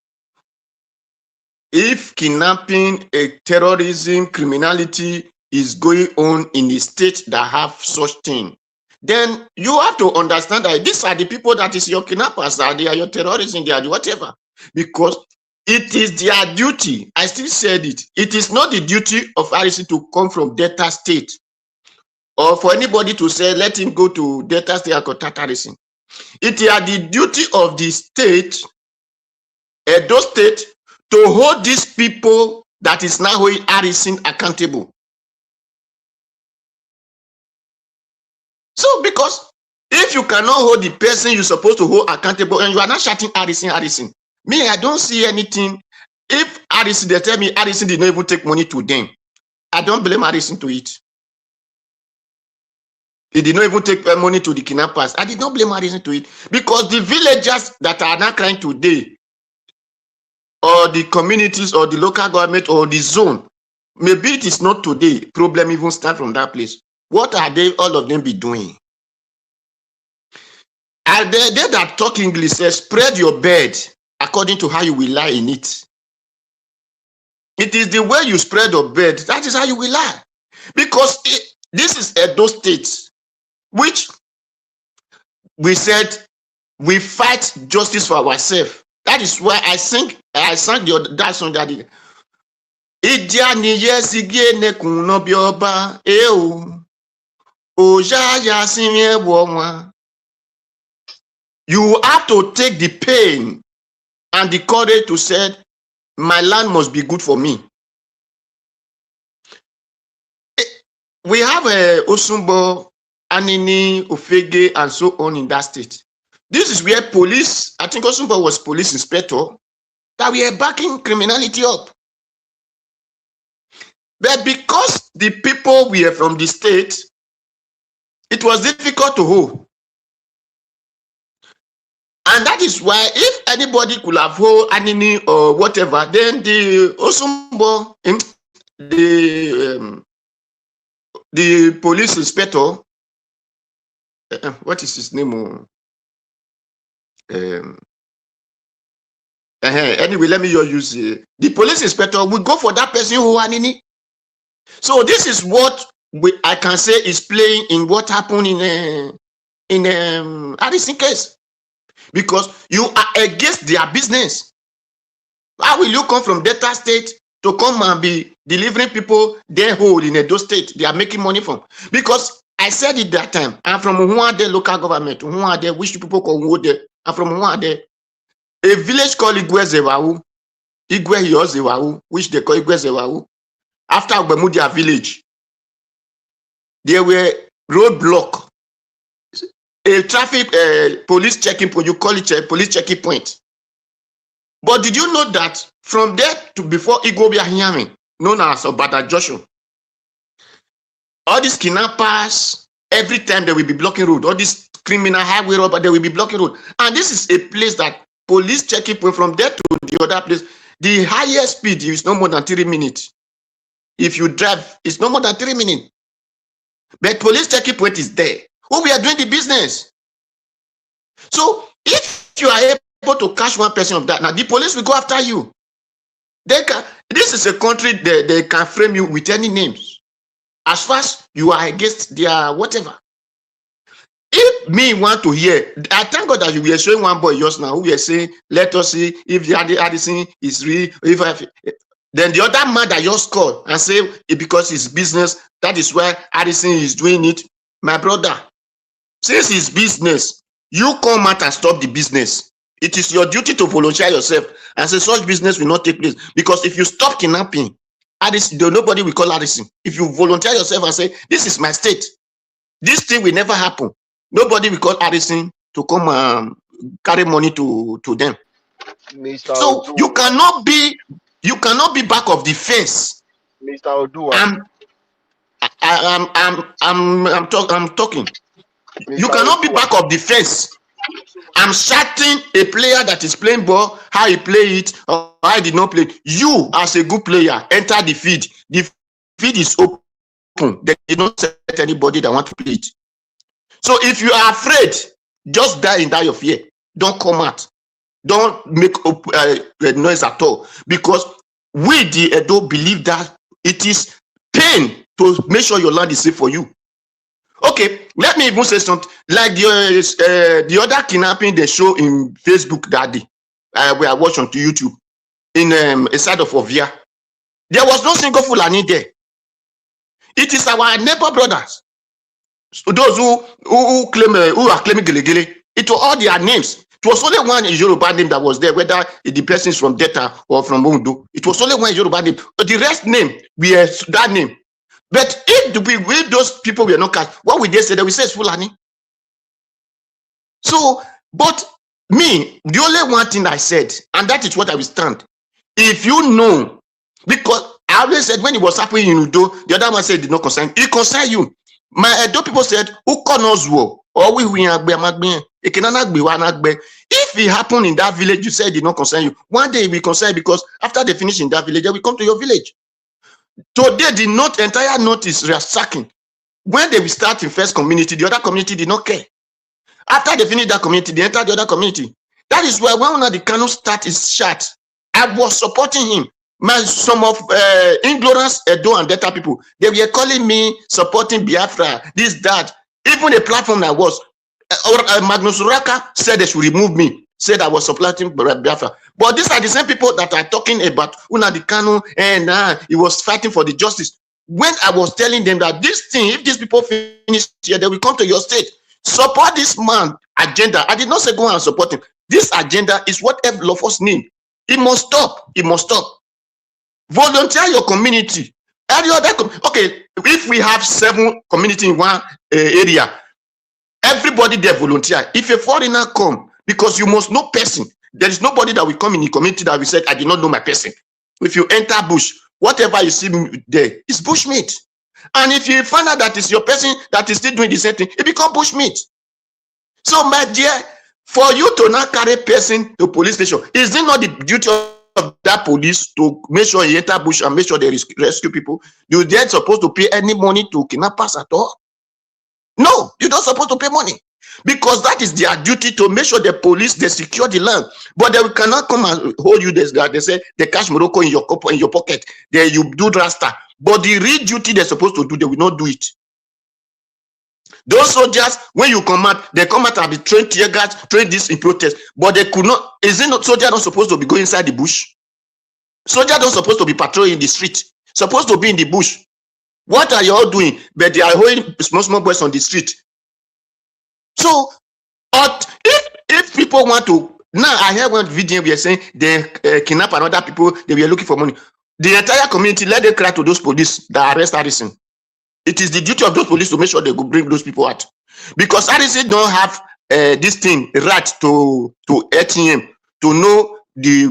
If kidnapping, terrorism, criminality is going on in the state that have such thing, then you have to understand that these are the people that is your kidnappers, that they are your terrorists, they are whatever. Because it is their duty. I still said it. It is not the duty of RC to come from Delta State, or for anybody to say, let him go to Delta State or terrorism. It is the duty of the state, Edo State, to hold these people that is now holding RC accountable. So, because if you cannot hold the person you're supposed to hold accountable and you are not shouting RC, me, I don't see anything. If RC, they tell me RC did not even take money to them, I don't blame RC to it. He did not even take money to the kidnappers. I did not blame RC to it. Because the villagers that are not crying today, or the communities, or the local government, or the zone, maybe it is not today. Problem even start from that place. What are they, all of them be doing? Are they that talk English say, spread your bed according to how you will lie in it. It is the way you spread your bed, that is how you will lie. Because this is Edo State, which we said we fight justice for ourselves. That is why I sang that song that did. You have to take the pain and the courage to say, my land must be good for me. We have Osumbo, Anini, Ofege, and so on in that state. This is where police, I think Osumbo was police inspector, that we are backing criminality up. But because the people were from the state, it was difficult to hold. And that is why if anybody could have hold Anini or whatever, then the Osumbo, the police inspector, what is his name? Anyway, let me use the police inspector will go for that person who Anini. So this is what I can say is playing in what happened in Addison case. Because you are against their business. How will you come from Delta State to come and be delivering people their hole in Edo State they are making money from? Because I said it that time, I'm from Nwade local government, Nwade, which people call Nwade. I'm from Nwade. A village called Igwezewahu, which they call Igwezewahu. After Agbemudia village, there were roadblock. A traffic police checking point, you call it a police checking point. But did you know that from there to before Igobia Hiami, known as Obada Joshua. All these kidnappers, every time they will be blocking road. All these criminal highway robber, they will be blocking road. And this is a place that police checking point from there to the other place. The highest speed is no more than 3 minutes. If you drive, it's no more than 3 minutes. But police checking point is there. Oh, we are doing the business. So if you are able to catch one person of that, now the police will go after you. They can. This is a country they can frame you with any names. As far as you are against their whatever. If me want to hear, I thank God that you were showing one boy just now who were saying, let us see if the Addison is real. Then the other man that just called and say because it's business, that is why Addison is doing it. My brother, since it's business, you come out and stop the business. It is your duty to volunteer yourself and say such business will not take place. Because if you stop kidnapping, Addison, nobody will call Addison. If you volunteer yourself and say, this is my state, this thing will never happen. Nobody will call Addison to come carry money to them. Mr. So Odu, you cannot be back of the fence. Mr. Odu, I'm talking. Mr. You cannot be Odu, back of the fence. I'm shouting a player that is playing ball, how he play it, or how he did not play it. You, as a good player, enter the field. The field is open. They did not set anybody that want to play it. So if you are afraid, just die in that of fear. Don't come out. Don't make noise at all. Because we, the Edo, believe that it is pain to make sure your land is safe for you. Okay, let me even say something. Like the other kidnapping they show in Facebook that day, we are watching to YouTube, in a side of Ovia. There was no single Fulani there. It is our neighbor brothers. So those who claim who are claiming Gelegele, it was all their names. It was only one Yoruba name that was there, whether the person is from Delta or from Ondo. It was only one Yoruba name. But the rest name, we are that name. But if those people were not catch, what would they say? They will say it's Fulani. So, but me, the only one thing I said, and that is what I will stand. If you know, because I always said when it was happening in Udo, the other one said it did not concern. It concern you. My Edo people said, who knows war? Or we if it happened in that village, you said it did not concern you. One day it will concern you because after they finish in that village, they will come to your village. Today, the entire north is sacking. When they will start in first community, the other community did not care. After they finish that community, they enter the other community. That is why when the Kanu start is shut, I was supporting him. Some of ignorance Edo and Delta people, they were calling me supporting Biafra, this, that. Even the platform that was, Magnus Uraka said they should remove me, said I was supporting Biafra. But these are the same people that are talking about Unadi Kanu and he was fighting for the justice. When I was telling them that this thing, if these people finish here, they will come to your state. Support this man agenda. I did not say go and support him. This agenda is what every of us need. It must stop. It must stop. Volunteer your community. Okay, if we have 7 community in one area, everybody there volunteer. If a foreigner come, because you must know person, there is nobody that will come in the community that will say, I did not know my person. If you enter bush, whatever you see there is bushmeat. And if you find out that it's your person that is still doing the same thing, it becomes bushmeat. So my dear, for you to not carry person to police station, is it not the duty of that police to make sure you enter bush and make sure they rescue people? You then supposed to pay any money to kidnappers at all? No, you're not supposed to pay money. Because that is their duty to make sure the police, they secure the land. But they cannot come and hold you there. They say they cash Morocco in your pocket. There you do rasta. But the real duty they're supposed to do, they will not do it. Those soldiers, when you come out, they come out and be trained tear gas, train this in protest. But they could not. Is it not soldier not supposed to be going inside the bush? Soldiers don't supposed to be patrolling the street. Supposed to be in the bush. What are you all doing? But they are holding small boys on the street. So, if people want to, now I hear one video we are saying they kidnap another people, they were looking for money. The entire community, let them cry to those police that arrest Harrison. It is the duty of those police to make sure they go bring those people out. Because Harrison don't have this thing right to ATM to know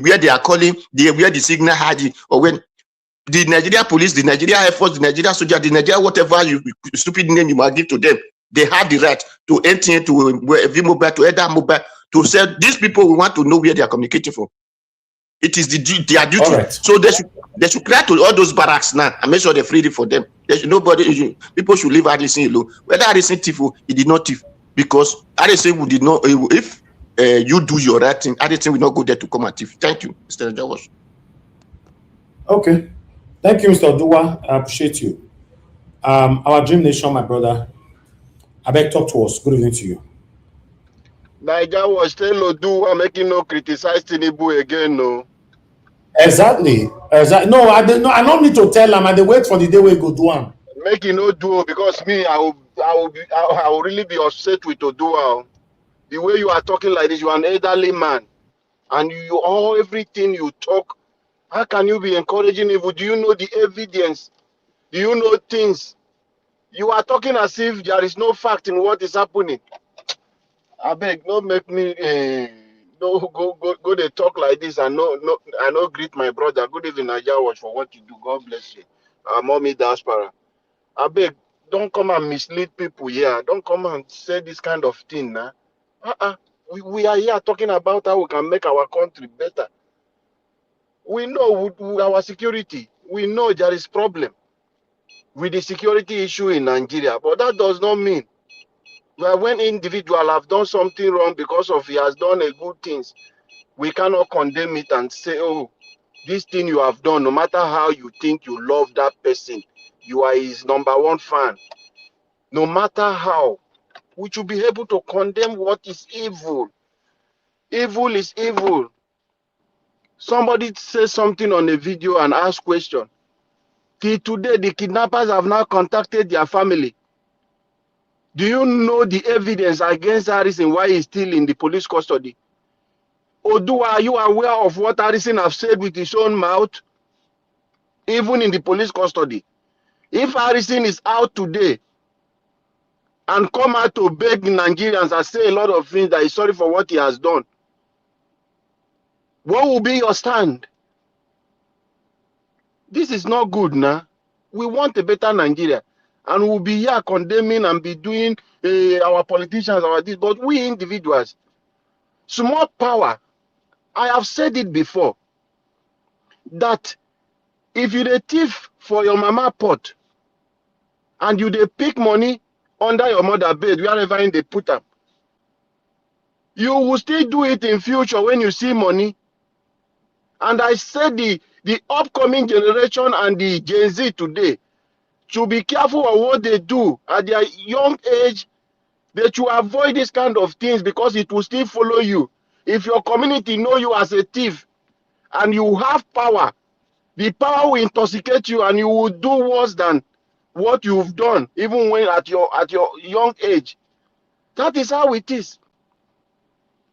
where they are calling, where the signal had it, or when the Nigeria police, the Nigeria Air Force, the Nigeria soldier, the Nigeria whatever you stupid name you might give to them, they have the right to enter into V-Mobile, to Eda Mobile, to say these people, we want to know where they are communicating from. It is their duty. Right. So they should create all those barracks now and make sure they're free for them. People should leave Harrison alone. Whether Harrison thief, he did not thief, because Harrison did not. If you do your right thing, Harrison will not go there to come and thief. Thank you, Mr. Jawash. Okay, thank you, Mr. Oduwa. I appreciate you. Our Dream Nation, my brother. I beg, talk to us. Good evening to you. Niger was telling Oduwa making no criticize Tinubu again, no. Exactly. No, I don't need to tell them. I dey wait for the day we go do one. Making no do, because me, I will really be upset with Oduwa. The way you are talking like this, you are an elderly man, and everything you talk. How can you be encouraging evil? Do you know the evidence? Do you know things? You are talking as if there is no fact in what is happening. I beg, don't make me go they talk like this and I no greet my brother. Good evening, Naija, for what you do. God bless you. Mommy Diaspora. I beg, don't come and mislead people here. Don't come and say this kind of thing now. We are here talking about how we can make our country better. We know our security. We know there is problem with the security issue in Nigeria, but that does not mean that when individual have done something wrong because of he has done a good things, we cannot condemn it and say, oh, this thing you have done, no matter how you think you love that person, you are his #1 fan. No matter how, we should be able to condemn what is evil. Evil is evil. Somebody says something on a video and ask question. Till today, the kidnappers have now contacted their family. Do you know the evidence against Harrison why he's still in the police custody? Oduwa, are you aware of what Harrison have said with his own mouth? Even in the police custody. If Harrison is out today and come out to beg Nigerians and say a lot of things that he's sorry for what he has done, what will be your stand? This is not good now. We want a better Nigeria. And we'll be here condemning and be doing our politicians, but we individuals, small power. I have said it before, that if you dey thief for your mama pot and you dey pick money under your mother bed, wherever they put them, you will still do it in future when you see money. And I said the upcoming generation and the Gen Z today should be careful of what they do at their young age. They should avoid this kind of things because it will still follow you. If your community know you as a thief and you have power, the power will intoxicate you and you will do worse than what you've done, even when at your young age. That is how it is.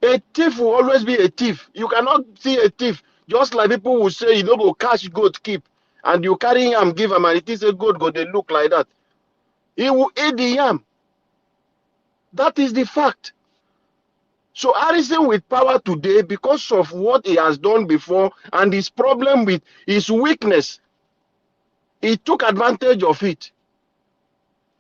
A thief will always be a thief. You cannot see a thief, just like people will say, you don't go catch goat keep, and you carry yam, give him, and it is a goat, go they look like that. He will eat the yam. That is the fact. So Harrison with power today, because of what he has done before and his problem with his weakness, he took advantage of it.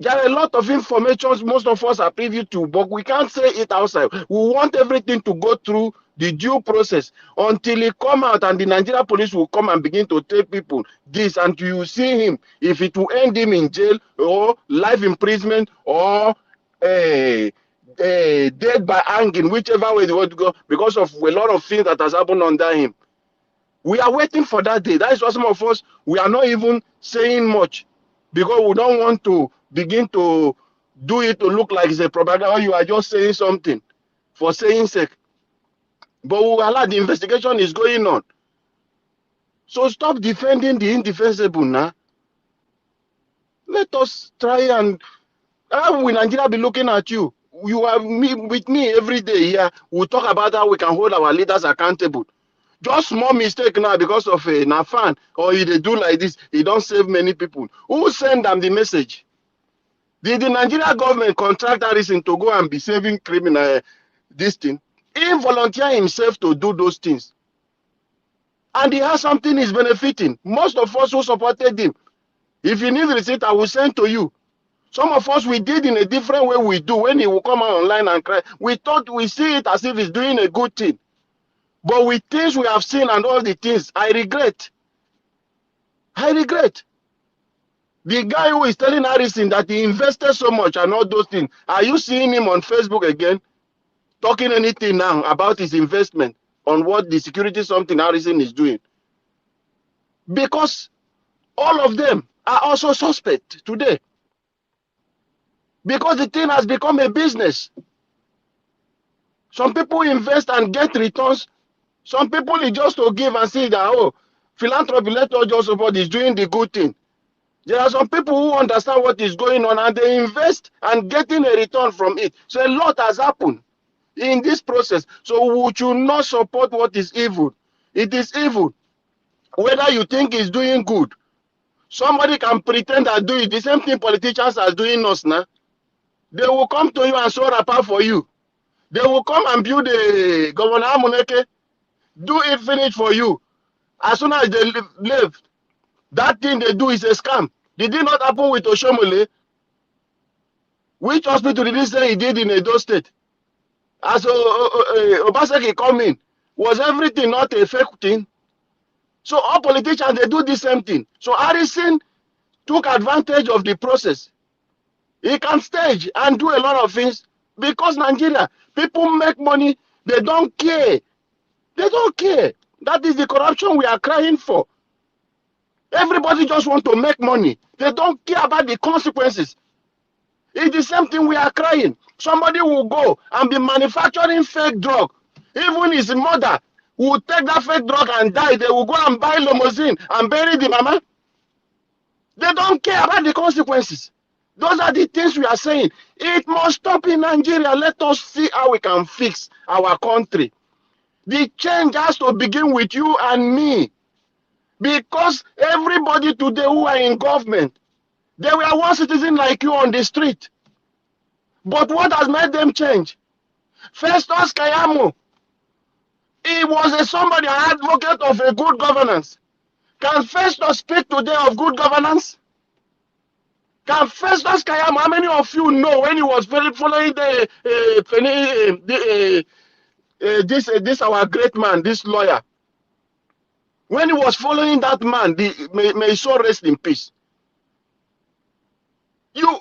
There are a lot of information most of us are privy to, but we can't say it outside. We want everything to go through the due process until he come out and the Nigeria police will come and begin to take people this, and you see him, if it will end him in jail or life imprisonment or death by hanging, whichever way they want to go, because of a lot of things that has happened under him. We are waiting for that day. That is why some of us, we are not even saying much, because we don't want to begin to do it to look like it's a propaganda. You are just saying something for saying sake. But we allow the investigation is going on. So stop defending the indefensible now. Let us try and how will Nigeria be looking at you? You are with me every day here. We'll talk about how we can hold our leaders accountable. Just small mistake now because of a Nafan, or if they do like this, it don't save many people. Who send them the message? Did the Nigeria government contract Harrison to go and be saving criminal this thing? He volunteered himself to do those things. And he has something he's benefiting. Most of us who supported him, if you need receipt, I will send to you. Some of us, we did in a different way we do. When he will come out online and cry, we thought we see it as if he's doing a good thing. But with things we have seen and all the things, I regret. I regret. The guy who is telling Harrison that he invested so much and all those things, are you seeing him on Facebook again? Talking anything now about his investment on what the security something Harrison is doing? Because all of them are also suspect today. Because the thing has become a business. Some people invest and get returns. Some people is just to give and see that, oh, philanthropy, let us just support, is doing the good thing. There are some people who understand what is going on and they invest and getting a return from it. So a lot has happened in this process. So we should not support what is evil. It is evil. Whether you think it's doing good, somebody can pretend that do it. The same thing politicians are doing us now. They will come to you and sew wrapper for you. They will come and build a Governor Amuneke, do it finish for you. As soon as they leave, that thing they do is a scam. Did it not happen with Oshomole? Which hospital did he say he did in Edo State? As Obaseki come in, was everything not a fake thing? So all politicians, they do the same thing. So Harrison took advantage of the process. He can stage and do a lot of things because Nigeria, people make money, they don't care. They don't care. That is the corruption we are crying for. Everybody just want to make money. They don't care about the consequences. It's the same thing we are crying. Somebody will go and be manufacturing fake drug. Even his mother will take that fake drug and die. They will go and buy limousine and bury the mama. They don't care about the consequences. Those are the things we are saying. It must stop in Nigeria. Let us see how we can fix our country. The change has to begin with you and me. Because everybody today who are in government, they were one citizen like you on the street. But what has made them change? Festus Keyamo, he was somebody, an advocate of a good governance. Can Festus speak today of good governance? Can Festus Keyamo, how many of you know when he was following this our great man, this lawyer? When he was following that man, may his soul rest in peace.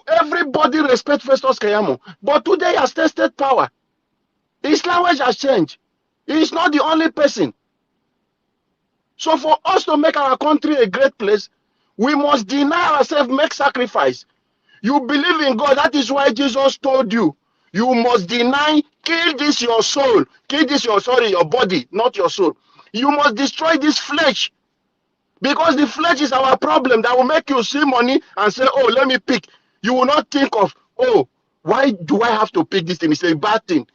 Everybody respect Festus Keyamo, but today he has tested power. His language has changed. He is not the only person. So for us to make our country a great place, we must deny ourselves, make sacrifice. You believe in God, that is why Jesus told you, you must deny, kill this your soul, kill this your body, not your soul. You must destroy this flesh. Because the flesh is our problem that will make you see money and say, oh, let me pick. You will not think of, oh, why do I have to pick this thing? It's a bad thing.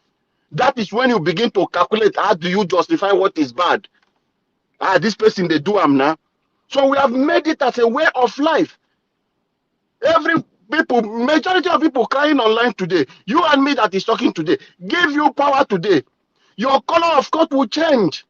That is when you begin to calculate, how do you justify what is bad? This person, they do am now. So we have made it as a way of life. Majority of people crying online today, you and me that is talking today, give you power today. Your color of coat will change.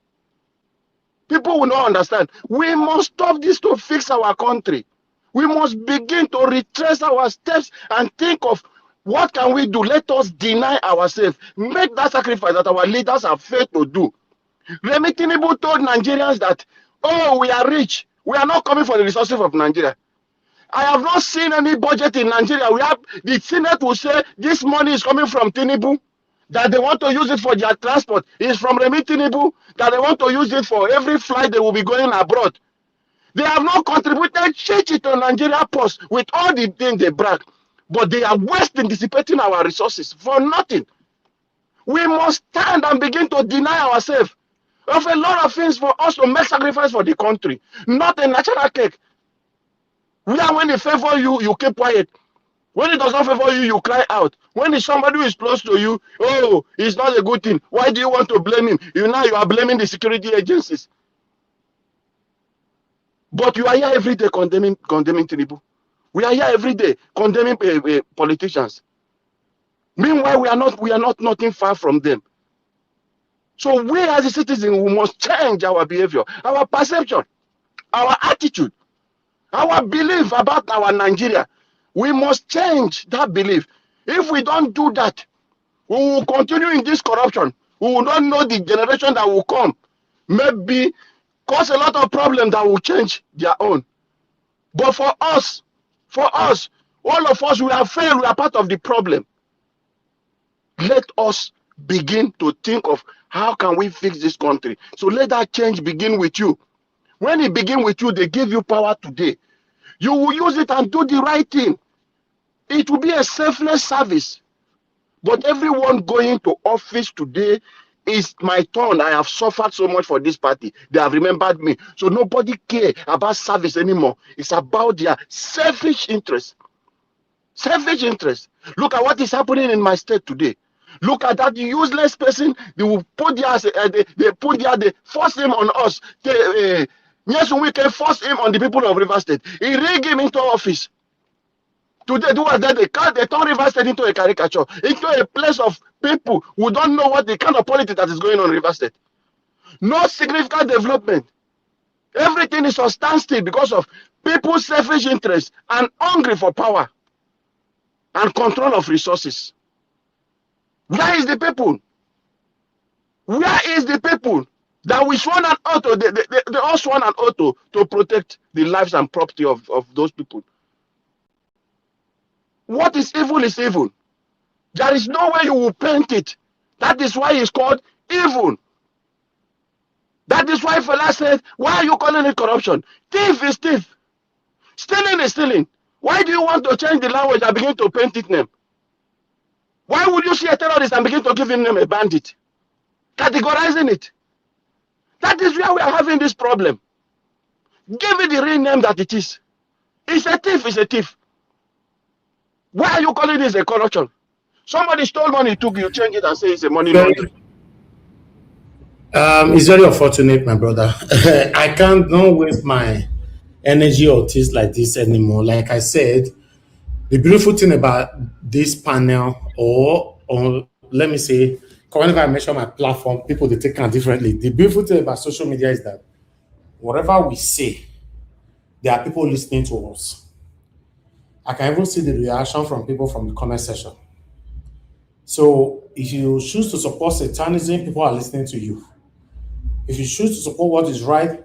People will not understand. We must stop this to fix our country. We must begin to retrace our steps and think of what can we do. Let us deny ourselves. Make that sacrifice that our leaders have failed to do. Remi Tinubu told Nigerians that, oh, we are rich. We are not coming for the resources of Nigeria. I have not seen any budget in Nigeria. The Senate will say this money is coming from Tinubu, that they want to use it for their transport. It's from Remi Tinubu, that they want to use it for every flight they will be going abroad. They have not contributed shit to Nigeria Post with all the things they brag. But they are wasting, dissipating our resources for nothing. We must stand and begin to deny ourselves of a lot of things for us to make sacrifice for the country. Not a natural cake. When it favors you, you keep quiet. When it does not favor you, you cry out. When it's somebody who is close to you, oh, it's not a good thing. Why do you want to blame him? You are blaming the security agencies. But you are here every day condemning Tinubu. We are here every day condemning politicians. Meanwhile, we are not nothing far from them. So we as a citizen, we must change our behavior, our perception, our attitude, our belief about our Nigeria. We must change that belief. If we don't do that, we will continue in this corruption. We will not know the generation that will come. Maybe cause a lot of problems that will change their own. But for us, all of us, we have failed. We are part of the problem. Let us begin to think of how can we fix this country. So let that change begin with you. When it begins with you, they give you power today. You will use it and do the right thing. It will be a selfless service. But everyone going to office today is my turn. I have suffered so much for this party. They have remembered me. So nobody cares about service anymore. It's about their selfish interest. Selfish interest. Look at what is happening in my state today. Look at that useless person. They will put they force him on us. Yes, we can force him on the people of River State. He rig him into office. Today, do what they turn River State into a caricature, into a place of people who don't know what the kind of politics that is going on in River State. No significant development. Everything is on standstill because of people's selfish interest and hungry for power and control of resources. Where is the people? Where is the people that we sworn an oath, they all sworn an oath to protect the lives and property of those people? What is evil is evil. There is no way you will paint it. That is why it's called evil. That is why Fela said, why are you calling it corruption? Thief is thief. Stealing is stealing. Why do you want to change the language and begin to paint it name? Why would you see a terrorist and begin to give him name a bandit? Categorizing it. That is where we are having this problem. Give it the real name that it is. It's a thief, it's a thief. Why are you calling this a corruption? Somebody stole money, took you, change it and say it's a money laundering. It's very unfortunate, my brother. I can't don't waste my energy or things like this anymore. Like I said, the beautiful thing about this panel, or let me say, whenever I mention my platform, people they take it differently. The beautiful thing about social media is that whatever we say, there are people listening to us. I can even see the reaction from people from the comment section. So if you choose to support Satanism, people are listening to you. If you choose to support what is right,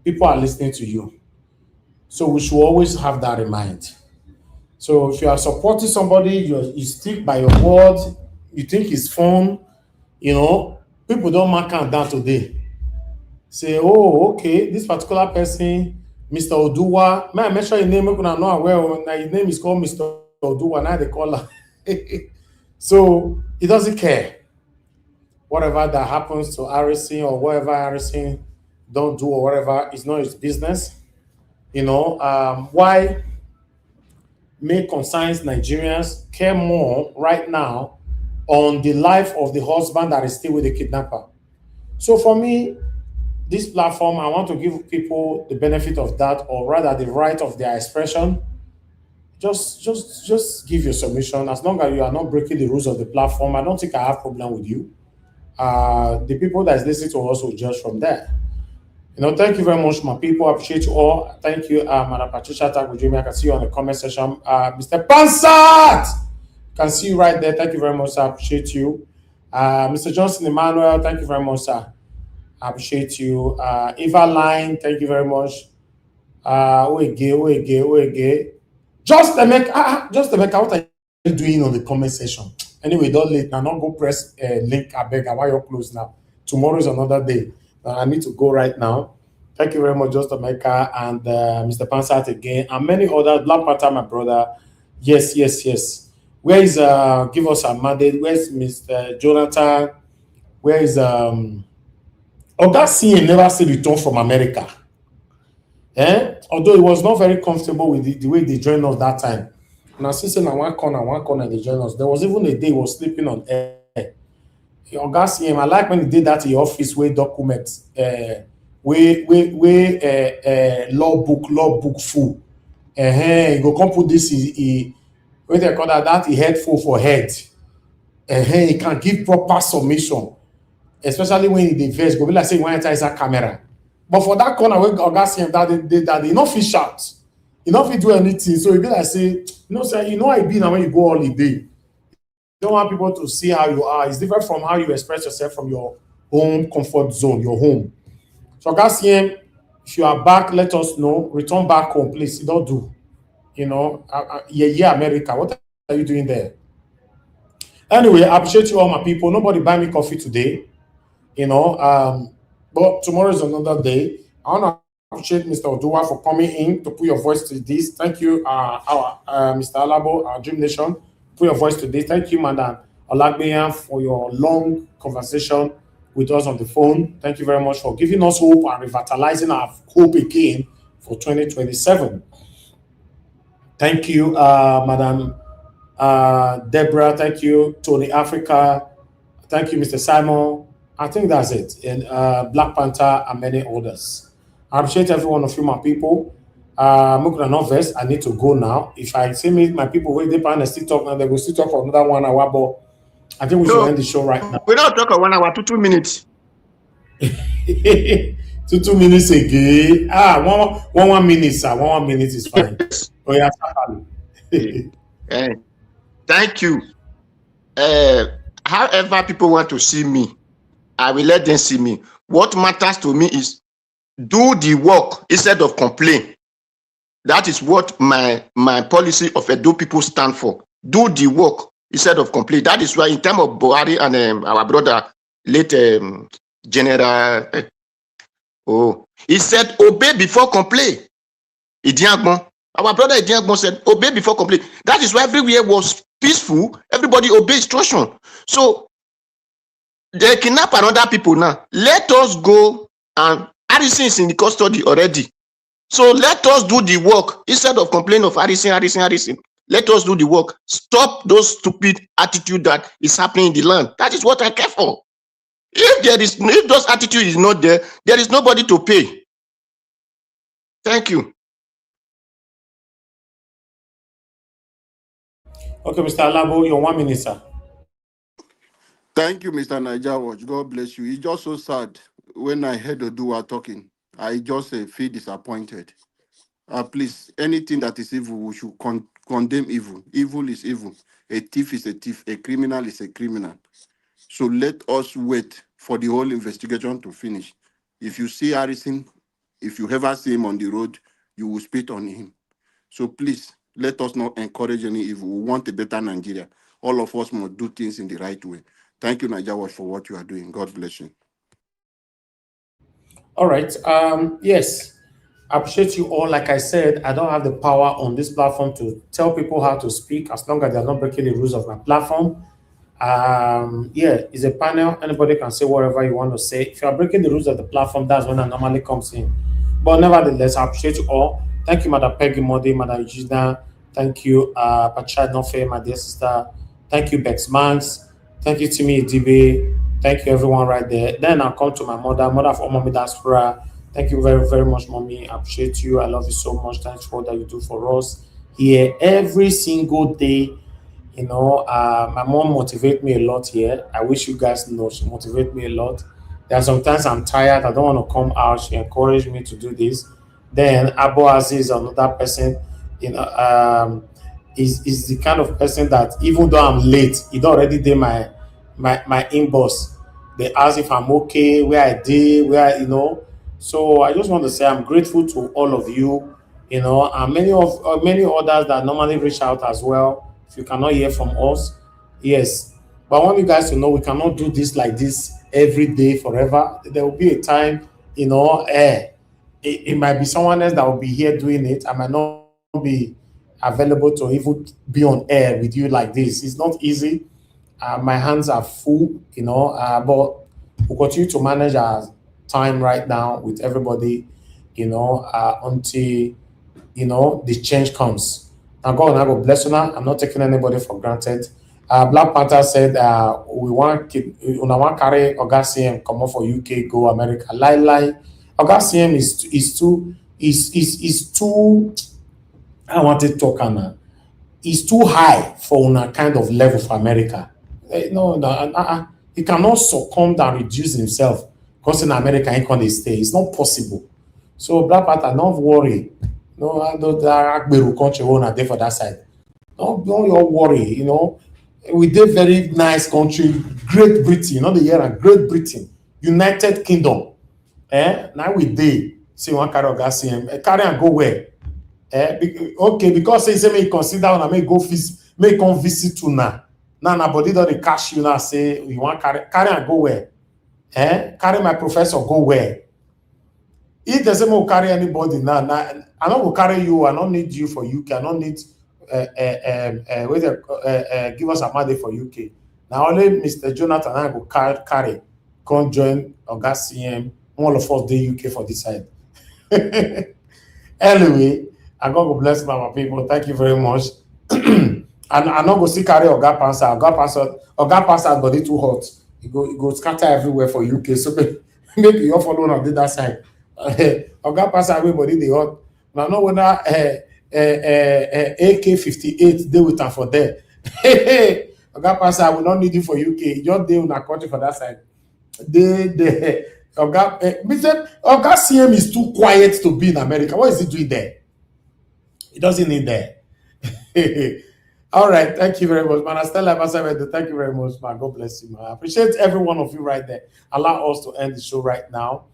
people are listening to you. So we should always have that in mind. So if you are supporting somebody, you stick by your word, you think it's fun, people don't mark it down today. Say, oh, okay, this particular person, Mr. Oduwa, may I mention your name? I know well, his name is called Mr. Oduwa, now they call her. So he doesn't care. Whatever that happens to Harrison or whatever Harrison don't do or whatever, it's not his business. Why may concerns Nigerians care more right now on the life of the husband that is still with the kidnapper? So for me, this platform, I want to give people the benefit of that, or rather the right of their expression. Just give your submission. As long as you are not breaking the rules of the platform, I don't think I have a problem with you. The people that is listening to us will judge from there. Thank you very much, my people. I appreciate you all. Thank you, Madam Patricia Tagujimi. I can see you on the comment section. Mr. Pansat, can see you right there. Thank you very much, sir. I appreciate you. Mr. Johnson Emmanuel, thank you very much, sir. I appreciate you. Eva Line, thank you very much. Oege. Just to make, what are you doing on the comment section? Anyway, don't late now. Not go press link. I beg. Why you're close now? Tomorrow is another day. I need to go right now. Thank you very much, Just America and Mr. Pansat again, and many others. Black Panther, my brother. Yes. Where is give us a mandate? Where's Mr. Jonathan? Where is Augustine never still returned from America? Although he was not very comfortable with the way they joined us that time. Now, since in one corner they joined us. There was even a day he was sleeping on air. Augustine, I like when he did that in the office where documents, logbook full. He go come put this where they call that he head full for head. He can give proper submission. especially when the face go be like say you want enter inside camera. But for that corner where Oga CM that they not fit shout, you not fit do anything. So it be like say, you know how it be now when you go holiday. You don't want people to see how you are. It's different from how you express yourself from your home comfort zone, your home. So Oga CM, if you are back, let us know. Return back home, please. You don't do. America. What are you doing there? Anyway, I appreciate you all, my people. Nobody buy me coffee today. But tomorrow is another day. I want to appreciate Mr. Odua for coming in to put your voice to this. Thank you, Mr. Alabo, our Dream Nation, put your voice to this. Thank you, Madam Olagbeyan, for your long conversation with us on the phone. Thank you very much for giving us hope and revitalizing our hope again for 2027. Thank you, Madam Deborah. Thank you, Tony Africa. Thank you, Mr. Simon. I think that's it. And Black Panther and many others. I appreciate every one of you, my people. I need to go now. If I see my people wait, they plan still talk now, they will still talk for another 1 hour. But I think we should end the show right now. We don't talk for 1 hour, 2 minutes. 2 minutes again. 1 minute, sir. 1 minute is fine. Oh, yeah, thank you. However people want to see me, I will let them see me. What matters to me is do the work instead of complain. That is what my policy of Edo people stand for. Do the work instead of complain. That is why in terms of Buhari and our brother, late General, he said, obey before complain. Our brother Idiagbon said, obey before complain. That is why everywhere was peaceful. Everybody obey instruction. So they kidnap another people now. Let us go, and Harrison is in the custody already. So let us do the work instead of complaining of Harrison. Let us do the work. Stop those stupid attitude that is happening in the land. That is what I care for. If those attitude is not there, there is nobody to pay. Thank you. Okay, Mr. Alabo, your 1 minute, sir. Thank you, Mr. Niger Watch. God bless you. It's just so sad when I heard Odua talking. I just feel disappointed. Please, anything that is evil, we should condemn evil. Evil is evil. A thief is a thief. A criminal is a criminal. So let us wait for the whole investigation to finish. If you see Harrison, if you ever see him on the road, you will spit on him. So please, let us not encourage any evil. We want a better Nigeria. All of us must do things in the right way. Thank you, Niger Watch, for what you are doing. God bless you. All right. Yes, I appreciate you all. Like I said, I don't have the power on this platform to tell people how to speak as long as they're not breaking the rules of my platform. Yeah, it's a panel. Anybody can say whatever you want to say. If you're breaking the rules of the platform, that's when I normally comes in. But nevertheless, I appreciate you all. Thank you, Madam Peggy Modi, Madam Gina. Thank you, Pachad Nofe, my dear sister. Thank you, Bex Manx. Thank you, Timmy Edibe. Thank you, everyone right there. Then I'll come to my mother of all Mommy Diaspora. Thank you very, very much, Mommy. I appreciate you. I love you so much. Thanks for all that you do for us here every single day. My mom motivates me a lot here. I wish you guys know she motivates me a lot. There are sometimes I'm tired. I don't want to come out. She encouraged me to do this. Then Abu Aziz, another person, is the kind of person that even though I'm late, it already did my inbox. They ask if I'm okay, where I did, So I just want to say I'm grateful to all of you, and many others that normally reach out as well. If you cannot hear from us, yes. But I want you guys to know we cannot do this like this every day forever. There will be a time, it might be someone else that will be here doing it. I might not be available to even be on air with you like this. It's not easy. My hands are full, but we'll continue to manage our time right now with everybody, until, the change comes. Now, God bless you now. I'm not taking anybody for granted. Black Panther said, we want to carry Oga CM come for UK, go America. Lie. Oga CM is too, I want to talk on it's too high for una kind of level for America. No. He cannot succumb and reduce himself because in America he can't stay. It's not possible. So Black Panther, don't worry. No, I don't Agberu country owner there for that side. Don't you worry, you know. We did very nice country, Great Britain, not the year Great Britain, United Kingdom. Now we did. See one carry Oga CM. Carry and go where? Okay, because he say may consider and may go visit, may come visit to now. Now nobody don't cash you now say you want carry and go where? Carry my professor go where? If doesn't more carry anybody now, I don't go carry you. I don't need you for UK. I don't need give us a money for UK. Now only Mr. Jonathan and I go carry, come join Oga CM. All of us the UK for this side. Anyway, I God go bless my people. Thank you very much. And I not go see carry Oga Panther. Oga Panther body too hot. He go scatter everywhere for UK. So maybe you follow on that side. Oga Panther everybody they hot. Now no whether AK-58 they with them for there. Oga Panther will not need you for UK. Just they will country for that side. They Oga CM is too quiet to be in America. What is he doing there? He doesn't need there. All right, thank you very much, man. Thank you very much, man. God bless you, man. I appreciate every one of you right there. Allow us to end the show right now.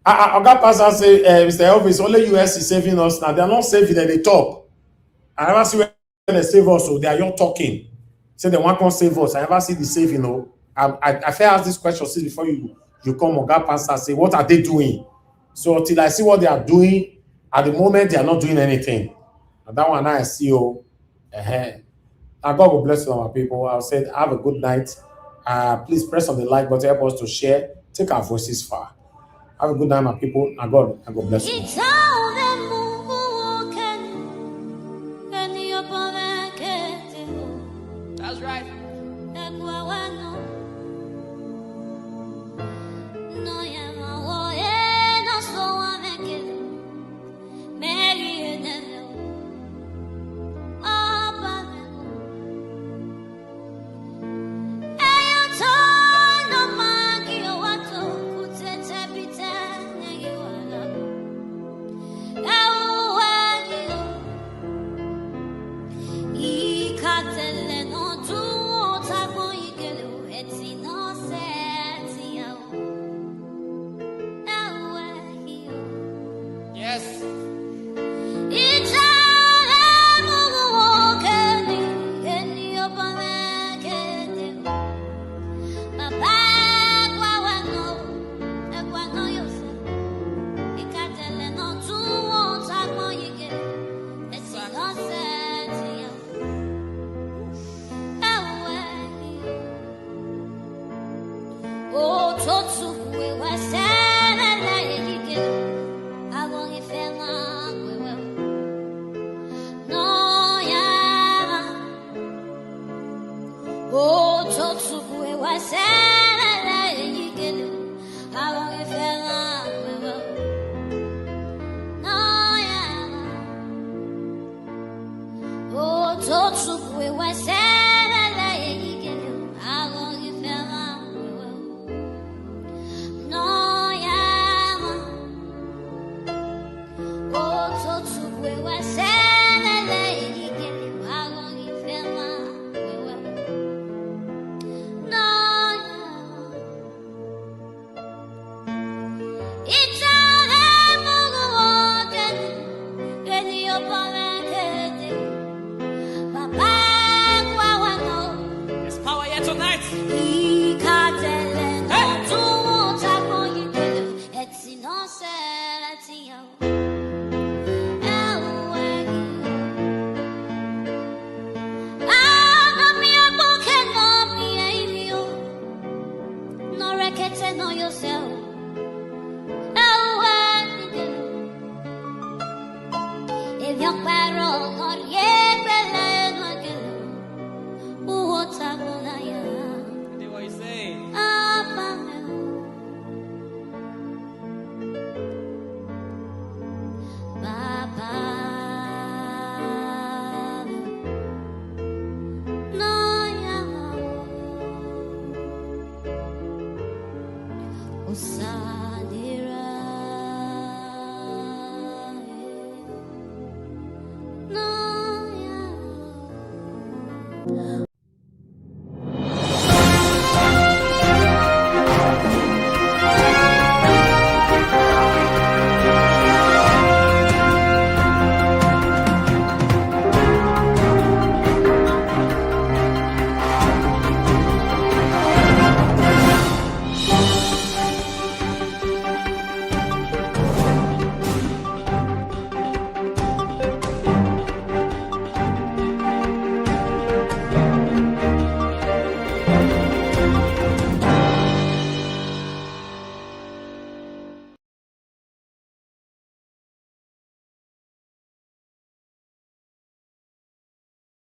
Oga Panther say, Mr. Elvis, only US is saving us now. They are not saving, they talk. I never see when they save us, so they are not talking. Say they want to save us. I never see the save, you know. I fair ask this question since before you come, Oga Panther, say, what are they doing? So until I see what they are doing, at the moment, they are not doing anything. And that one I see, oh, and God will bless you, our people. I'll say, have a good night. Please press on the like button, help us to share, take our voices far. Have a good night, my people. And God bless you. That's right. No you.